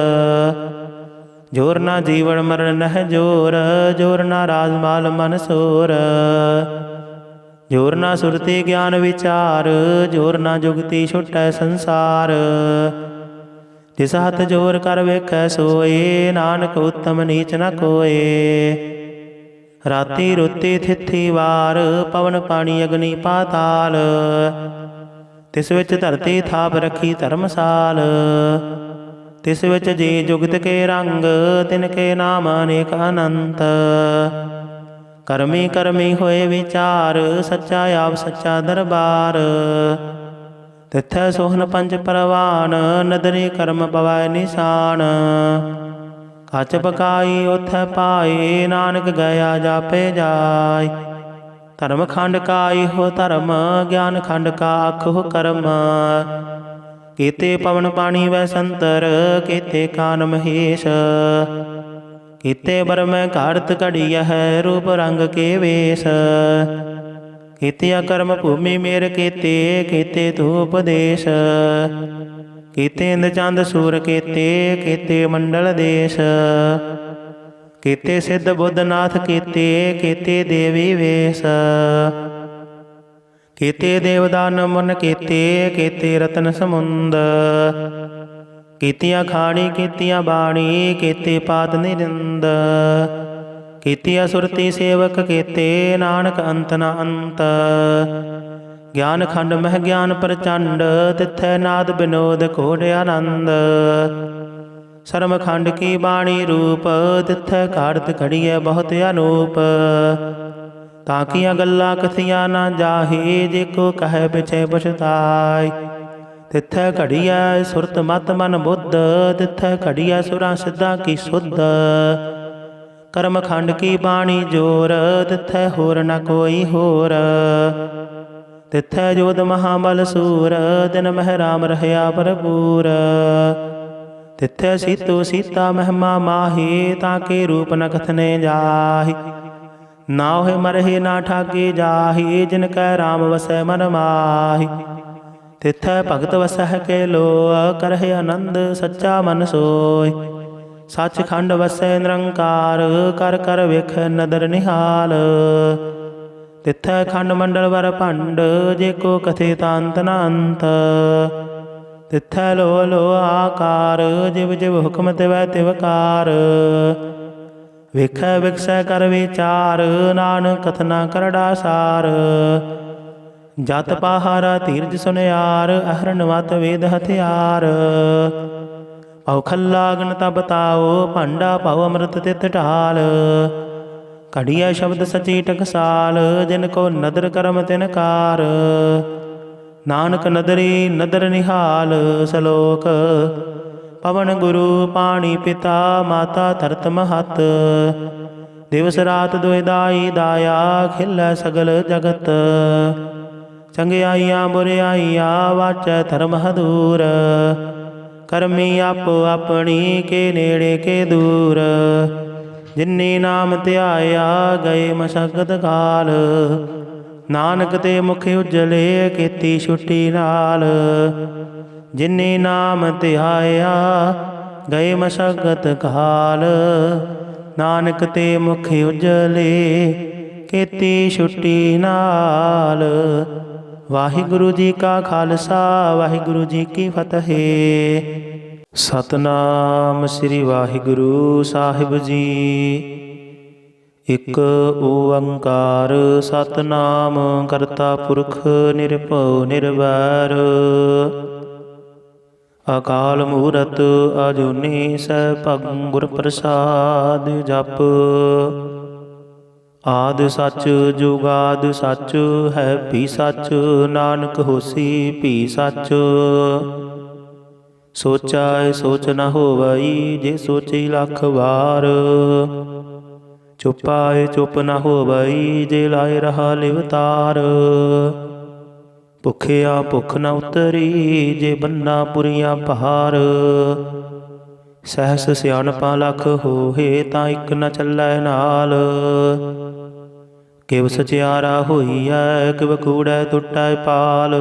जोर न जीवन मरण नह जोर। जोर न राजमाल मन सोर, जोर न सुरति ज्ञान विचार। जोर न जुगति छुटै संसार, जिस हथ जोर कर वेखै सोए। नानक उत्तम नीच न कोए, राती रुती थिथी वार। पवन पानी अग्नि पाताल, तिस विच धरती थाप रखी धर्मसाल। तिस विच जी जुगत के रंग, तिनके नाम अनेक अनंत। करमी करमी होए विचार, सच्चा आप सच्चा दरबार। तिथै सोहन पंच परवान, नदरी कर्म पवै निशान। कच पकाई उथै पाए, नानक गया जापे जाय। धर्म खंड का हो धर्म, ज्ञान खंड का आखो कर्म। कीते पवन पानी वै संतर, कीते कान महेश। कीते बर में घाड़त घड़िया है, रूप रंग के वेश। कीते अकर्म भूमि मेर कीते, कीते धूप देश। कीते इंद चंद सूर कीते, कीते मंडल देश। कीते सिद्ध बुद्ध नाथ कीते, कीते देवी वेश। कीते देवदान मुन कीते, कीते रतन समुंद। कीतियां खाणी कीतियां बाणी, कीते पात निरिंद। कीतिया सुरती सेवक कीते, नानक अंत न अंत। ज्ञान खंड मह ज्ञान प्रचंड, तिथै नाद विनोद घोड़ आनंद। शर्म खंड की बाणी रूप, तिथै घाड़त घड़िए बहुत अनूप। ताकिया गल्ला कथिया न जाहि, जेको कहे पिछे पछताय। तिथै घड़िया सुरत मत मन बुद्ध, तिथै घड़िया सुरा सिद्धा की शुद्ध। कर्म खंड की बाणी जोर, तिथै होर न कोई होर। तिथै जोध महाबल सूर, दिन मह राम रहया भरपूर। तिथै सीतो सीता महिमा माही, ताके रूप न कथने जाहि। नाहि मरहि ना ठाके जाहि, जिनकै राम वसै मन माहि। तिथै भगत वसह के लोअ, करहि आनंद सच्चा मन सोय। सचखंड वसै निरंकार, कर कर वेख नदर निहाल। तिथै खंड मंडल वर भंड, जेको कथे तांत न अंत। ਤਿਥੈ ਲੋ ਲੋ ਆਕਾਰ, ਜਿਵ ਜਿਵ ਹੁਕਮ ਤਿਵੈ ਤਿਵ ਕਾਰ। ਵੇਖੈ ਵਿਖਸੈ ਕਰ ਵਿਚਾਰ, ਨਾਨਕ ਕਥਨਾ ਕਰੜਾ ਸਾਰ। ਜਤ ਪਾਹਾਰਾ ਧੀਰਜ ਸੁਨਿਆਰ, ਅਹਰਨ ਵਤ ਵੇਦ ਹਥਿਆਰ। ਪਉ ਖੱਲਾ ਅਗਨ ਤਬ ਤਾਓ, ਭਾਂਡਾ ਪਉ ਅੰਮ੍ਰਿਤ ਤਿਤ ਢਾਲ। ਘੜੀਐ ਸ਼ਬਦ ਸਚੀ ਟਕਸਾਲ, ਜਿਨ ਕੋ ਨਦਰ ਕਰਮ ਤਿਨ ਕਾਰ। ਨਾਨਕ ਨਦਰੀ ਨਦਰ ਨਿਹਾਲ, ਸਲੋਕ ਪਵਨ ਗੁਰੂ ਪਾਣੀ ਪਿਤਾ, ਮਾਤਾ ਧਰਤ ਮਹਤ। ਦਿਵਸ ਰਾਤ ਦੁਇ ਦਾਈ ਦਾਇਆ, ਖਿਲੈ ਸਗਲ ਜਗਤ। ਚੰਗਿਆਈਆਂ ਬੁਰਿਆਈਆਂ, ਵਾਚੈ ਧਰਮ ਹਦੂਰ। ਕਰਮੀ ਆਪੋ ਆਪਣੀ, ਕੇ ਨੇੜੇ ਕੇ ਦੂਰ। ਜਿਨੀ ਨਾਮ ਧਿਆਇਆ, ਗਏ ਮਸ਼ਕਤ ਕਾਲ। ਨਾਨਕ ਤੇ ਮੁਖ ਉਜਲੇ, ਕੀਤੀ ਛੁੱਟੀ ਨਾਲ। ਜਿਨੀ ਨਾਮ ਧਿਆਇਆ, ਗਏ ਮਸ਼ਕਤ ਕਾਲ। ਨਾਨਕ ਤੇ ਮੁਖ ਉਜਲੇ, ਕੀਤੀ ਛੁੱਟੀ ਨਾਲ। ਵਾਹਿਗੁਰੂ ਜੀ ਕਾ ਖਾਲਸਾ, ਵਾਹਿਗੁਰੂ ਜੀ ਕੀ ਫਤਿਹ। ਸਤਿਨਾਮ ਸ੍ਰੀ ਵਾਹਿਗੁਰੂ ਸਾਹਿਬ ਜੀ। ਇਕ ਓੰਕਾਰ ਸਤਿਨਾਮ, ਕਰਤਾ ਪੁਰਖ ਨਿਰਭਉ ਨਿਰਵੈਰ। ਅਕਾਲ ਮੂਰਤ ਅਜੂਨੀ ਸੈਭੰ, ਗੁਰ ਪ੍ਰਸਾਦਿ ਜਪੁ। ਆਦਿ ਸੱਚ ਜੁਗਾਦਿ ਸੱਚ, ਹੈ ਭੀ ਸੱਚ। ਨਾਨਕ ਹੋਸੀ ਭੀ ਸੱਚ। ਸੋਚੈ ਸੋਚ ਨ ਹੋਵਈ, ਜੇ ਸੋਚੀ ਲੱਖ ਵਾਰ। ਚੁਪਾਏ ਚੁਪ ਨ ਹੋਵਈ, ਜੇ ਲਾਏ ਰਹਾ ਲਿਵਤਾਰ। ਭੁਖਿਆ ਭੁਖ ਨ ਉਤਰੀ, ਜੇ ਬੰਨਾ ਪੁਰੀਆਂ ਭਾਰ। ਸਹਿਸ ਸਿਆਣਪਾ ਲੱਖ ਹੋਏ, ਤਾਂ ਇੱਕ ਨ ਚੱਲੈ ਨਾਲ। ਕਿਵ ਸਚਿਆਰਾ ਹੋਈਐ, ਕਿਵ ਕੂੜੈ ਟੁੱਟੈ ਪਾਲ।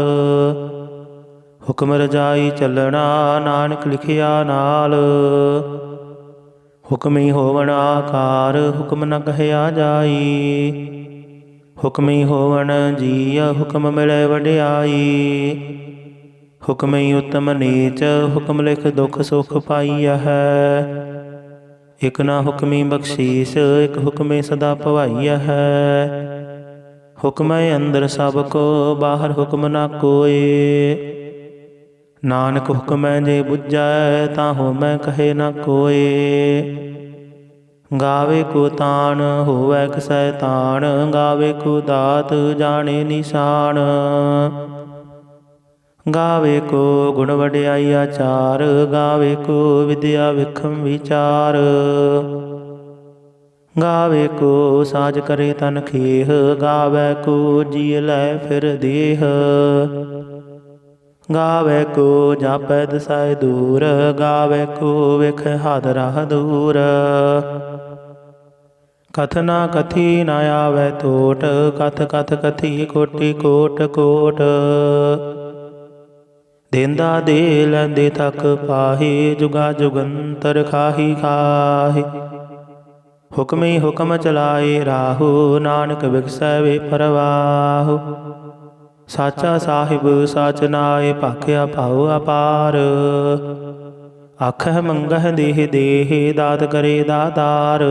ਹੁਕਮ ਰਜਾਈ ਚੱਲਣਾ, ਨਾਨਕ ਲਿਖਿਆ ਨਾਲ। ਹੁਕਮੀ ਹੋਵਣ ਆਕਾਰ, ਹੁਕਮ ਨ ਕਹਿਆ ਜਾਈ। ਹੁਕਮੀ ਹੋਵਣ ਜੀਅ, ਹੁਕਮ ਮਿਲੈ ਵਡਿਆਈ। ਹੁਕਮੀ ਉਤਮ ਨੀਚ, ਹੁਕਮ ਲਿਖ ਦੁਖ ਸੁਖ ਪਾਈਐ। ਇਕ ਨਾ ਹੁਕਮੀ ਬਖਸ਼ੀਸ, ਇਕ ਹੁਕਮੇ ਸਦਾ ਭਵਾਈਐ। ਹੁਕਮੈ ਅੰਦਰ ਸਭ ਕੋ, ਬਾਹਰ ਹੁਕਮ ਨਾ ਕੋਇ। ਨਾਨਕ ਹੁਕਮੈ ਜੇ ਬੁਝੈ, ਤਾਂ ਹੋਮੈ ਕਹੇ ਨਾ ਕੋਇ। ਗਾਵੇ ਕੋ ਤਾਣ, ਹੋਵੈ ਕਿਸੈ ਤਾਣ। ਗਾਵੇ ਕੋ ਦਾਤ, ਜਾਣੇ ਨਿਸ਼ਾਨ। ਗਾਵੇ ਕੋ ਗੁਣ ਵਡਿਆਈ ਆਚਾਰ, ਗਾਵੇ ਕੋ ਵਿਦਿਆ ਵਿਖਮ ਵਿਚਾਰ। ਗਾਵੇ ਕੋ ਸਾਜ ਕਰੇ ਤਨ ਖੇਹ, ਗਾਵੇ ਕੋ ਜੀ ਲੈ ਫਿਰ ਦੇਹ। ਗਾਵੇ ਕੋ ਜਾਪੈ ਦਸੈ ਦੂਰ, ਗਾਵੇ ਕੋ ਵੇਖੈ ਹਦ ਰਾਹ ਦੂਰ। ਕਥ ਨਾ ਕਥੀ ਨ ਆਵੈ ਟੋਟ, ਕਥ ਕਥ ਕਥੀ ਕੋਟਿ ਕੋਟ ਕੋਟ। ਦੇਂਦਾ ਦੇ ਲੈਂਦੇ ਤੱਕ ਪਾਹੀ, ਜੁਗਾ ਜੁਗੰਤਰ ਖਾਹੀ ਖਾਹੀ। ਹੁਕਮੀ ਹੁਕਮ ਚਲਾਏ ਰਾਹੂ, ਨਾਨਕ ਵਿਗਸੈ ਵੇ ਪਰਵਾਹੂ। ਸਾਚਾ ਸਾਹਿਬ ਸਾਚ ਨਾਏ, ਭਾਖਿਆ ਭਾਉ ਅਪਾਰ। ਆਖਹਿ ਮੰਗਹਿ ਦੇਹ ਦੇਹ, ਦਾਤ ਕਰੇ ਦਾਤਾਰ।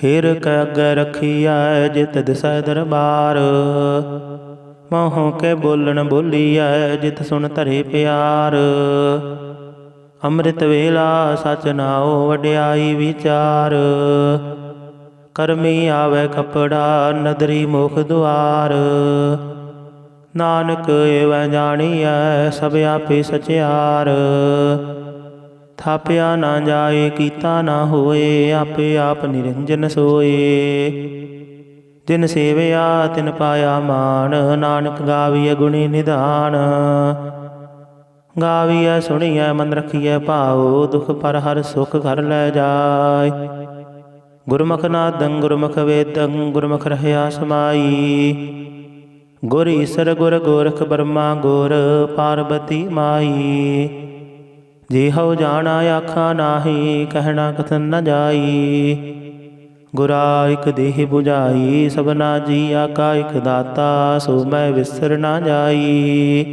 ਫਿਰ ਕੈ ਅੱਗੇ ਰਖੀਐ, ਜਿਤ ਦਿਸੈ ਦਰਬਾਰ। ਮੋਹ ਕੇ ਬੋਲਣ ਬੋਲੀਐ, ਜਿਤ ਸੁਣ ਧਰੇ ਪਿਆਰ। ਅੰਮ੍ਰਿਤ ਵੇਲਾ ਸਚ ਨਾਉ, ਵਡਿਆਈ ਵਿਚਾਰ। ਕਰਮੀ ਆਵੈ ਕਪੜਾ, ਨਦਰੀ ਮੁਖ ਦੁਆਰ। ਨਾਨਕ ਏਵੈ ਜਾਣੀਐ, ਸਭ ਆਪੇ ਸਚਿਆਰ। ਥਾਪਿਆ ਨਾ ਜਾਏ, ਕੀਤਾ ਨਾ ਹੋਏ, ਆਪੇ ਆਪ ਨਿਰੰਜਨ ਸੋਏ। ਜਿਨ ਸੇਵਿਆ ਤਿਨ ਪਾਇਆ ਮਾਨ, ਨਾਨਕ ਗਾਵੀਐ ਗੁਣੀ ਨਿਧਾਨ। ਗਾਵੀਐ ਸੁਣੀਐ ਮਨ ਰਖੀਐ ਭਾਉ, ਦੁਖ ਪਰ ਹਰਿ ਸੁਖ ਘਰ ਲੈ ਜਾਇ। ਗੁਰਮੁਖ ਨਾਦੰ ਗੁਰਮੁਖ ਵੇਦੰ, ਗੁਰਮੁਖ ਰਹਿਆ ਸਮਾਈ। ਗੁਰ ਈਸਰ ਗੁਰ ਗੋਰਖ ਬਰਮਾ, ਗੁਰ ਪਾਰਬਤੀ ਮਾਈ। ਜੇ ਹਉ ਜਾਣਾ ਆਖਾ ਨਾਹੀ, ਕਹਿਣਾ ਕਥਨ ਨ ਜਾਈ। ਗੁਰਾ ਇਕ ਦੇਹ 부ਝਾਈ, ਸਭਨਾ ਜੀਆ ਕਾ ਇਕ ਦਾਤਾ। ਸੋ ਮੈਂ ਵਿਸਰ ਨਾ ਜਾਈ।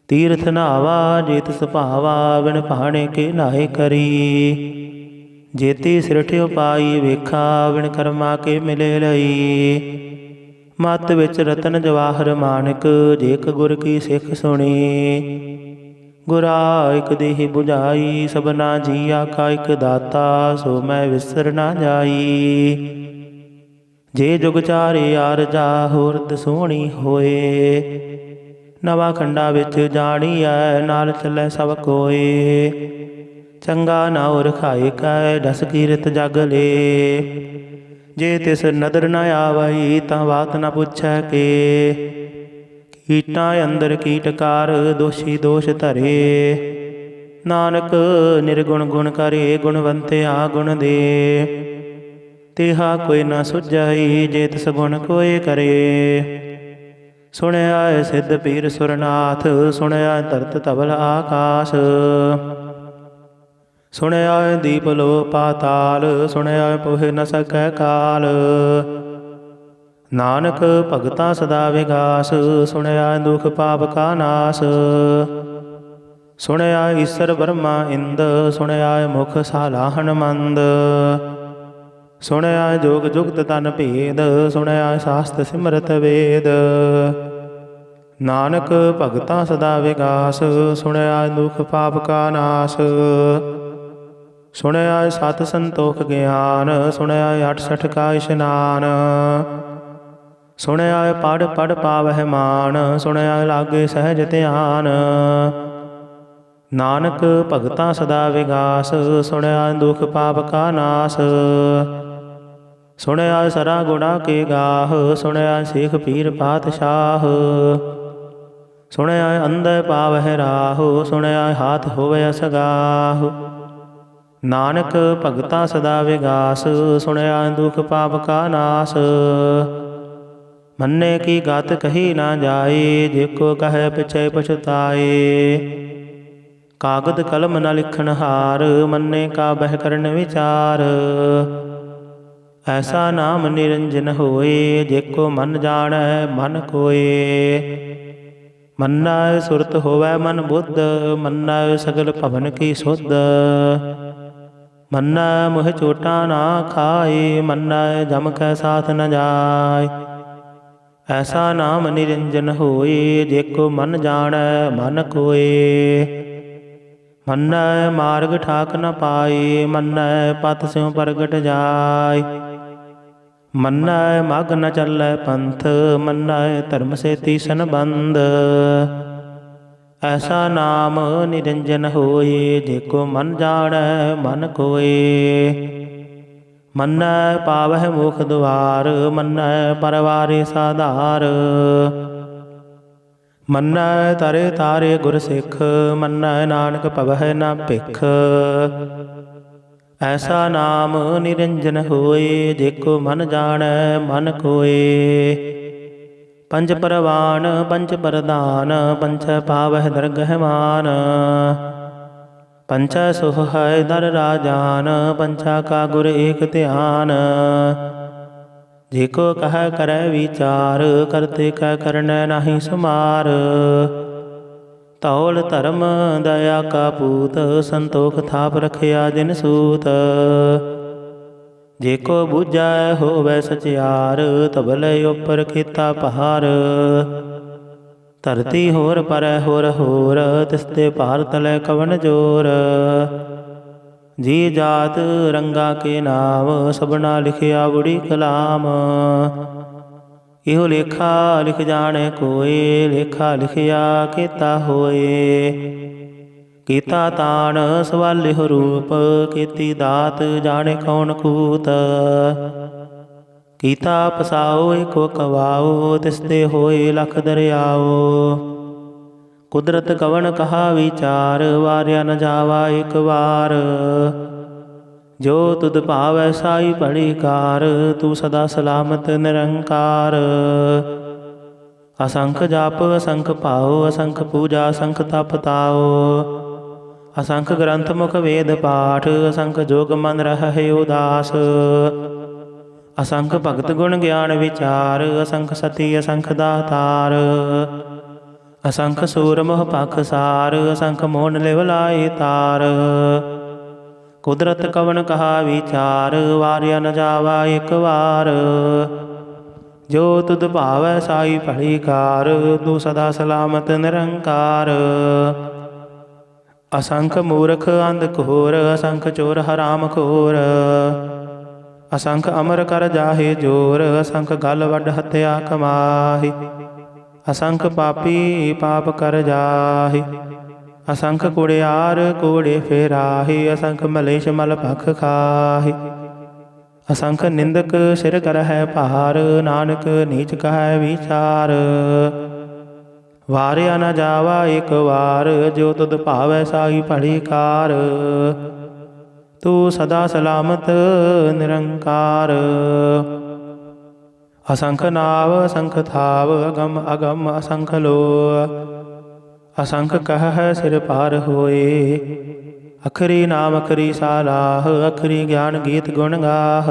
ਤੀਰਥ ਨਾਵਾ ਜੇਤ ਸੁਭਾਵਾ ਬਿਨ ਭਾਣੇ ਕੇ ਨਾਏ ਕਰੀ। ਜੇਤੀ ਸਿਰਠਿ ਉਪਾਈ ਵੇਖਾ ਬਿਨ ਕਰਮਾ ਕੇ ਮਿਲੇ ਲਈ। ਮਤ ਵਿੱਚ ਰਤਨ ਜਵਾਹਰ ਮਾਨਕ ਜੇਕ ਗੁਰ ਕੀ ਸਿੱਖ ਸੁਣੀ। ਗੁਰਾ ਇਕ ਦੇਹ ਬੁਝਾਈ ਸਭਨਾ ਜੀਆ ਕਾ ਇਕ ਦਾਤਾ ਸੋ ਮੈਂ ਵਿਸਰ ਨਾ ਜਾਈ। ਜੇ ਜੁਗ ਚਾਰੇ ਆਰਜਾ ਹੋਰਤ ਸੋਹਣੀ ਹੋਏ। ਨਵਾਂ ਖੰਡਾ ਵਿੱਚ ਜਾਣੀਐ ਨਾਲ ਚੱਲੇ ਸਭ ਕੋਏ। ਚੰਗਾ ਨਾਉ ਰਖਾਏ ਕੈ ਦਸ ਕੀਰਤ ਜਗ ਲੇ। ਜੇ ਤਿਸ ਨਦਰ ਨ ਆਵਈ ਤਾਂ ਬਾਤ ਨ ਪੁੱਛੈ ਕੇ। ਕੀਟਾਂ ਅੰਦਰ ਕੀਟਕਾਰ ਦੋਸ਼ੀ ਦੋਸ਼ ਧਰੇ। ਨਾਨਕ ਨਿਰਗੁਣ ਗੁਣ ਕਰੇ ਗੁਣਵੰਤਿਆ ਗੁਣ ਦੇ। ਤੇਹਾ ਕੋਈ ਨਾ ਸੁਝਈ ਜੇ ਤਿਸ ਗੁਣ ਕੋਏ ਕਰੇ। ਸੁਣਿਆ ਸਿੱਧ ਪੀਰ ਸੁਰਨਾਥ ਸੁਣਿਆ ਧਰਤ ਧਵਲ ਆਕਾਸ਼। ਸੁਣਿਆ ਦੀਪ ਲੋ ਪਾਤਾਲ ਸੁਣਿਆ ਪੋਹਿ ਨ ਸਕੈ ਕਾਲ। ਨਾਨਕ ਭਗਤਾ ਸਦਾ ਵਿਗਾਸ ਸੁਣਿਆ ਦੁਖ ਪਾਪ ਕਾ ਨਾਸ। ਸੁਣਿਆ ਈਸਰ ਬਰਮਾ ਇੰਦ ਸੁਣਿਆ ਮੁਖ ਸਾਲਾਹਣ ਮੰਦ। ਸੁਣਿਆ ਜੋਗ ਜੁਗਤ ਤਨ ਭੇਦ ਸੁਣਿਆ ਸਾਸਤ ਸਿਮਰਤ ਵੇਦ। ਨਾਨਕ ਭਗਤਾ ਸਦਾ ਵਿਗਾਸ ਸੁਣਿਆ ਦੁਖ ਪਾਪ ਕਾ ਨਾਸ। ਸੁਣਿਆ ਸਤ ਸੰਤੋਖ ਗਿਆਨ ਸੁਣਿਆ 68 ਕਾ ਇਸ਼ਨਾਨ। ਸੁਣਿਆ ਪੜ੍ਹ ਪੜ੍ਹ ਪਾਵਹਿ ਮਾਨ ਸੁਣਿਆ ਲਾਗੇ ਸਹਿਜ ਧਿਆਨ। ਨਾਨਕ ਭਗਤਾ ਸਦਾ ਵਿਗਾਸ ਸੁਣਿਆ ਦੁਖ ਪਾਪ ਕਾ ਨਾਸ। ਸੁਣਿਆ ਸਰਾ ਗੁਣਾ ਕੇ ਗਾਹ ਸੁਣਿਆ ਸੇਖ ਪੀਰ ਪਾਤਸ਼ਾਹ। ਸੁਣਿਆ ਅੰਧੇ ਪਾਵਹਿ ਰਾਹੁ ਸੁਣਿਆ ਹਾਥ ਹੋਵੇ ਅਸਗਾਹ। ਨਾਨਕ ਭਗਤਾ ਸਦਾ ਵਿਗਾਸ ਸੁਣਿਆ ਦੁਖ ਪਾਪ ਕਾ ਨਾਸ। ਮੰਨੇ ਕੀ ਗਤ ਕਹੀ ਨਾ ਜਾਏ ਜੇ ਕੋ ਕਹੈ ਪਿਛੈ ਪਛਤਾਏ। ਕਾਗਦ ਕਲਮ ਨ ਲਿਖਣ ਹਾਰ ਮੰਨੇ ਕਾ ਬਹਿ ਕਰਨ ਵਿਚਾਰ। ਐਸਾ ਨਾਮ ਨਿਰੰਜਨ ਹੋਏ ਜੇ ਕੋ ਮਨ ਜਾਣੈ ਮਨ ਕੋਏ। ਮੰਨੈ ਸੁਰਤ ਹੋਵੈ ਮਨ ਬੁੱਧ ਮੰਨੈ ਸਗਲ ਭਵਨ ਕੀ ਸੁਧ। ਮੰਨੈ ਮੁਹ ਚੋਟਾ ਨਾ ਖਾਏ ਮੰਨੈ ਜਮ ਕੈ ਸਾਥ ਨ ਜਾਏ। ਐਸਾ ਨਾਮ ਨਿਰੰਜਨ ਹੋਏ ਜੇ ਕੋ ਮਨ ਜਾਣੈ ਮਨ ਕੋਏ। ਮੰਨੈ ਮਾਰਗ ਠਾਕ ਨ ਪਾਏ ਮੰਨੈ ਪਤ ਸਿਉ ਪ੍ਰਗਟ ਜਾਏ। ਮੰਨੈ ਮਗ ਨ ਚੱਲੈ ਪੰਥ ਮੰਨੈ ਧਰਮ ਸੇਤੀ ਸੰਬੰਧ। ਐਸਾ ਨਾਮ ਨਿਰੰਜਨ ਹੋਏ ਜੇ ਕੋ ਮਨ ਜਾਣੈ ਮਨ ਕੋਏ। ਮੰਨੈ ਪਾਵਹਿ ਮੁਖ ਦੁਆਰ ਮੰਨੈ ਪਰਵਾਰੇ ਸਾਧਾਰ। ਮੰਨੈ ਤਰੇ ਤਾਰੇ ਗੁਰ ਸਿੱਖ ਮੰਨੈ ਨਾਨਕ ਭਵਹਿ ਨ ਭਿਖ। ਐਸਾ ਨਾਮ ਨਿਰੰਜਨ ਹੋਏ ਜੇ ਕੋ ਮਨ ਜਾਣੈ ਮਨ ਕੋਏ। ਪੰਜ ਪਰਵਾਨ ਪੰਚ ਪ੍ਰਧਾਨ ਪੰਚੈ ਪਾਵਹਿ ਦਰਗਹਿ ਮਾਨ। ਪੰਚੈ ਸੁਖ ਹੈ ਦਰ ਰਾਜਾਨ ਪੰਚਾ ਕਾ ਗੁਰ ਏਕ ਧਿਆਨ। ਜੇ ਕੋ ਕਹੈ ਕਰੈ ਵਿਚਾਰ ਕਰਤੇ ਕੈ ਕਰਨੈ ਨਾਹੀ ਸੁਮਾਰ। ਧੌਲ ਧਰਮ ਦਇਆ ਕਾ ਪੂਤ ਸੰਤੋਖ ਥਾਪ ਰਖਿਆ ਜਿਨ ਸੂਤ। ਜੇ ਕੋ ਬੁਝੈ ਹੋਵੈ ਸਚਿਆਰ ਤਬਲੇ ਉਪਰ ਕੀਤਾ ਪਹਾਰ। ਧਰਤੀ ਹੋਰ ਪਰੈ ਹੋਰ ਹੋਰ ਤਿਸਤੇ ਭਾਰ ਤਲੈ ਕਵਨ ਜੋਰ। ਜੀ ਜਾਤ ਰੰਗਾ ਕੇ ਨਾਮ ਸਭਨਾ ਲਿਖਿਆ ਬੁੜੀ ਕਲਾਮ। ਇਹੋ ਲੇਖਾ ਲਿਖ ਜਾਣੈ ਕੋਏ ਲੇਖਾ ਲਿਖਿਆ ਕੀਤਾ ਹੋਏ। ਕੀਤਾ ਤਾਣ ਸਵਾਲਿਹੁ ਰੂਪ ਕੀਤੀ ਦਾਤ ਜਾਣੇ ਕੌਣ ਕੂਤ। ਕੀਤਾ ਪਸਾਓ ਏਕੋ ਕਵਾਓ ਤਿਸਤੇ ਹੋਏ ਲਖ ਦਰਿਆਓ। ਕੁਦਰਤ ਕਵਣ ਕਹਾ ਵਿਚਾਰ ਵਾਰਿਆ ਨ ਜਾਵਾ ਇਕ ਵਾਰ। ਜੋ ਤੁਧ ਭਾਵੈ ਸਾਈ ਭਲੀ ਕਾਰ ਤੂੰ ਸਦਾ ਸਲਾਮਤ ਨਿਰੰਕਾਰ। ਅਸੰਖ ਜਪ ਅਸੰਖ ਭਾਉ ਅਸੰਖ ਪੂਜਾ ਅਸੰਖ ਤਪ ਤਾਉ। ਅਸੰਖ ਗ੍ਰੰਥ ਮੁਖ ਵੇਦ ਪਾਠ ਅਸੰਖ ਜੋਗ ਮਨ ਰਹਿ ਉਦਾਸ। ਅਸੰਖ ਭਗਤ ਗੁਣ ਗਿਆਨ ਵਿਚਾਰ ਅਸੰਖ ਸਤੀ ਅਸੰਖ ਦਾਤਾਰ। असंख सूर मोह पख सार, असंख मोहन लिव लाए तार। कुदरत कवन कहा विचार, वारिया न जावा एक वार। जो तुद भावै साई भली कार, तू सदा सलामत निरंकार। असंख मूर्ख अंध घोर, असंख चोर हराम खोर। असंख अमर कर जाहे जोर, असंख गल वड हत्या कमाहि। असंख पापी पाप कर जाहि, असंख कुड़ियार कूड़े फेराहि। असंख मलेश मल भख खाहि, असंख निंदक सिर करहै भार। नानक नीच कहै विचार, वारिया न जावा एक वार। जो तुद भावै साई भली कार, तू सदा सलामत निरंकार। असंख नाव असंख थाव, अगम अगम असंख लो। असंख कहह सिर पार होए, अखरी नाम अखरी सालाह। अखरी ज्ञान गीत गुण गाह,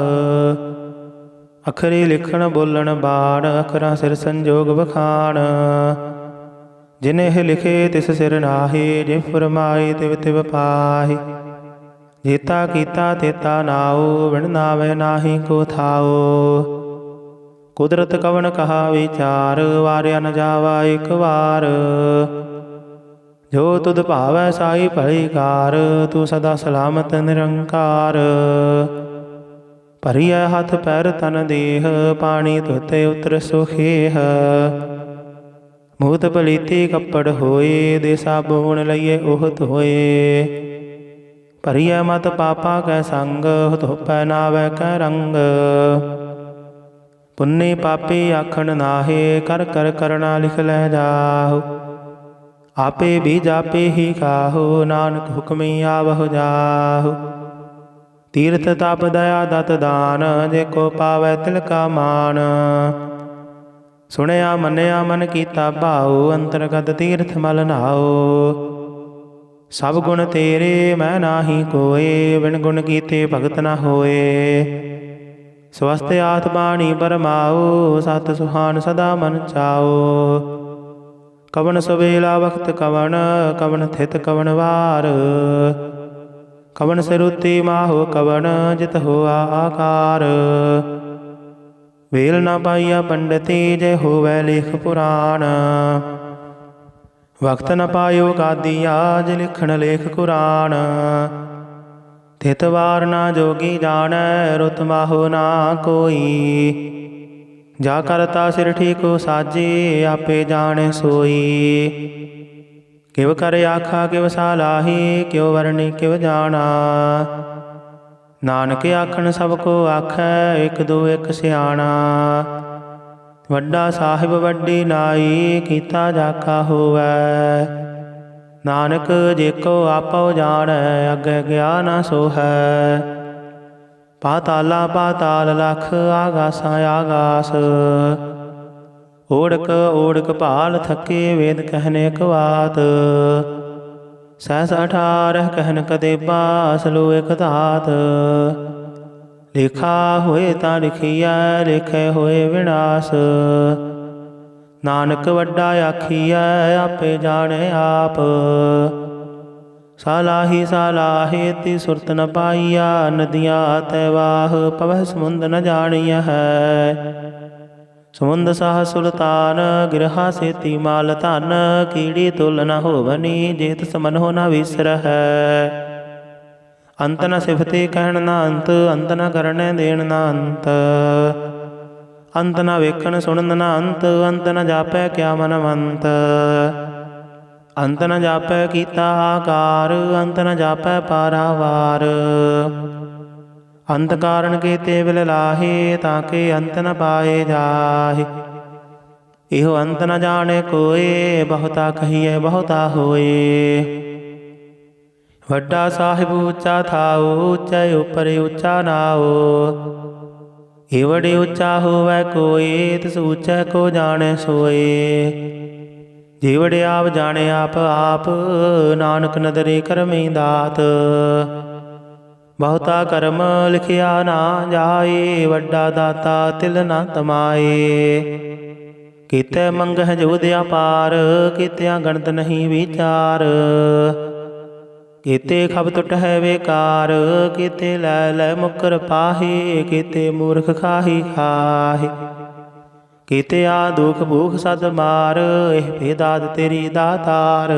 अखरी लिखण बोलण बाण। अखरा सिर संजोग बखान, जिन्हें लिखे तिस सिर नाहि। जिव फरमाए तिव तिव पाहि, जेता कीता तेता नाओ। बिन नावे नाहि को थाओ, कुदरत कवन कहा विचार। वारिया न जावा एक वार, जो तुद भावै साई भली कार। तू सदा सलामत निरंकार। भरिया हथ पैर तन देह, पानी धोते उतर सुखेह। मूत पलीती कपड़ होए, दे साबुन लइए ओह धोए। भरिया मत पापा कै संग, धोपै नावै कै रंग। पुन्नी पापी आखण नाहे, कर कर करना लिख लै जाहु। आपे भी जापे ही खाहो, नानक हुक्मी आवहु जाहु। तीर्थ तप दया दत दान, जेको पावै तिलका मान। सुनिया मनिया मन कीता भाऊ, अंतरगत तीर्थ मल नाओ। सब गुण तेरे मैं नाही कोय, बिन गुण कीते भगत न होए। स्वस्थ आत्मानी बरमाओ, सत सुहान सदा मन चाओ। कवन सवेला वक्त कवन, कवन थित कवन वार। कवन सिरुति माहो कवन, जित होआ आकार। वेल न पाइया पंडिती, जय होवै लेख पुराण। वक्त न पायो गादिया, जय लिखण लेख कुरान। थित वार ना जोगी जानै, रुत माहो ना कोई। जा करता सिर ठीको साजे, आपे जाने सोई। किव कर आखा किव सालाही, क्यों वरणी किव जाना। नानक आखन सब को आखै, एक दो एक सियाणा। वड्डा साहिब वड्डी नाई, कीता जाका होवै। नानक जेको आपो जानै, अगे गया ना सोहै। पाताला पाताल लख, आगासा आगास। ओढ़क ओढ़क भाल थके, वेद कहने कवात। सहस 18 कहन कदेबा, असलो एक धात। लिखा होए ता लिखिया, लिखे होए विनाश। नानक वड्डा आखिया, आपे जाने आप। सालाही सालाहे ती सुरत न पाइया, नदियाँ तैवाह पवह समुंद न जानिया है। समुंद साह सुल्तान, गिरहा से तीमाल धन। कीड़ी तुल न होवनी, जेत समन हो न विसर है। अंत न सिफते कहन न अंत, अंत न करने देन न अंत। अंत न वेखन सुनन न अंत, अंत न जापै क्या मनवंत। अंत न जापै कीता आकार, अंत न जापै पारावार। अंत कारण केते बिल लाहे, ताके अंत न पाए जाहि। इहो अंत न जाने कोय, बहुता कहिए बहुता होए। वड्डा साहिब ऊंचा थाओ, ऊंचे उपर ऊंचा नाओ। एवड़े ऊंचा होवै कोय, तिस ऊंचे को जाने सोए। जीवड़े आप जाने आप आप, नानक नदरे करमी दात। बहुता कर्म लिखिया ना जाए, वड्डा दाता तिल न तमाए। ਕੀਤੇ ਮੰਗਹਿ ਜੋਧ ਅਪਾਰ, ਕੀਤਿਆਂ ਗਣਤ ਨਹੀਂ ਵਿਚਾਰ। ਕੀਤੇ ਖਬ ਟੁਟਹਿ ਵੇਕਾਰ, ਕੀਤੇ ਲੈ ਲੈ ਮੁਕਰ ਪਾਹੀ, ਕੀਤੇ ਮੂਰਖ ਖਾਹੀ ਖਾਹੀ। ਕੀਤੇ ਆ ਦੁਖ ਭੂਖ ਸਦ ਮਾਰ, ਇਹ ਭੇਦਾਤ ਤੇਰੀ ਦਾਤਾਰ।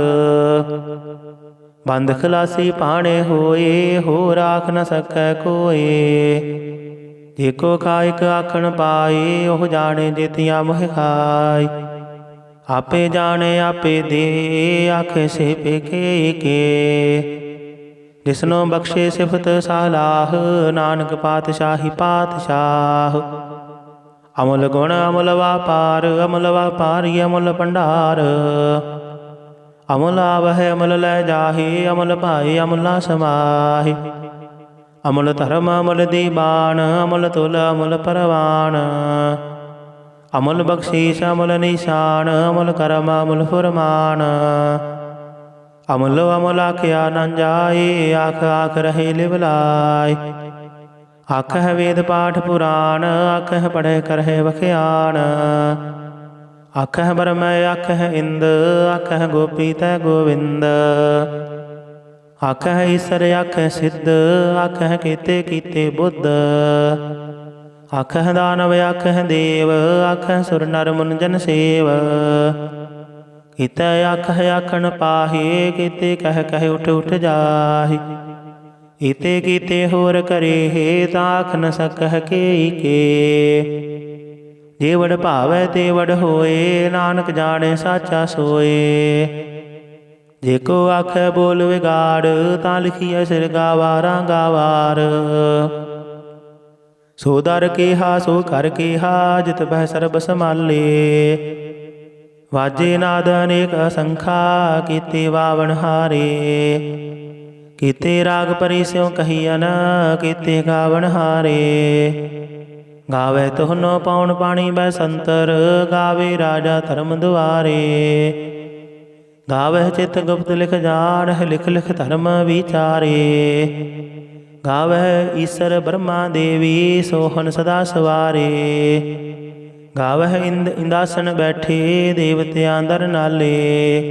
ਬੰਧ ਖਲਾਸੀ ਭਾਣੇ ਹੋਏ, ਹੋ ਰਾਖ ਨ ਸਕੈ ਕੋਏ। ਜੇਕੋ ਕਾਇਕ ਆਖਣ ਪਾਏ, ਉਹ ਜਾਣੇ ਜੇਤੀਆਂ ਮੋਹਿ ਖਾਈ। ਆਪੇ ਜਾਣੇ ਆਪੇ ਦੇ, ਆਖੇ ਸੇ ਪੇਖੇ ਕੇ। ਜਿਸਨੋ ਬਖਸ਼ੇ ਸਿਫਤ ਸਾਲਾਹ, ਨਾਨਕ ਪਾਤਸ਼ਾਹੀ ਪਾਤਸ਼ਾਹ। ਅਮੁਲ ਗੁਣ ਅਮੁਲ ਵਾਪਾਰ, ਅਮੁਲ ਵਾਪਾਰੀ ਅਮੁਲ ਭੰਡਾਰ। ਅਮੁਲ ਆਵਹਿ ਅਮੁਲ ਲੈ ਜਾਹੇ, ਅਮੁਲ ਭਾਏ ਅਮੁਲਾ ਸਮਾਹੇ। ਅਮੁਲ ਧਰਮ ਅਮੁਲ ਦੀਬਾਨ, ਅਮੁਲ ਤੁਲ ਅਮੁਲ ਪਰਵਾਨ। ਅਮੁਲ ਬਖਸ਼ੀਸ਼ ਅਮੁਲ ਨਿਸ਼ਾਨ, ਅਮੁਲ ਕਰਮ ਅਮੁਲ ਫੁਰਮਾਨ। ਅਮੁਲ ਅਮੁਲ ਆਖਿਆ ਨ ਜਾਏ, ਆਖ ਆਖ ਰਹੇ ਲਿਵ ਲਾਇ। ਆਖਹਿ ਵੇਦ ਪਾਠ ਪੁਰਾਣ, ਆਖਹਿ ਪੜ੍ਹੇ ਕਰਹਿ ਵਖਿਆਣ। ਆਖਹਿ ਬਰਮੈ ਆਖਹਿ ਇੰਦ, ਆਖਹਿ ਗੋਪੀ ਤੈ ਗੋਵਿੰਦ। ਆਖਹਿ ਈਸਰ ਆਖਹਿ ਸਿੱਧ, ਆਖਹਿ ਕੀਤੇ ਕੀਤੇ ਬੁੱਧ। ਆਖਹਿ ਦਾਨਵ ਆਖਹਿ ਦੇਵ, ਆਖਹਿ ਸੁਰ ਨਰ ਮੁਨ ਜਨ ਸੇਵ। ਕੀਤੇ ਆਖਹਿ ਆਖਣ ਪਾਹੇ, ਕੀਤੇ ਕਹਿ ਕਹਿ ਉਠ ਉਠ ਜਾਹੇ। ਕੀਤੇ ਕੀਤੇ ਹੋਰ ਕਰੇ, ਤਾਂ ਆਖ ਨ ਸਕਹਿ ਕੇ ਕੇ। ਜੇ ਵਡ ਭਾਵੈ ਤੇ ਵਡ ਹੋਏ, ਨਾਨਕ ਜਾਣੇ ਸਾਚਾ ਸੋਏ। ਜੇ ਕੋ ਆਖੈ ਬੋਲ ਵਿਗਾੜ, ਤਾਂ ਲਿਖੀਐ ਸਿਰ ਗਾਵਾਰਾਂ ਗਾਵਾਰ। ਸੋ ਦਰ ਕੇਹਾ ਸੋ ਘਰ ਕੇਹਾ, ਜਿਤ ਬਹਿ ਸਰਬ ਸੰਭਾਲੇ। ਵਾਜੇ ਨਾਦ ਅਨੇਕ ਅਸੰਖਾ, ਕੀਤੇ ਵਾਵਣ ਹਾਰੇ। ਕੀਤੇ ਰਾਗ ਪਰੀ ਸਿਉ ਕਹੀਅਨ, ਕੀਤੇ ਗਾਵਣ ਹਾਰੇ। ਗਾਵੇ ਤੁਹਨੋ ਪਉਣ ਪਾਣੀ ਬੈ ਸੰਤਰ, ਗਾਵੇ ਰਾਜਾ ਧਰਮ ਦੁਆਰੇ। ਗਾਵਹਿ ਚਿਤ ਗੁਪਤ ਲਿਖ ਜਾਣਹਿ, ਲਿਖ ਲਿਖ ਧਰਮ ਵਿਚਾਰੇ। ਗਾਵਹਿ ਈਸਰ ਬ੍ਰਹਮਾ ਦੇਵੀ, ਸੋਹਨ ਸਦਾ ਸਵਾਰੇ। ਗਾਵਹਿ ਇੰਦ ਇੰਦਾਸਨ ਬੈਠੇ, ਦੇਵਤਿਆਂ ਦਰ ਨਾਲੇ।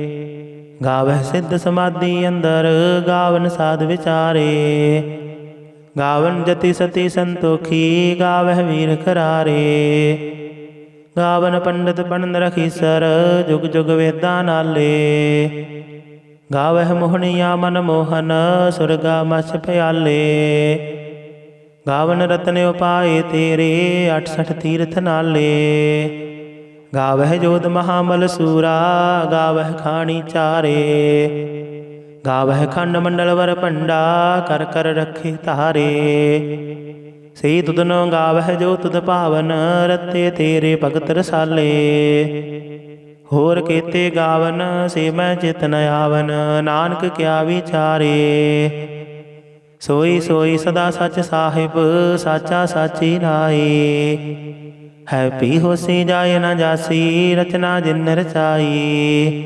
ਗਾਵਹਿ ਸਿੱਧ ਸਮਾਧੀ ਅੰਦਰ, ਗਾਵਨ ਸਾਧ ਵਿਚਾਰੇ। ਗਾਵਨ ਜਤੀ ਸਤੀ ਸੰਤੋਖੀ, ਗਾਵਹਿ ਵੀਰ ਕਰਾਰੇ। ਗਾਵਨ ਪੰਡਤ ਪੰਡ ਰਖੀਸਰ, ਜੁਗ ਜੁਗ ਵੇਦਾਂ ਨਾਲੇ। ਗਾਵਹਿ ਮੋਹਣੀਆ ਮਨ ਮੋਹਨ, ਸੁਰਗਾ ਮਛ ਪਿਆਲੇ। ਗਾਵਨ ਰਤਨ ਉਪਾਏ ਤੇਰੇ, 68 ਤੀਰਥ ਨਾਲੇ। ਗਾਵਹਿ ਜੋਧ ਮਹਾਬਲ ਸੂਰਾ, ਗਾਵਹਿ ਖਾਣੀ ਚਾਰੇ। ਗਾਵਹਿ ਖੰਡ ਮੰਡਲ ਵਰ ਭੰਡਾ, ਕਰ ਕਰ ਰੱਖੇ ਧਾਰੇ। ਸਈ ਤੁਧਨੋ ਗਾਵਹਿ ਜੋ ਤੁਧ ਭਾਵਨ, ਰਤੇ ਤੇਰੇ ਭਗਤ ਰਸਾਲੇ। ਹੋਰ ਕੀਤੇ ਗਾਵਨ, ਸੇ ਮੈਂ ਚਿਤ ਨ ਆਵਨ, ਨਾਨਕ ਕਿਆ ਵਿਚਾਰੇ। ਸੋਈ ਸੋਈ ਸਦਾ ਸੱਚ ਸਾਹਿਬ, ਸਾਚਾ ਸਾਚੀ ਨਾਈ। ਹੈ ਪੀ ਹੋਸੀ ਜਾਏ ਨ ਜਾਸੀ, ਰਚਨਾ ਜਿਨ ਰਚਾਈ।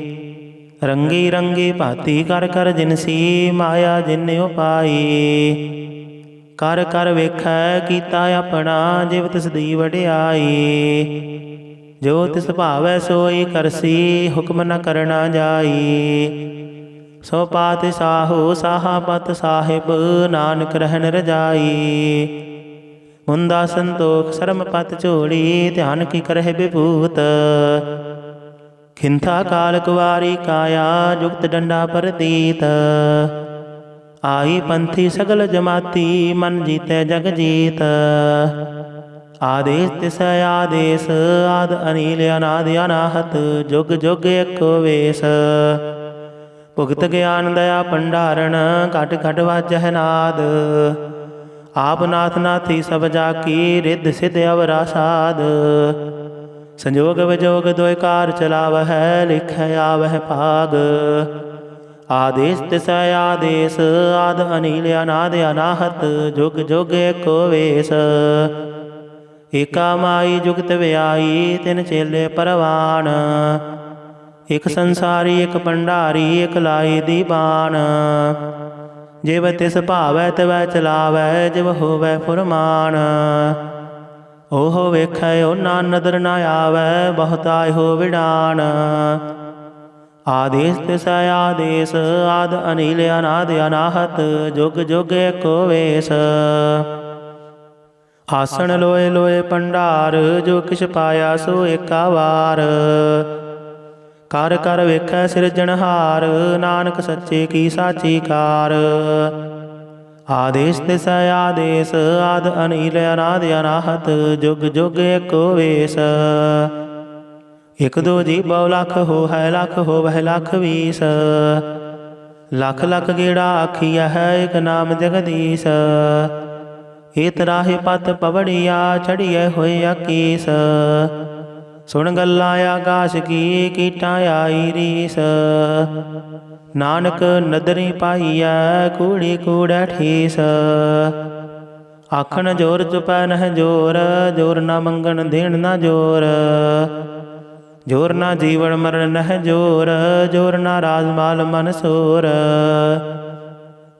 ਰੰਗੀ ਰੰਗੀ ਭਾਤੀ ਕਰ ਕਰ ਜਿਨਸੀ, ਮਾਇਆ ਜਿਨ ਉਪਾਈ। ਕਰ ਕਰ ਵੇਖੈ ਕੀਤਾ ਆਪਣਾ, ਜਿਵ ਤਿਸ ਦੀ ਵਡਿਆਈ। ਜੋ ਤਿਸ ਭਾਵੈ ਸੋਈ ਕਰਸੀ, ਹੁਕਮ ਨ ਕਰਨਾ ਜਾਈ। ਸੋ ਪਾਤਿਸ਼ਾਹੋ ਸਾਹਾ ਪਤ ਸਾਹਿਬ, ਨਾਨਕ ਰਹਿਣ ਰਜਾਈ। ਮੁੰਦਾ ਸੰਤੋਖ ਸਰਮ ਪਤ ਝੋਲੀ, ਧਿਆਨ ਕੀ ਕਰਹਿ ਵਿਭੂਤ। ਖਿੰਥਾ ਕਾਲ ਕੁਵਾਰੀ ਕਾਇਆ, ਜੁਗਤ ਡੰਡਾ ਪ੍ਰਤੀਤ। ਆਈ ਪੰਥੀ ਸਗਲ ਜਮਾਤੀ, ਮਨ ਜੀਤੈ ਜਗ ਜੀਤ। ਆਦੇਸ ਤਿਸ ਆਦੇਸ, ਆਦ ਅਨੀਲ ਅਨਾਦ ਅਨਾਹਤ, ਜੁਗ ਜੁਗ ਏਕੋ ਵੇਸ। ਭੁਗਤ ਗਿਆਨ ਦਇਆ ਭੰਡਾਰਨ, ਘਟ ਘਟ ਵਾਜਹਿ ਨਾਦ। ਆਪ ਨਾਥ ਨਾਥੀ ਸਭ ਜਾਕੀ, ਰਿੱਧ ਸਿੱਧ ਅਵਰਾ ਸਾਧ। ਸੰਜੋਗ ਵਿਜੋਗ ਦੋਇ ਕਾਰ ਚਲਾਵਹਿ, ਲਿਖੈ ਆਵਹਿ ਭਾਗ। ਆਦੇਸ ਤਿਸ ਆਦੇਸ, ਆਦ ਅਨੀਲ ਅਨਾਦ ਅਨਾਹਤ, ਜੁਗ ਜੁਗ ਏਕੋ ਵੇਸ। ਏਕਾ ਮਾਈ ਜੁਗਤ ਵਿਆਈ, ਤਿਨ ਚੇਲੇ ਪਰਵਾਨ। ਇਕ ਸੰਸਾਰੀ ਇਕ ਭੰਡਾਰੀ, ਇਕ ਲਾਈ ਦੀਵਾਨ। ਜਿਵ ਤਿਸ ਭਾਵੈ ਤਿਵੈ ਚਲਾਵੈ, ਜਿਵ ਹੋਵੈ ਫੁਰਮਾਨ। ओहो वेखै ओना नदर न आवै, बहुत आयो विडान। आदेश तिसै आदेश, आद अनिल अनाद अनाहत, जुग जुग एको वेश। आसन लोए लोए भंडार, जो किछ पाया सो एका वार। कर कर वेखै सिरजनहार, नानक सच्चे की साची कार। आदेश तिसै आदेश, आद अनिल अनाद अनाहत, जुग जुग एको वेश। एक दो जी बहु लख हो है, लख हो वह लख बीस। लख लख गेड़ा आखिया है, एक नाम जगदीश। इत राहे पत पवड़िया, चढ़िए होए अकीस। सुन गल्ला आकाश की, कीटा आई रीस। नानक नदरी पाईया, कूड़ी कूड़ै ठीस। आखन जोर चुपै नह जोर, जोर न मंगन देन न जोर। जोर ना जीवन मरण नह जोर, जोर ना राजमाल मन सोर।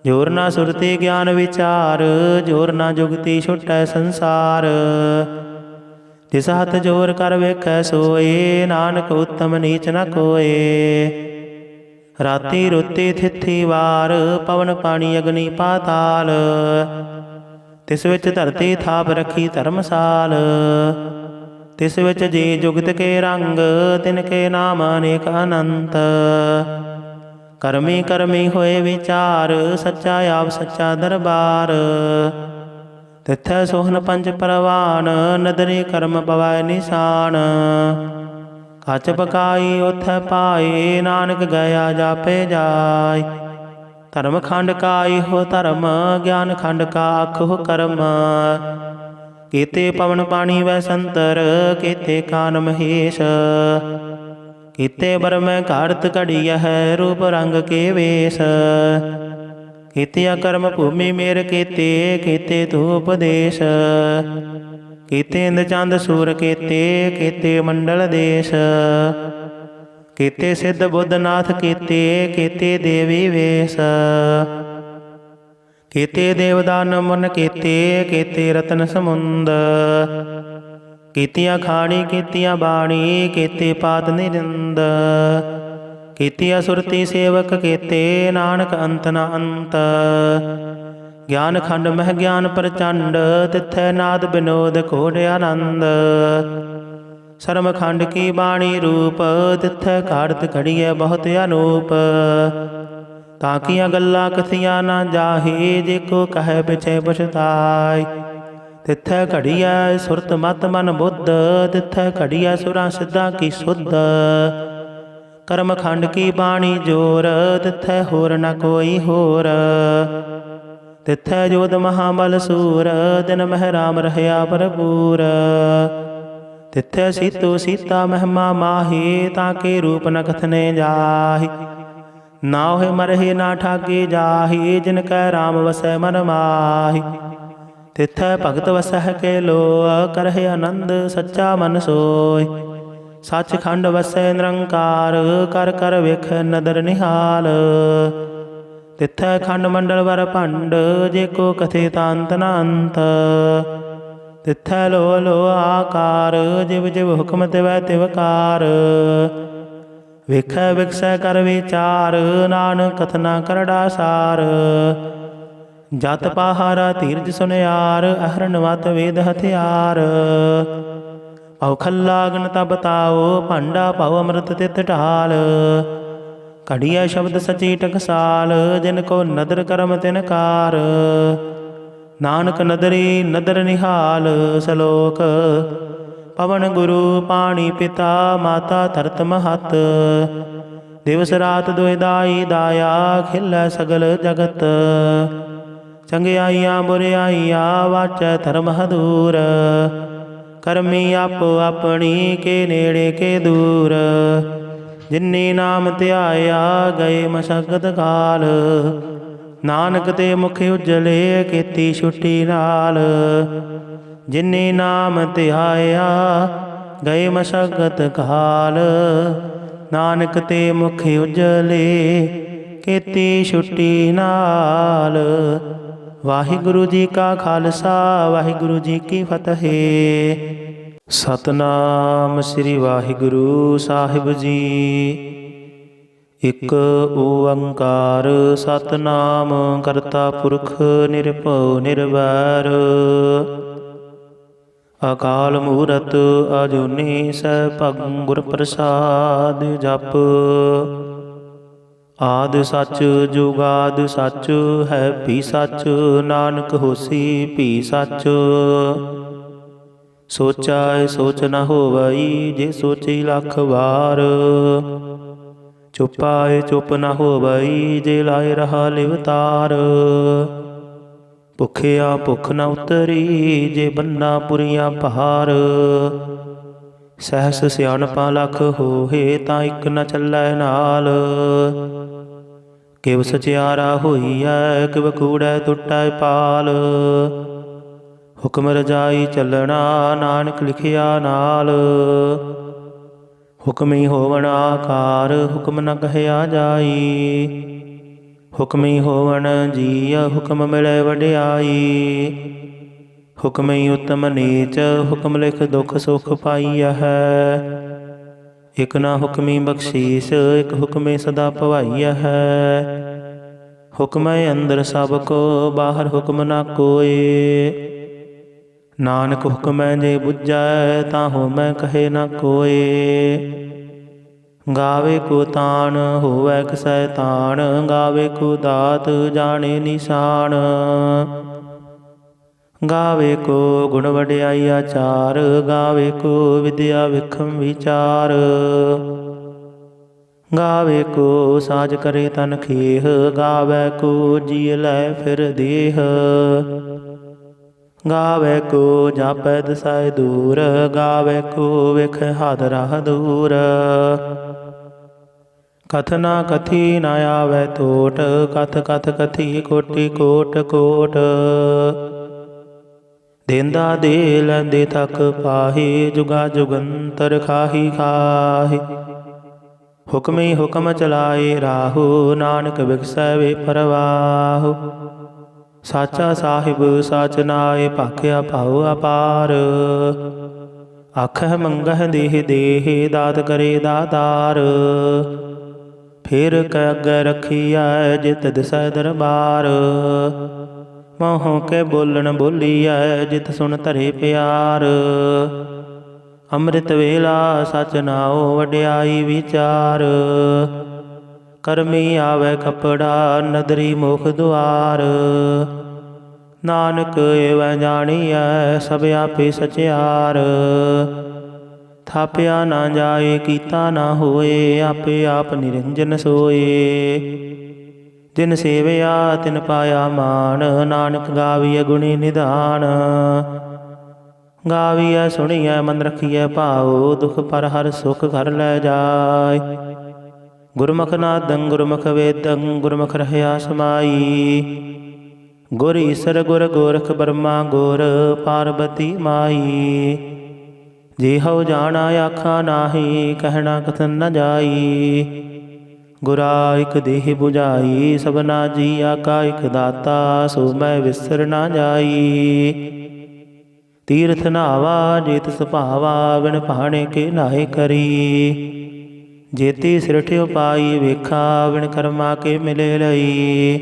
जोर ना सुरति ज्ञान विचार, जोर ना जुगति छुटै संसार। जिस हथ जोर कर वेखै सोए, नानक उत्तम नीच न कोए। राति रुति थिथि वार, पवन पानी अग्नि पाताल। तिस विच धरती थाप रखी धर्मसाल। तिस विच जी जुगत के रंग, तिनके नाम अनेक अनंत। करमी करमी होए विचार, सच्चा आप सच्चा दरबार। तिथै सोहन पंच परवान, नदरी कर्म पवै निशान। कच पकाई उथै पाए, नानक गया जापे जाय। धर्म खंड का इहो धर्म, ज्ञान खंड का आखो कर्म। केते पवन पानी वै संतर, केते कान महेश। केते बरम घारत घड़िया है, रूप रंग के वेश। केते अकर्म भूमि मेर केते, केते धूप देश। केते इंद चंद सूर केते, केते मंडल देश। केते सिद्ध बुद्ध नाथ केते, केते देवी वेश। केते देवदान मन केते, केते रतन समुंद। केतिया खाणी केतिया बाणी, केते पात निरिंद। केतिया सुरति सेवक केते, नानक अंत न अंत। ज्ञान खंड मह ज्ञान प्रचंड, तिथै नाद विनोद घोड़ आनंद। शर्म खंड की बाणी रूप, तिथै घाड़त घड़िए बहुत अनूप। ताकिया गल्ला कथिया न जाहे, जेको कहे पिछे पछताय। तिथै घड़िया सुरत मत मन बुद्ध, तिथै घड़िया सुरा सिद्धा की सुध। कर्म खंड की बाणी जोर, तिथै होर न कोई होर। तिथै जोध महाबल सूर, दिन मह राम रहया भरपूर। तिथै सीतो सीता महिमा माही, ताके रूप न कथने जाहि। नाहि मरहि ना ठागे जाहि, जिनकै राम वसै मन माहि। तिथै भगत वसह के लोअ, करहि आनंद सच्चा मन सोय। सच खंड वसै निरंकार, कर कर वेख नदर निहाल। तिथै खंड मंडल वर भंड, जेको कथे तांत न अंत। तिथै लो लो आकार, जिव जिव हुक्म तिवै तिवकार। वेखै विकसै कर विचार, नानक कथना करड़ा सार। जत पहारा धीरज सुनियार, अहरन वत वेद हथियार। पौ खल्ला अग्न तब ताओ, भांडा पौ अमृत तित ढाल। घड़िया शब्द सची टकसाल, जिनको नदर करम तिनकार। नानक नदरी नदर निहाल, सलोक पवन गुरु पाणी पिता, माता धरत महत। दिवस रात दुहिदाई दाया, खिलै सगल जगत। चंगियाइया बुरियाइया, वाचै धर्म हदूर। करमी आपो अपनी, के नेड़े के दूर। जिन्नी नाम ध्याया, गए मशक्कत काल। नानक ते मुख उजले, केती छुट्टी नाल। जिन्नी नाम ध्याया, गए मशक्कत काल। नानक ते मुख उजले, केती छुट्टी नाल। ਵਾਹਿਗੁਰੂ ਜੀ ਕਾ ਖਾਲਸਾ ਵਾਹਿਗੁਰੂ ਜੀ ਕੀ ਫਤਿਹ। ਸਤਨਾਮ ਸ੍ਰੀ ਵਾਹਿਗੁਰੂ ਸਾਹਿਬ ਜੀ। ਇਕ ਓੰਕਾਰ ਸਤਨਾਮ ਕਰਤਾ ਪੁਰਖ ਨਿਰਭਉ ਨਿਰਵੈਰ। ਅਕਾਲ ਮੂਰਤ ਅਜੂਨੀ ਸੈਭੰ ਗੁਰ ਪ੍ਰਸਾਦ ਜਪ। ਆਦਿ ਸੱਚ ਜੁਗਾਦਿ ਸੱਚ ਹੈ ਭੀ ਸੱਚ। ਨਾਨਕ ਹੋਸੀ ਭੀ ਸੱਚ। ਸੋਚੈ ਸੋਚ ਨ ਹੋਵਈ ਜੇ ਸੋਚੀ ਲੱਖ ਵਾਰ। ਚੁਪਾਏ ਚੁੱਪ ਨ ਹੋਵਈ ਜੇ ਲਾਏ ਰਹਾ ਲਿਵਤਾਰ। ਭੁਖਿਆ ਭੁੱਖ ਨ ਉਤਰੀ ਜੇ ਬੰਨਾ ਪੁਰੀਆਂ ਭਾਰ। ਸਹਿਸ ਸਿਆਣਪਾਂ ਲੱਖ ਹੋਏ ਤਾਂ ਇੱਕ ਨ ਚੱਲੈ ਨਾਲ। ਕਿਵ ਸਚਿਆਰਾ ਹੋਈਐ ਕਿਵ ਕੂੜੈ ਟੁੱਟੈ ਪਾਲ। ਹੁਕਮ ਰਜਾਈ ਚੱਲਣਾ ਨਾਨਕ ਲਿਖਿਆ ਨਾਲ। ਹੁਕਮੀ ਹੋਵਣ ਆਕਾਰ ਹੁਕਮ ਨ ਕਹਿਆ ਜਾਈ। ਹੁਕਮੀ ਹੋਵਣ ਜੀਅ ਹੁਕਮ ਮਿਲੇ ਵਡਿਆਈ। ਹੁਕਮੀ ਉਤਮ ਨੀਚ ਹੁਕਮ ਲਿਖ ਦੁਖ ਸੁਖ ਪਾਈਐ। ਇਕ ਨਾ ਹੁਕਮੀ ਬਖਸ਼ੀਸ ਇਕ ਹੁਕਮੇ ਸਦਾ ਭਵਾਈਐ। ਹੁਕਮੈ ਅੰਦਰ ਸਭ ਕੋ ਬਾਹਰ ਹੁਕਮ ਨਾ ਕੋਇ। ਨਾਨਕ ਹੁਕਮੈ ਜੇ ਬੁਝੈ ਤਾਂ ਹੋਮੈ ਕਹੇ ਨਾ ਕੋਇ। ਗਾਵੇ ਕੋ ਤਾਣ ਹੋਵੈ ਕਿਸੈ ਤਾਣ। ਗਾਵੇ ਕੋ ਦਾਤ ਜਾਣੇ ਨਿਸ਼ਾਨ। ਗਾਵੇ ਕੋ ਗੁਣ ਵਡਿਆਈ ਆਚਾਰ। ਗਾਵੇ ਕੋ ਵਿਦਿਆ ਵਿਖਮ ਵਿਚਾਰ। ਗਾਵੇ ਕੋ ਸਾਜ ਕਰੇ ਤਨ ਖੇਹ। ਗਾਵੇ ਕੋ ਜੀ ਲੈ ਫਿਰ ਦੇਹ। ਗਾਵੇ ਕੋ ਜਾਪੈ ਦਸੈ ਦੂਰ। ਗਾਵੇ ਕੋ ਵੇਖ ਹਦ ਰਾਹ ਦੂਰ। ਕਥ ਨਾ ਕਥੀ ਨ ਆਵੈ ਟੋਟ। ਕਥ ਕਥ ਕਥੀ ਕੋਟਿ ਕੋਟ ਕੋਟ। ਦੇਂਦਾ ਦੇ ਲੈਂਦੇ ਥਕ ਪਾਹੀ। ਜੁਗਾ ਜੁਗੰਤਰ ਖਾਹੀ ਖਾਹੀ। ਹੁਕਮੀ ਹੁਕਮ ਚਲਾਏ ਰਾਹੂ। ਨਾਨਕ ਬਿਗਸੈ ਵੇ ਪਰਵਾਹੂ। ਸਾਚਾ ਸਾਹਿਬ ਸਾਚ ਨਾਏ ਭਾਖਿਆ ਭਾਉ ਅਪਾਰ। ਆਖਹਿ ਮੰਗਹਿ ਦੇਹ ਦੇਹ ਦਾਤ ਕਰੇ ਦਾਤਾਰ। ਫਿਰ ਕੈ ਅੱਗੇ ਰਖੀਐ ਜਿਤ ਦਿਸੈ ਦਰਬਾਰ। ਮੋਹ ਕੇ ਬੋਲਣ ਬੋਲੀਐ ਜਿਤ ਸੁਣ ਧਰੇ ਪਿਆਰ। ਅੰਮ੍ਰਿਤ ਵੇਲਾ ਸਚ ਨਾਉ ਵਡਿਆਈ ਵਿਚਾਰ। ਕਰਮੀ ਆਵੈ ਕਪੜਾ ਨਦਰੀ ਮੁਖ ਦੁਆਰ। ਨਾਨਕ ਏਵੈ ਜਾਣੀਐ ਸਭ ਆਪੇ ਸਚਿਆਰ। ਥਾਪਿਆ ਨਾ ਜਾਏ ਕੀਤਾ ਨਾ ਹੋਏ। ਆਪੇ ਆਪ ਨਿਰੰਜਨ ਸੋਏ। ਜਿਨ ਸੇਵਿਆ ਤਿਨ ਪਾਇਆ ਮਾਨ। ਨਾਨਕ ਗਾਵੀਐ ਗੁਣੀ ਨਿਧਾਨ। ਗਾਵੀਐ ਸੁਣੀਐ ਮਨ ਰਖੀਐ ਭਾਉ। ਦੁਖ ਪਰ ਹਰਿ ਸੁਖ ਘਰ ਲੈ ਜਾਇ। ਗੁਰਮੁਖ ਨਾਦੰ ਗੁਰਮੁਖ ਵੇਦੰ ਗੁਰਮੁਖ ਰਹਿਆ ਸਮਾਈ। ਗੁਰ ਈਸਰ ਗੁਰ ਗੋਰਖ ਬਰਮਾ ਗੁਰ ਪਾਰਬਤੀ ਮਾਈ। ਜਿਹਉ ਜਾਣਾ ਆਖਾ ਨਾਹੀ ਕਹਿਣਾ ਕਥਨ ਨ ਜਾਈ। ਗੁਰਾ ਇਕ ਦੇਹ 부ਝਾਈ ਸਭਨਾ ਜੀਆ ਕਾ ਇਕ ਦਾਤਾ। ਸੋ ਮੈਂ ਵਿਸਰ ਨਾ ਜਾਈ। ਤੀਰਥ ਨਾਵਾ ਜੇ ਤਿਸ ਭਾਵਾ ਬਿਨ ਭਾਣੇ ਕੇ ਨਾਹੀ ਕਰੀ। ਜੇਤੀ ਸਿਰਠਿਉ ਪਾਈ ਵੇਖਾ ਬਿਨ ਕਰਮਾ ਕੇ ਮਿਲੇ ਲਈ।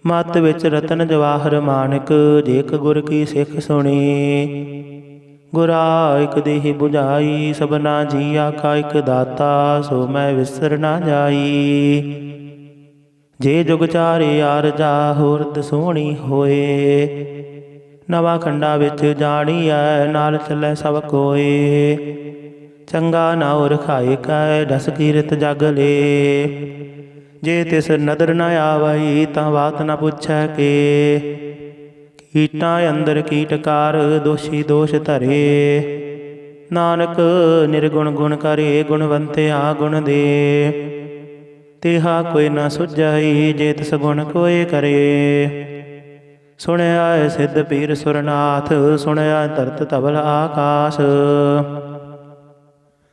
ਮਤ ਵਿੱਚ ਰਤਨ ਜਵਾਹਰ ਮਾਨਕ ਜੇ ਇਕ ਗੁਰ ਕੀ ਸਿੱਖ ਸੁਣੀ। ਗੁਰਾ ਇਕ ਦੇਹ 부ਝਾਈ ਸਭਨਾ ਜੀਆ ਕਾ ਇਕ ਦਾਤਾ। ਸੋ ਮੈਂ ਵਿਸਰ ਨਾ ਜਾਈ। ਜੇ ਜੁਗ ਚਾਰੇ ਆਰਜਾ ਹੋਰਦ ਸੋਹਣੀ ਹੋਏ। ਨਵਾਂ ਖੰਡਾ ਵਿੱਚ ਜਾਣੀਐ ਨਾਲ ਚੱਲੈ ਸਭ ਕੋਏ। ਚੰਗਾ ਨਾਉ ਰਖਾਏ ਕੈ ਦਸ ਕੀਰਤ ਜਗ ਲੇ। ਜੇ ਤਿਸ ਨਦਰ ਨ ਆਵਈ ਤਾਂ ਬਾਤ ਨ ਪੁੱਛੈ ਕੇ। ਕੀਟਾਂ ਅੰਦਰ ਕੀਟਕਾਰ ਦੋਸ਼ੀ ਦੋਸ਼ ਧਰੇ। ਨਾਨਕ ਨਿਰਗੁਣ ਗੁਣ ਕਰੇ ਗੁਣਵੰਤਿਆ ਗੁਣ ਦੇ। ਤਿਹਾ ਕੋਈ ਨ ਸੁਝਈ ਜੇ ਤਿਸ ਗੁਣ ਕੋਇ ਕਰੇ। ਸੁਣਿਆ ਸਿੱਧ ਪੀਰ ਸੁਰਨਾਥ। ਸੁਣਿਆ ਧਰਤ ਧਵਲ ਆਕਾਸ਼।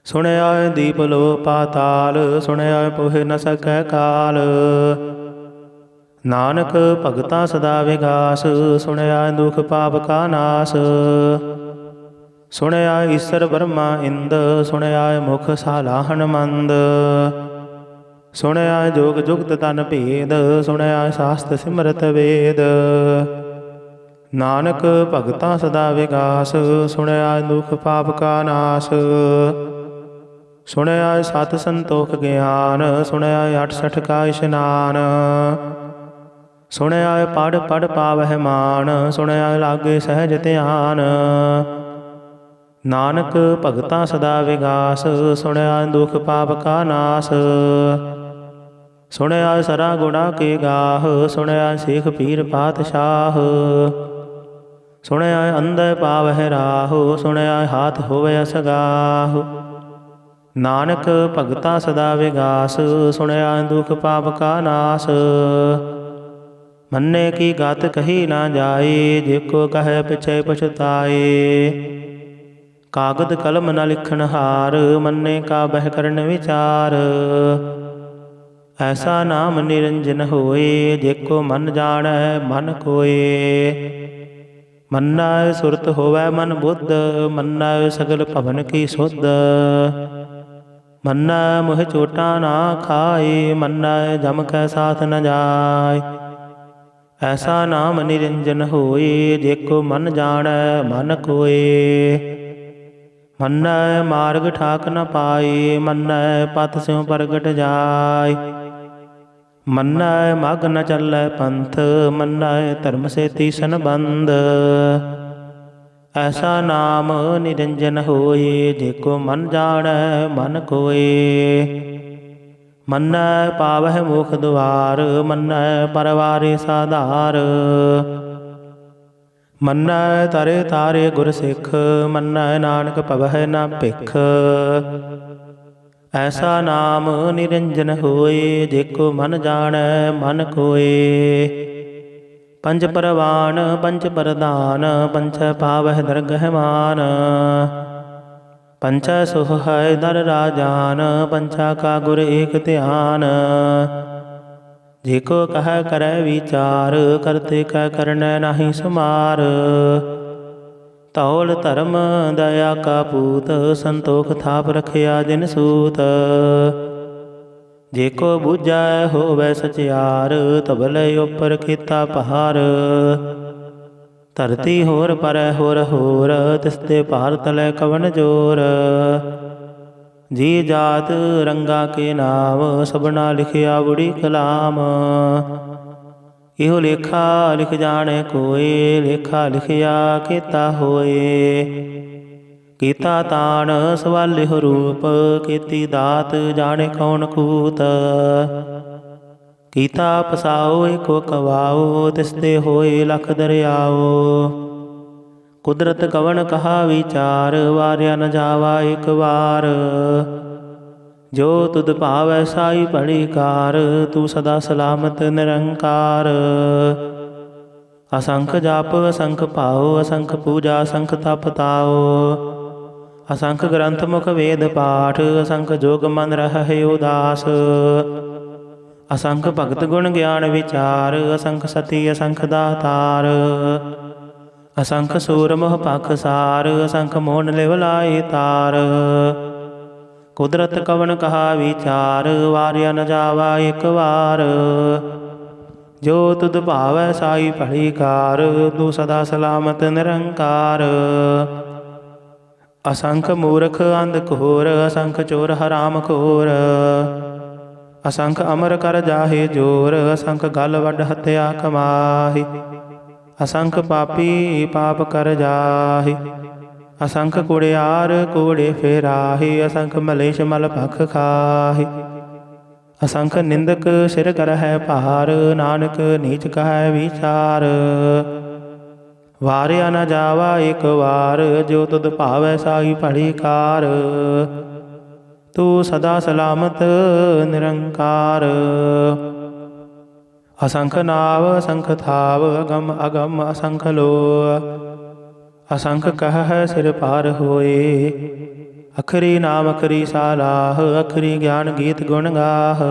ਸੁਣਿਆ ਦੀਪ ਲੋ ਪਾਤਾਲ। ਸੁਣਿਆ ਪੁਹ ਨ ਸਕੈ ਕਾਲ। ਨਾਨਕ ਭਗਤਾ ਸਦਾ ਵਿਗਾਸ, ਸੁਣਿਆ ਦੁਖ ਪਾਪ ਕਾ ਨਾਸ। ਸੁਣਿਆ ਈਸਰ ਬਰਮਾ ਇੰਦ, ਸੁਣਿਆ ਮੁਖ ਸਾਲਾਹਣ ਮੰਦ। ਸੁਣਿਆ ਜੋਗ ਜੁਗਤ ਤਨ ਭੇਦ, ਸੁਣਿਆ ਸ਼ਾਸਤ ਸਿਮਰਤ ਵੇਦ। ਨਾਨਕ ਭਗਤਾ ਸਦਾ ਵਿਗਾਸ, ਸੁਣਿਆ ਦੁਖ ਪਾਪ ਕਾ ਨਾਸ। ਸੁਣਿਆ ਸਤ ਸੰਤੋਖ ਗਿਆਨ, ਸੁਣਿਆ 68 ਕਾ ਇਸ਼ਨਾਨ। ਸੁਣਿਆ ਪੜ ਪੜ ਪਾਵਹਿ ਮਾਨ, ਸੁਣਿਆ ਲਾਗੇ ਸਹਿਜ ਧਿਆਨ। ਨਾਨਕ ਭਗਤਾ ਸਦਾ ਵਿਗਾਸ, ਸੁਣਿਆ ਦੁਖ ਪਾਪ ਕਾ ਨਾਸ। ਸੁਣਿਆ ਸਰਾ ਗੁਣਾ ਕੇ ਗਾਹ, ਸੁਣਿਆ ਸੇਖ ਪੀਰ ਪਾਤਸ਼ਾਹ। ਸੁਣਿਆ ਅੰਧੇ ਪਾਵਹਿ ਰਾਹ, ਸੁਣਿਆ ਹਾਥ ਹੋਵੇ ਅਸਗਾਹ। ਨਾਨਕ ਭਗਤਾ ਸਦਾ ਵਿਗਾਸ, ਸੁਣਿਆ ਦੁਖ ਪਾਪ ਕਾ ਨਾਸ। ਮੰਨੇ ਕੀ ਗਤ ਕਹੀ ਨਾ ਜਾਏ, ਜੇ ਕੋ ਕਹੈ ਪਿਛੈ ਪਛਤਾਏ। ਕਾਗਦ ਕਲਮ ਨ ਲਿਖਣ ਹਾਰ, ਮੰਨੇ ਕਾ ਬਹਿ ਕਰਨ ਵਿਚਾਰ। ਐਸਾ ਨਾਮ ਨਿਰੰਜਨ ਹੋਏ, ਜੇ ਕੋ ਮਨ ਜਾਣੈ ਮਨ ਕੋਏ। ਮੰਨੈ ਸੁਰਤ ਹੋਵੈ ਮਨ ਬੁੱਧ, ਮੰਨੈ ਸਗਲ ਭਵਨ ਕੀ ਸੁਧ। ਮੰਨੈ ਮੁਹ ਚੋਟਾ ਨਾ ਖਾਏ, ਮੰਨੈ ਜਮ ਕੈ ਸਾਥ ਨ ਜਾਏ। ਐਸਾ ਨਾਮ ਨਿਰੰਜਨ ਹੋਏ, ਜੇ ਕੋ ਮਨ ਜਾਣੈ ਮਨ ਕੋਏ। ਮੰਨੈ ਮਾਰਗ ਠਾਕ ਨ ਪਾਏ, ਮੰਨੈ ਪਤ ਸਿਉ ਪ੍ਰਗਟ ਜਾਏ। ਮੰਨੈ ਮਗ ਨ ਚੱਲੈ ਪੰਥ, ਮੰਨੈ ਧਰਮ ਸੇਤੀ ਸੰਬੰਧ। ਐਸਾ ਨਾਮ ਨਿਰੰਜਨ ਹੋਏ, ਜੇ ਕੋ ਮਨ ਜਾਣੈ ਮਨ ਕੋਏ। ਮੰਨੈ ਪਾਵਹਿ ਮੁਖ ਦੁਆਰ, ਮੰਨੈ ਪਰਵਾਰੇ ਸਾਧਾਰ। ਮੰਨੈ ਤਰੇ ਤਾਰੇ ਗੁਰ ਸਿੱਖ, ਮੰਨੈ ਨਾਨਕ ਭਵਹਿ ਨ ਭਿਖ। ਐਸਾ ਨਾਮ ਨਿਰੰਜਨ ਹੋਏ, ਜੇ ਕੋ ਮਨ ਜਾਣੈ ਮਨ ਕੋਏ। ਪੰਜ ਪਰਵਾਨ ਪੰਜ ਪ੍ਰਧਾਨ, ਪੰਚੈ ਪਾਵਹਿ ਦਰਗਹਿ ਮਾਨ। ਪੰਚੈ ਸੁਖ ਹੈ ਦਰ ਰਾਜਾਨ, ਪੰਚਾ ਕਾ ਗੁਰ ਏਕ ਧਿਆਨ। ਜੇ ਕੋ ਕਹੈ ਕਰੈ ਵਿਚਾਰ, ਕਰਤੇ ਕੈ ਕਰਨੈ ਨਾਹੀ ਸਮਾਰ। ਧੌਲ ਧਰਮ ਦਇਆ ਕਾ ਪੂਤ, ਸੰਤੋਖ ਥਾਪ ਰਖਿਆ ਜਿਨ ਸੂਤ। ਜੇ ਕੋ ਬੁਝੈ ਹੋਵੈ ਸਚਿਆਰ, ਤਬਲੇ ਉਪਰ ਕੀਤਾ ਪਹਾਰ। ਧਰਤੀ ਹੋਰ ਪਰੈ ਹੋਰ ਹੋਰ, ਤਿਸਤੇ ਭਾਰ ਤਲੈ ਕਵਨ ਜੋਰ। ਜੀ ਜਾਤ ਰੰਗਾ ਕੇ ਨਾਮ, ਸਭਨਾ ਲਿਖਿਆ ਬੁੜੀ ਕਲਾਮ। ਇਹੋ ਲੇਖਾ ਲਿਖ ਜਾਣੈ ਕੋਇ, ਲੇਖਾ ਲਿਖਿਆ ਕੀਤਾ ਹੋਏ। ਕੀਤਾ ਤਾਣ ਸਵਾਲਿਹੁ ਰੂਪ, ਕੀਤੀ ਦਾਤ ਜਾਣੈ ਕੌਣ ਕੂਤ। ਕੀਤਾ ਪਸਾਓ ਏਕੋ ਕਵਾਓ, ਤਿਸਤੇ ਹੋਏ ਲਖ ਦਰਿਆਓ। ਕੁਦਰਤ ਕਵਣ ਕਹਾ ਵਿਚਾਰ, ਵਾਰਿਆ ਨ ਜਾਵਾ ਇਕ ਵਾਰ। ਜੋ ਤੁਧ ਭਾਵੈ ਸਾਈ ਭਲੀ ਕਾਰ, ਤੂੰ ਸਦਾ ਸਲਾਮਤ ਨਿਰੰਕਾਰ। ਅਸੰਖ ਜਪ ਅਸੰਖ ਭਾਉ, ਅਸੰਖ ਪੂਜਾ ਅਸੰਖ ਤਪ ਤਾਉ। ਅਸੰਖ ਗ੍ਰੰਥ ਮੁਖ ਵੇਦ ਪਾਠ, ਅਸੰਖ ਜੋਗ ਮਨ ਰਹਿ ਉਦਾਸ। ਅਸੰਖ ਭਗਤ ਗੁਣ ਗਿਆਨ ਵਿਚਾਰ, ਅਸੰਖ ਸਤੀ ਅਸੰਖ ਦਾਤਾਰ। ਅਸੰਖ ਸੂਰ ਮੋਹ ਪਖ ਸਾਰ, ਅਸੰਖ ਮੋਹਨ ਲਿਵ ਲਾਏ ਤਾਰ। ਕੁਦਰਤ ਕਵਣ ਕਹਾ ਵਿਚਾਰ, ਵਾਰਿਆ ਨ ਜਾਵਾ ਇਕ ਵਾਰ। ਜੋ ਤੁਧ ਭਾਵੈ ਸਾਈ ਭਲੀ ਕਾਰ, ਤੂੰ ਸਦਾ ਸਲਾਮਤ ਨਿਰੰਕਾਰ। ਅਸੰਖ ਮੂਰਖ ਅੰਧ ਘੋਰ, ਅਸੰਖ ਚੋਰ ਹਰਾਮ ਖੋਰ। ਅਸੰਖ ਅਮਰ ਕਰ ਜਾਹੇ ਜੋਰ, ਅਸੰਖ ਗਲ ਵੱਡ ਹੱਤਿਆ ਕਮਾਹੀ। ਅਸੰਖ ਪਾਪੀ ਪਾਪ ਕਰ ਜਾਹੇ, ਅਸੰਖ ਕੁੜਿਆਰ ਕੋੜੇ ਫੇਰਾਹੇ। ਅਸੰਖ ਮਲੇਸ਼ ਮਲ ਭਖ ਖਾਹੇ। ਅਸੰਖ ਨਿੰਦਕ ਸਿਰ ਕਰਹਿ ਭਾਰ, ਨਾਨਕ ਨੀਚ ਕਹੈ ਵਿਚਾਰ। ਵਾਰਿਆ ਨ ਜਾਵਾ ਇਕ ਵਾਰ, ਜੋ ਤੁਧ ਭਾਵੈ ਸਾਈ ਭਲੀ ਕਾਰ। ਤੂੰ ਸਦਾ ਸਲਾਮਤ ਨਿਰੰਕਾਰ। ਅਸੰਖ ਨਾਵ ਅਸੰਖ ਥਾਵ, ਅਗਮ ਅਗਮ ਅਸੰਖ ਲੋਅ। ਅਸੰਖ ਕਹਿ ਸਿਰ ਪਾਰ ਹੋਏ, ਅਖਰੀ ਨਾਮ ਅਖਰੀ ਸਾਲਾਹ। ਅਖਰੀ ਗਿਆਨ ਗੀਤ ਗੁਣ ਗਾਹ,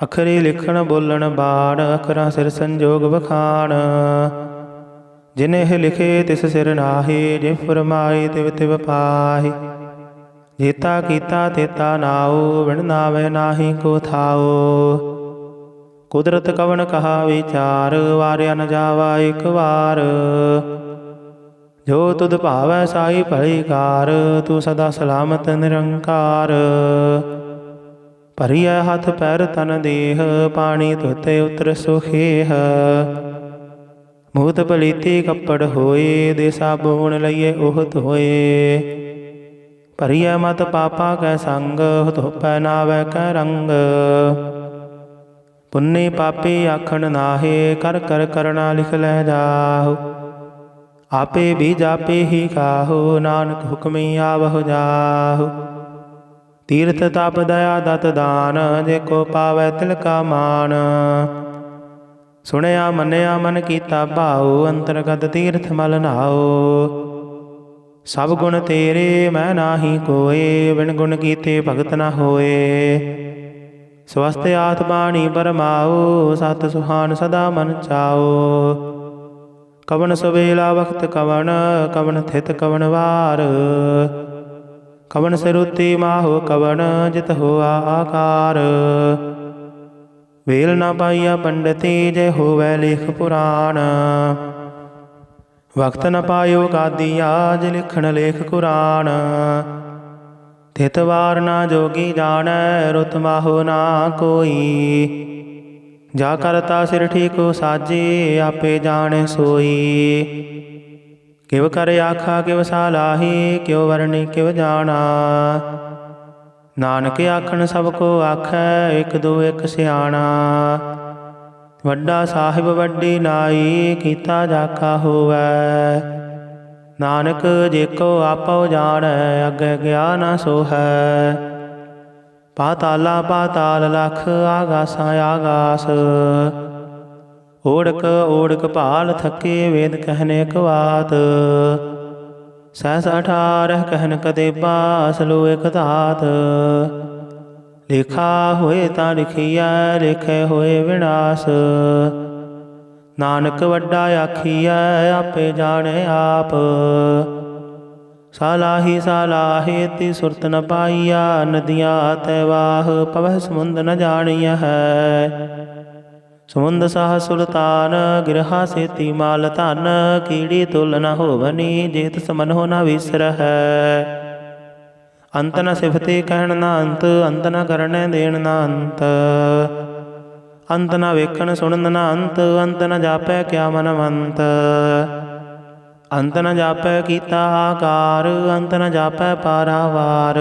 ਅਖਰੀ ਲਿਖਣ ਬੋਲਣ ਬਾਣ, ਅਖਰਾਂ ਸਿਰ ਸੰਜੋਗ ਵਖਾਣ। ਜਿਨਿਹ ਲਿਖੇ ਤਿਸ ਸਿਰ ਨਾਹੀ, ਜੇ ਫਰਮਾਏ ਤਿਵ ਤਿਵ ਪਾਹੀ। ਜੇਤਾ ਕੀਤਾ ਤੇਤਾ ਨਾਉ, ਬਿਨ ਨਾਵੇ ਨਾਹੀ ਕੋ ਥਾਉ। ਕੁਦਰਤ ਕਵਣ ਕਹਾ ਵਿਚਾਰ, ਵਾਰਿਆ ਨ ਜਾਵਾ ਇਕ ਵਾਰ। ਜੋ ਤੁਧ ਭਾਵੈ ਸਾਈ ਭਲੀ ਕਾਰ, ਤੂੰ ਸਦਾ ਸਲਾਮਤ ਨਿਰੰਕਾਰ। ਭਰੀਐ ਹੱਥ ਪੈਰ ਤਨ ਦੇਹ, ਪਾਣੀ ਧੋਤੇ ਉਤਰ ਸੁਖੇਹ। ਮੂਤ ਪਲੀਤੀ ਕੱਪੜ ਹੋਏ, ਦੇ ਸਾਬੂਣ ਲਈਏ ਉਹ ਧੋਏ। ਭਰੀਐ ਮਤ ਪਾਪਾ ਕੈ ਸੰਗ, ਧੋਪੈ ਨਾਵੈ ਕੈ ਰੰਗ। ਪੁੰਨੀ ਪਾਪੀ ਆਖਣ ਨਾਹੇ, ਕਰ ਕਰ ਕਰਣਾ ਲਿਖ ਲੈ ਜਾਹੁ। ਆਪੇ ਬੀਜ ਆਪੇ ਹੀ ਖਾਹੁ, ਨਾਨਕ ਹੁਕਮੀ ਆਵਹੁ ਜਾਹੁ। ਤੀਰਥ ਤਪ ਦਇਆ ਦਤ ਦਾਨ, ਜੇ ਕੋ ਪਾਵੈ ਤਿਲ ਕਾ ਮਾਨ। ਸੁਣਿਆ ਮੰਨਿਆ ਮਨ ਕੀਤਾ ਭਾਉ, ਅੰਤਰਗਤ ਤੀਰਥ ਮਲ ਨਾਉ। ਸਭ ਗੁਣ ਤੇਰੇ ਮੈਂ ਨਾਹੀ ਕੋਏ, ਬਿਨ ਗੁਣ ਕੀਤੇ ਭਗਤ ਨ ਹੋਏ। ਸਵਸਤ ਆਤ ਬਾਣੀ ਬਰਮਾਉ, ਸਤ ਸੁਹਾਨ ਸਦਾ ਮਨ ਚਾਉ। ਕਵਣ ਸਵੇਲਾ ਵਖਤ ਕਵਣ, ਕਵਣ ਥਿਤ ਕਵਣ ਵਾਰ। ਕਵਣ ਸਿਰੁਤੀ ਮਾਹੋ ਕਵਣ, ਜਿਤ ਹੋਆ ਆਕਾਰ। ਵੇਲ ਨਾ ਪਾਈਆ ਪੰਡਤੀ, ਜੇ ਹੋਵੈ ਲੇਖ ਪੁਰਾਣ। ਵਕਤ ਨ ਪਾਇਓ ਕਾਦੀਆ, ਜੇ ਲਿਖਣ ਲੇਖ ਕੁਰਾਨ। ਤਿਤ ਵਾਰ ਨਾ ਜੋਗੀ ਜਾਣੈ, ਰੁਤ ਮਾਹੋ ਨਾ ਕੋਈ। ਜਾ ਕਰਤਾ ਸਿਰ ਠੀਕੋ ਸਾਜੇ, ਆਪੇ ਜਾਣੈ ਸੋਈ। ਕਿਵ ਕਰ ਆਖਾ ਕਿਵ ਸਾਲਾਹੀ, ਕਿਉ ਵਰਣੀ ਕਿਵ ਜਾਣਾ। ਨਾਨਕ ਆਖਣ ਸਭ ਕੋ ਆਖੈ, ਇਕ ਦੋ ਇਕ ਸਿਆਣਾ। ਵੱਡਾ ਸਾਹਿਬ ਵੱਡੀ ਨਾਈ, ਕੀਤਾ ਜਾਕਾ ਹੋਵੈ। ਨਾਨਕ ਜੇ ਕੋ ਆਪੋ ਜਾਣੈ, ਅੱਗੇ ਗਿਆ ਨਾ ਸੋਹੈ। ਪਾਤਾਲਾ ਪਾਤਾਲ ਲਖ, ਆਗਾਸਾਂ ਆਗਾਸ। ਓੜਕ ਓੜਕ ਭਾਲ ਥਕੇ, ਵੇਦ ਕਹਿਨੇ ਕਵਾਤ। ਸਹਿਸ 18 ਕਹਿਨ ਕਦੇਬਾ, ਅਸਲੋ ਇਕ ਧਾਤ। ਲਿਖਾ ਹੋਏ ਤਾਂ ਲਿਖੀਐ, ਲਿਖੇ ਹੋਏ ਵਿਨਾਸ਼। ਨਾਨਕ ਵੱਡਾ ਆਖੀਐ, ਆਪੇ ਜਾਣੇ ਆਪ। ਸਾਲਾਹੀ ਸਾਲਾਹੀ ਤੀ ਸੁਰਤ ਨ ਪਾਈਆ, ਨਦੀਆਂ ਤੈ ਵਾਹ ਪਵਹਿ ਸਮੁੰਦ ਨ ਜਾਣੀਆ ਹੈ। ਸਮੁੰਦ ਸਾਹ ਸੁਲਤਾਨ, ਗਿਰਹਾ ਸੇਤੀ ਮਾਲ ਧਨ। ਕੀੜੀ ਤੁਲ ਨ ਹੋਵਨੀ, ਜੇ ਤਿਸ ਮਨਹੁ ਨ ਵਿਸਰਹੈ। ਅੰਤ ਨ ਸਿਫਤੇ ਕਹਿਣ ਨ ਅੰਤ, ਅੰਤ ਨ ਕਰਣੈ ਦੇਣ ਨ ਅੰਤ। ਅੰਤ ਨ ਵੇਖਣ ਸੁਣਨ ਨ ਅੰਤ, ਅੰਤ ਨ ਜਾਪੈ ਕਿਆ ਮਨਵੰਤ। ਅੰਤ ਨ ਜਾਪੈ ਕੀਤਾ ਆਕਾਰ, ਅੰਤ ਨ ਜਾਪੈ ਪਾਰਾਵਾਰ।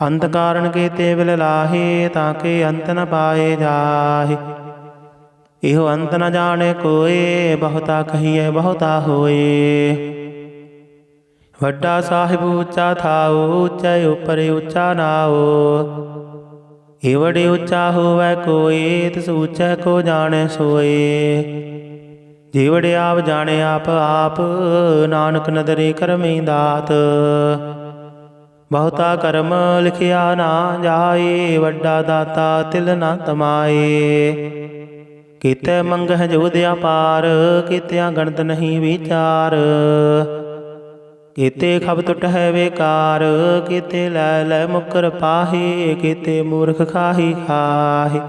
ਅੰਤ ਕਾਰਨ ਕੀਤੇ ਵਿਲ ਲਾਹੇ, ਤਾਂ ਕਿ ਅੰਤ ਨ ਪਾਏ ਜਾਹੇ। ਇਹੋ ਅੰਤ ਨ ਜਾਣੇ ਕੋਏ, ਬਹੁਤਾ ਕਹੀਏ ਬਹੁਤਾ ਹੋਏ। ਵੱਡਾ ਸਾਹਿਬ ਉੱਚਾ ਥਾਉ, ਉੱਚੇ ਉੱਪਰ ਉੱਚਾ ਨਾਉ। ਏਵੜੇ ਉੱਚਾ ਹੋਵੈ ਕੋਏ, ਤਿਸ ਉੱਚੈ ਕੋ ਜਾਣੈ ਸੋਏ। ਜੀਵੜੇ ਆਪ ਜਾਣੇ ਆਪ ਆਪ, ਨਾਨਕ ਨਦਰੇ ਕਰਮੀ ਦਾਤ। ਬਹੁਤਾ ਕਰਮ ਲਿਖਿਆ ਨਾ ਜਾਏ, ਵੱਡਾ ਦਾਤਾ ਤਿਲ ਨਾ ਤਮਾਏ। ਕੀਤੇ ਮੰਗਹਿ ਜੋਧ ਅਪਾਰ, ਕੀਤਿਆਂ ਗਣਤ ਨਹੀਂ ਵਿਚਾਰ। ਕੀਤੇ ਖਬ ਟੁਟਹਿ ਵੇਕਾਰ, ਕੀਤੇ ਲੈ ਲੈ ਮੁਕਰ ਪਾਹੇ। ਕੀਤੇ ਮੂਰਖ ਖਾਹੀ ਖਾਹੇ,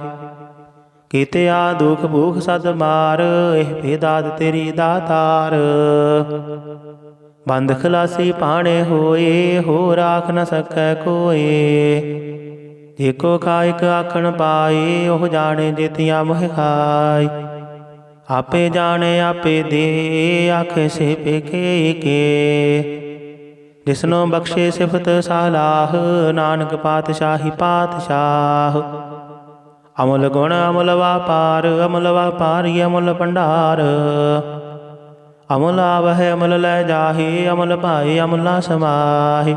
ਕੀਤੇ ਆ ਦੁਖ ਭੂਖ ਸਦ ਮਾਰ। ਇਹ ਭੇਦਾਤ ਤੇਰੀ ਦਾਤਾਰ। ਬੰਦ ਖਲਾਸੀ ਪਾਣੇ ਹੋਏ, ਹੋ ਰਾਖ ਨ ਸਕੈ ਕੋਏ। ਜੇ ਕੋ ਕਾਇਕ ਆਖਣ ਪਾਏ, ਉਹ ਜਾਣੇ ਜੇਤੀਆਂ ਮੋਹਿ ਖਾਈ। ਆਪੇ ਜਾਣੇ ਆਪੇ ਦੇ, ਆਖੇ ਸੇ ਪੇਖੇ ਕੇ। ਜਿਸਨੋ ਬਖਸ਼ੇ ਸਿਫਤ ਸਾਲਾਹ, ਨਾਨਕ ਪਾਤਸ਼ਾਹੀ ਪਾਤਸ਼ਾਹ। ਅਮੁਲ ਗੁਣ ਅਮੁਲ ਵਾਪਾਰ, ਅਮੁਲ ਵਾਪਾਰੀ ਅਮੁਲ ਭੰਡਾਰ। ਅਮੁਲ ਆਵਹਿ ਅਮੁਲ ਲੈ ਜਾਹੇ, ਅਮੁਲ ਭਾਏ ਅਮੁਲਾ ਸਮਾਹੇ।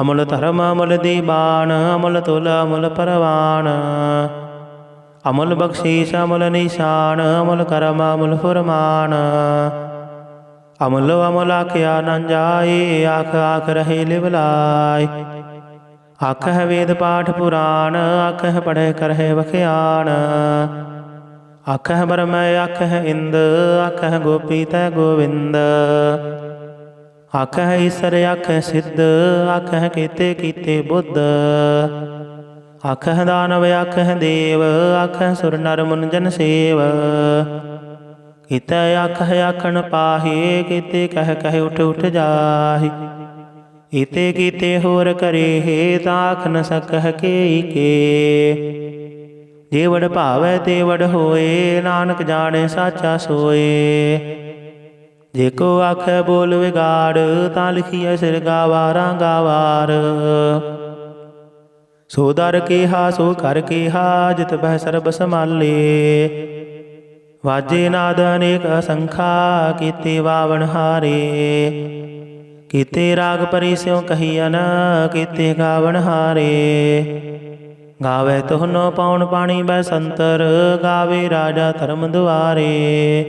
ਅਮੁਲ ਧਰਮ ਅਮੁਲ ਦੀਬਾਨ, ਅਮੁਲ ਤੁਲ ਅਮੁਲ ਪਰਵਾਨ। ਅਮੁਲ ਬਖਸ਼ੀਸ਼ ਅਮੁਲ ਨਿਸ਼ਾਨ, ਅਮੁਲ ਕਰਮ ਅਮੁਲ ਫੁਰਮਾਨ। ਅਮੁਲ ਅਮੁਲ ਆਖਿਆ ਨ ਜਾਏ, ਆਖ ਆਖ ਰਹੇ ਲਿਵ ਲਾਏ। ਆਖਹਿ ਵੇਦ ਪਾਠ ਪੁਰਾਣ, ਆਖਹਿ ਪੜ੍ਹੈ ਕਰਹਿ ਵਖਿਆਣ। ਆਖਹਿ ਬਰਮੈ ਆਖਹਿ ਇੰਦ, ਆਖਹਿ ਗੋਪੀ ਤੈ ਗੋਵਿੰਦ। ਆਖਹਿ ਈਸਰ ਆਖਹਿ ਸਿੱਧ, ਆਖਹਿ ਕੀਤੇ ਕੀਤੇ ਬੁੱਧ। ਆਖਹਿ ਦਾਨਵ ਆਖਹਿ ਦੇਵ, ਆਖਹਿ ਸੁਰ ਨਰ ਮੁਨ ਜਨ ਸੇਵ। ਕੀਤੇ ਆਖਹਿ ਆਖਣ ਪਾਹੀ, ਕੀਤੇ ਕਹਿ ਕਹਿ ਉਠ ਉਠ ਜਾਹੀ। ਕੀਤੇ ਕੀਤੇ ਹੋਰ ਕਰੇ, ਤਾਂ ਆਖ ਨ ਸਕਹਿ ਕੇ ਕੇ। ਜੇ ਵਡ ਭਾਵੈ ਤੇ ਵਡ ਹੋਏ, ਨਾਨਕ ਜਾਣੈ ਸਾਚਾ ਸੋਏ। ਜੇ ਕੋ ਆਖੈ ਬੋਲ ਵਿਗਾੜ, ਤਾਂ ਲਿਖੀਐ ਸਿਰ ਗਾਵਾਰਾਂ ਗਾਵਾਰ। ਸੋ ਦਰ ਕੇਹਾ ਸੋ ਕਰ ਕੇਹਾ, ਜਿਤ ਬਹਿ ਸਰਬ ਸੰਭਾਲੇ। ਵਾਜੇ ਨਾਦ ਅਨੇਕ ਅਸੰਖਾ, ਕੀਤੇ ਵਾਵਣ ਹਾਰੇ। ਕੀਤੇ ਰਾਗ ਪਰੀ ਸਿਉ ਕਹੀਅਨ, ਕੀਤੇ ਗਾਵਣ ਹਾਰੇ। ਗਾਵੇ ਤੁਹਨੋ ਪਉਣ ਪਾਣੀ ਬੈ ਸੰਤਰ, ਗਾਵੇ ਰਾਜਾ ਧਰਮ ਦੁਆਰੇ।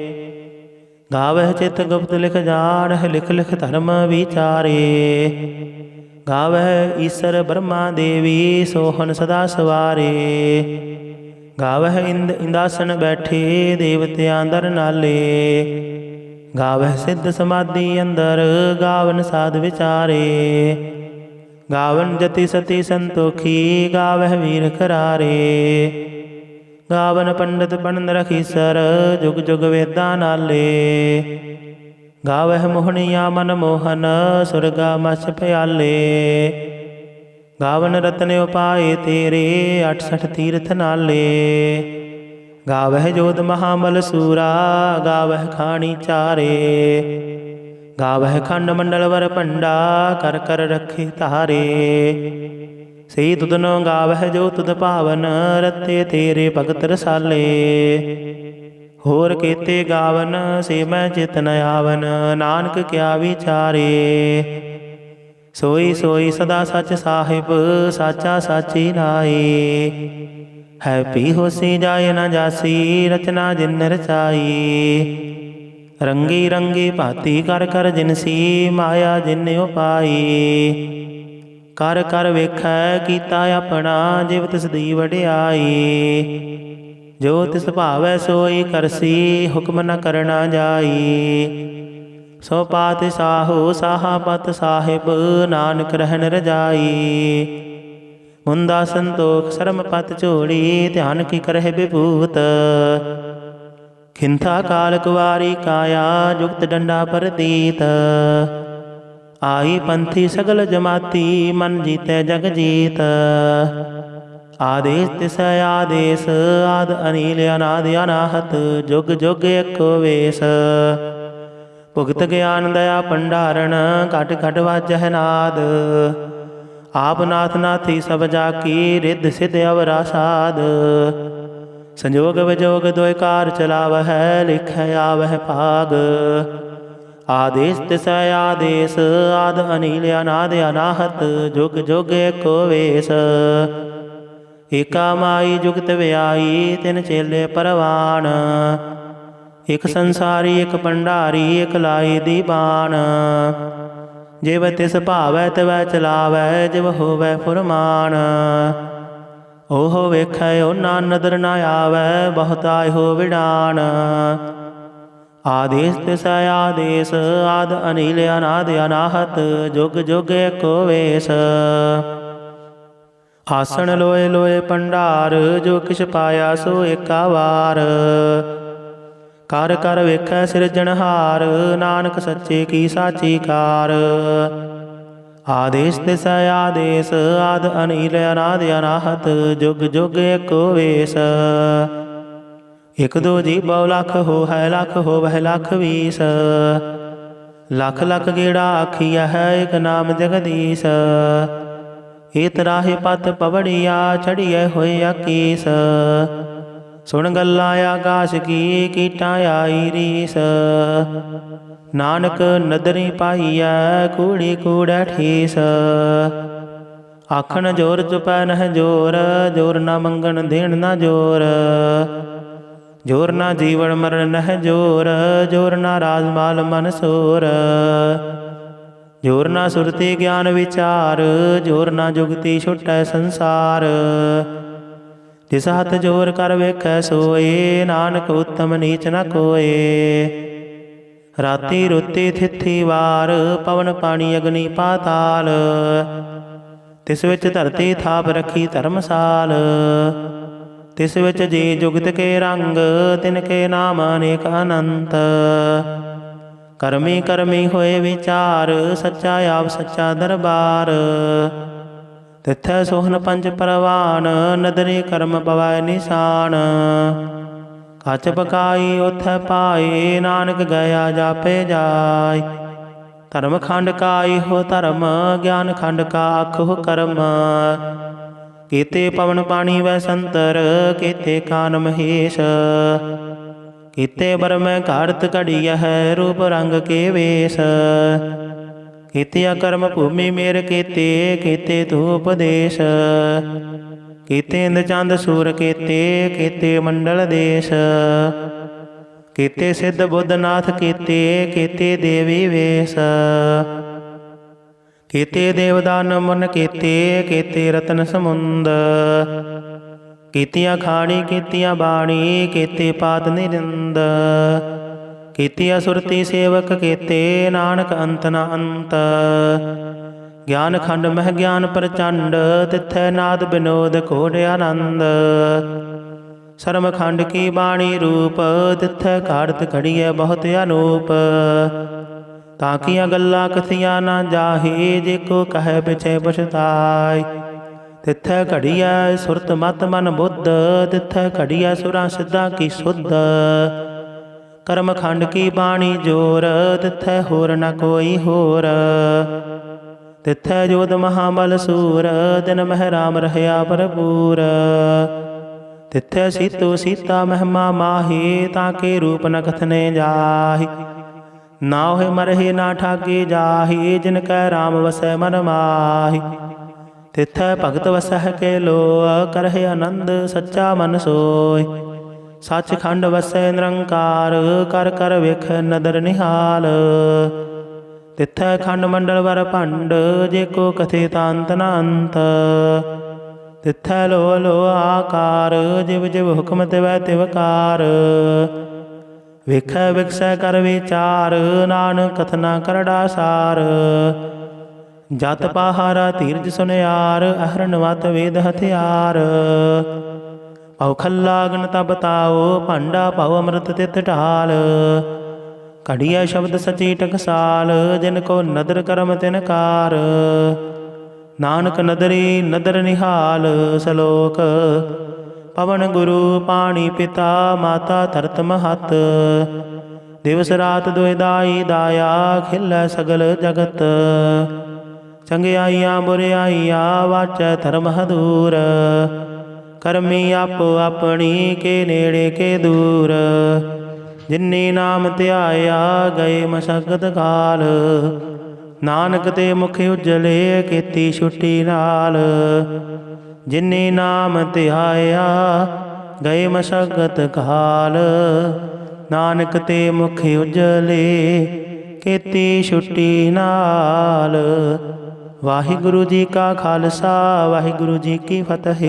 ਗਾਵਹਿ ਚਿਤ ਗੁਪਤ ਲਿਖ ਜਾਣਹਿ, ਲਿਖ ਲਿਖ ਧਰਮ ਵਿਚਾਰੇ। ਗਾਵਹਿ ਈਸਰ ਬ੍ਰਹਮਾ ਦੇਵੀ, ਸੋਹਨ ਸਦਾ ਸਵਾਰੇ। ਗਾਵਹਿ ਇੰਦ ਇੰਦਾਸਨ ਬੈਠੇ, ਦੇਵਤਿਆਂ ਦਰ ਨਾਲੇ। ਗਾਵਹਿ ਸਿੱਧ ਸਮਾਧੀ ਅੰਦਰ, ਗਾਵਨ ਸਾਧ ਵਿਚਾਰੇ। ਗਾਵਨ ਜਤੀ ਸਤੀ ਸੰਤੋਖੀ, ਗਾਵਹਿ ਵੀਰ ਕਰਾਰੇ। ਗਾਵਨ ਪੰਡਤ ਪੰਡ ਰਖੀਸਰ, ਜੁਗ ਜੁਗ ਵੇਦਾਂ ਨਾਲੇ। ਗਾਵਹਿ ਮੋਹਣੀਆ ਮਨ ਮੋਹਨ, ਸੁਰਗਾ ਮਛ ਪਿਆਲੇ। ਗਾਵਨ ਰਤਨ ਉਪਾਏ ਤੇਰੇ, 68 ਤੀਰਥ ਨਾਲੇ। ਗਾਵਹਿ ਜੋਧ ਮਹਾਬਲ ਸੂਰਾ, ਗਾਵਹਿ ਖਾਣੀ ਚਾਰੇ। ਗਾਵਹਿ ਖੰਡ ਮੰਡਲ ਵਰ ਭੰਡਾ, ਕਰ ਕਰ ਰੱਖੇ ਧਾਰੇ। ਸਈ ਤੁਧਨੋ ਗਾਵਹਿ ਜੋ ਤੁਧ ਭਾਵਨ, ਰਤੇ ਤੇਰੇ ਭਗਤ ਰਸਾਲੇ। ਹੋਰ ਕੀਤੇ ਗਾਵਨ, ਸੇ ਮੈਂ ਚਿਤ ਨ ਆਵਨ, ਨਾਨਕ ਕਿਆ ਵਿਚਾਰੇ। ਸੋਈ ਸੋਈ ਸਦਾ ਸੱਚ ਸਾਹਿਬ, ਸਾਚਾ ਸਾਚੀ ਨਾਈ। ਹੈ ਪੀ ਹੋਸੀ ਜਾਏ ਨ ਜਾਸੀ, ਰਚਨਾ ਜਿਨ ਰਚਾਈ। ਰੰਗੀ ਰੰਗੀ ਭਾਤੀ ਕਰ ਕਰ ਜਿਨਸੀ, ਮਾਇਆ ਜਿਨ ਉਪਾਈ। ਕਰ ਕਰ ਵੇਖੈ ਕੀਤਾ ਆਪਣਾ, ਜਿਵ ਤਿਸ ਦੀ ਵਡਿਆਈ। ਜੋ ਤਿਸ ਭਾਵੈ ਸੋਈ ਕਰਸੀ, ਹੁਕਮ ਨ ਕਰਨਾ ਜਾਈ। ਸੋ ਪਾਤਿ ਸਾਹੋ ਸਾਹਾ ਪਤ ਸਾਹਿਬ, ਨਾਨਕ ਰਹਿਣ ਰਜਾਈ। ਮੁੰਦਾ ਸੰਤੋਖ ਸਰਮ ਪਤ ਝੋਲੀ, ਧਿਆਨ ਕੀ ਕਰਹਿ ਵਿਭੂਤ। ਖਿੰਥਾ ਕਾਲ ਕੁਵਾਰੀ ਕਾਇਆ, ਜੁਗਤ ਡੰਡਾ ਪਰਤੀਤ। ਆਈ ਪੰਥੀ ਸਗਲ ਜਮਾਤੀ, ਮਨ ਜੀਤੈ ਜਗ ਜੀਤ। ਆਦੇਸ ਤਿਸ ਆਦੇਸ, ਆਦ ਅਨੀਲ ਅਨਾਦਿ ਅਨਾਹਤ, ਜੁਗ ਜੁਗ ਏਕੋ ਵੇਸ। ਭੁਗਤ ਗਿਆਨ ਦਇਆ ਭੰਡਾਰਨ, ਘਟ ਘਟ ਵਾਜਹਿ ਨਾਦ। ਆਪ ਨਾਥ ਨਾਥੀ ਸਭ ਜਾ ਕੀ, ਰਿੱਧ ਸਿੱਧ ਅਵਰਾ ਸਾਧ। ਸੰਜੋਗ ਵਿਜੋਗ ਦੋਇ ਕਾਰ ਚਲਾਵਹਿ, ਲਿਖੈ ਆਵਹਿ ਭਾਗ। ਆਦੇਸ ਤਿਸ ਆਦੇਸ, ਆਦ ਅਨੀਲ ਅਨਾਦ ਅਨਾਹਤ, ਜੁਗ ਜੁਗ ਏਕੋ ਵੇਸ। ਏਕਾ ਮਾਈ ਜੁਗਤ ਵਿਆਈ, ਤਿਨ ਚੇਲੇ ਪਰਵਾਨ। ਇਕ ਸੰਸਾਰੀ ਇਕ ਭੰਡਾਰੀ, ਇਕ ਲਾਈ ਦੀਵਾਨ। ਜਿਵ ਤਿਸ ਭਾਵੈ ਤਿਵੈ ਚਲਾਵੈ, ਜਿਵ ਹੋਵੈ ਫੁਰਮਾਨ। ਉਹ ਵੇਖੈ ਓਨਾ ਨਦਰ ਨ ਆਵੈ, ਬਹੁਤ ਆਇਓ ਵਿਡਾਨ। ਆਦੇਸ ਤਿਸ ਆਦੇਸ, ਆਦ ਅਨੀਲ ਅਨਾਦ ਅਨਾਹਤ, ਜੁਗ ਜੁਗ ਏਕੋ ਵੇਸ। ਆਸਣ ਲੋਏ ਲੋਏ ਭੰਡਾਰ, ਜੋ ਕਿਛ ਪਾਇਆ ਸੋ ਏਕਾ ਵਾਰ। ਕਰ ਕਰ ਵੇਖੈ ਸਿਰਜਣਹਾਰ, ਨਾਨਕ ਸੱਚੇ ਕੀ ਸਾਚੀ ਕਾਰ। ਆਦੇਸ ਤਿਸ ਆਦੇਸ, ਆਦ ਅਨੀਲ ਅਨਾਦ ਅਨਾਹਤ, ਜੁਗ ਜੁਗ ਏਕੋ ਵੇਸ। ਇਕ ਦੋ ਜੀ ਬਹੁ ਲਖ ਹੋਹੈ, ਲਖ ਹੋਵਹਿ ਲਖ ਵੀਸ। ਲਖ ਲਖ ਗੇੜਾ ਆਖੀਐ ਹੈ, ਇਕ ਨਾਮ ਜਗਦੀਸ਼। ਏਤ ਰਾਹੇ ਪਤ ਪਵੜੀਆ, ਚੜੀਐ ਹੋਏ ਆਕੀਸ। ਸੁਣ ਗੱਲਾਂ ਆਕਾਸ਼ ਕੀ, ਕੀਟਾਂ ਆਈ ਰੀਸ। ਨਾਨਕ ਨਦਰੀ ਪਾਈਐ, ਕੂੜੀ ਕੂੜੈ ਠੀਸ। ਆਖਣ ਜੋਰ ਚੁਪੈ ਨਹਿ ਜੋਰ, ਜੋਰ ਨਾ ਮੰਗਣ ਦੇਣ ਨਾ ਜੋਰ। ਜੋਰ ਨਾ ਜੀਵਨ ਮਰਨ ਨਹਿ ਜੋਰ, ਜੋਰ ਨਾ ਰਾਜ ਮਾਲ ਮਨ ਸੋਰ। जोर ना सुरती ज्ञान विचार, जोर ना जुगती छुटै संसार। जिस हथ जोर कर वेखै सोए, नानक उत्तम नीच न कोए। राति रुति थिथि वार, पवन पानी अग्नि पाताल। तिस विच धरती थाप रखी धर्मसाल। तिस विच जी जुगत के रंग, तिनके नाम अनेक अनंत। करमी करमी होए विचार, सच्चा आप सच्चा दरबार। तिथै सोहन पंच परवान, नदरी कर्म पवै निशान। कच पकाई उथै पाए, नानक गया जापे जाय। धर्म खंड का इहो धर्म, ज्ञान खंड का आखो कर्म। कीते पवन पानी वै संतर, कीते कान महेश। कीते बरमै घाड़त घड़िया है, रूप रंग के वेश। कीतिया कर्म भूमि मेर कीते, कीते धूप देश। कीते इंद चंद सूर कीते, कीते मंडल देश। कीते सिद्ध बुद्ध नाथ कीते, कीते देवी वेश। कीते देवदान मुन कीते, कीते रतन समुंद। कीतियाँ खाणी कीतियाँ बाणी, कीते पात निरिंद। कीतिया सुरती सेवक कीते, नानक अंत न अंत। ज्ञान खंड मह ज्ञान प्रचंड, तिथै नाद विनोद घोड़ आनंद। शर्म खंड की बाणी रूप, तिथै घाड़त घड़िए बहुत अनूप। ताकिया गल्ला कथिया ना जाही, जेको कहे पिछे पछताय। तिथै घड़िया सुरत मत मन बुद्ध, तिथै घड़िया सुरा सिद्धा की सुध। कर्म खंड की बाणी जोर, तिथै होर न कोई होर। तिथै जोध महाबल सूर, दिन मह राम रहया भरपूर। तिथै सीतो सीता महिमा माही, ताके रूप न कथने जाहि। नाहि मरहि ना ठागे जाहि, जिनकै राम वसै मन माहि। तिथै भगत वसह के लोअ, करहि आनंद सच्चा मन सोय। सच खंड वसै निरंकार, कर कर वेख नदर निहाल। तिथै खंड मंडल वर भंड, जेको कथे तांत न अंत। तिथै लो लो आकार, जिव जिव हुक्म तिवै तिवकार। वेखै विकसै कर विचार, नानक कथना करड़ा सार। जत पहारा धीरज सुनियार, अहरन वत वेद हथियार। पौ खल्ला अग्न तब ताओ, भांडा पाओ अमृत तित ढाल। घड़िया शब्द सची टकसाल, जिनको नदर करम तिनकार। नानक नदरी नदर निहाल सलोक। पवन गुरु पाणी पिता, माता धरत महत। दिवस रात दुहिदाई दाया, खिलै सगल जगत। चंगियाइयाँ बुरियाइयाँ, वाचै धर्म हदूर। करमी आपो अपनी, के नेड़े के दूर। जिन्नी नाम ध्याया, गए मशक्कत काल। नानक ते मुख उजले, कीती छुट्टी नाल। जिन्नी नाम ध्याया, गए मशक्कत काल। नानक ते मुख उजले, कीती छुट्टी नाल। वाहिगुरु जी का खालसा, वाहिगुरु जी की फतेह।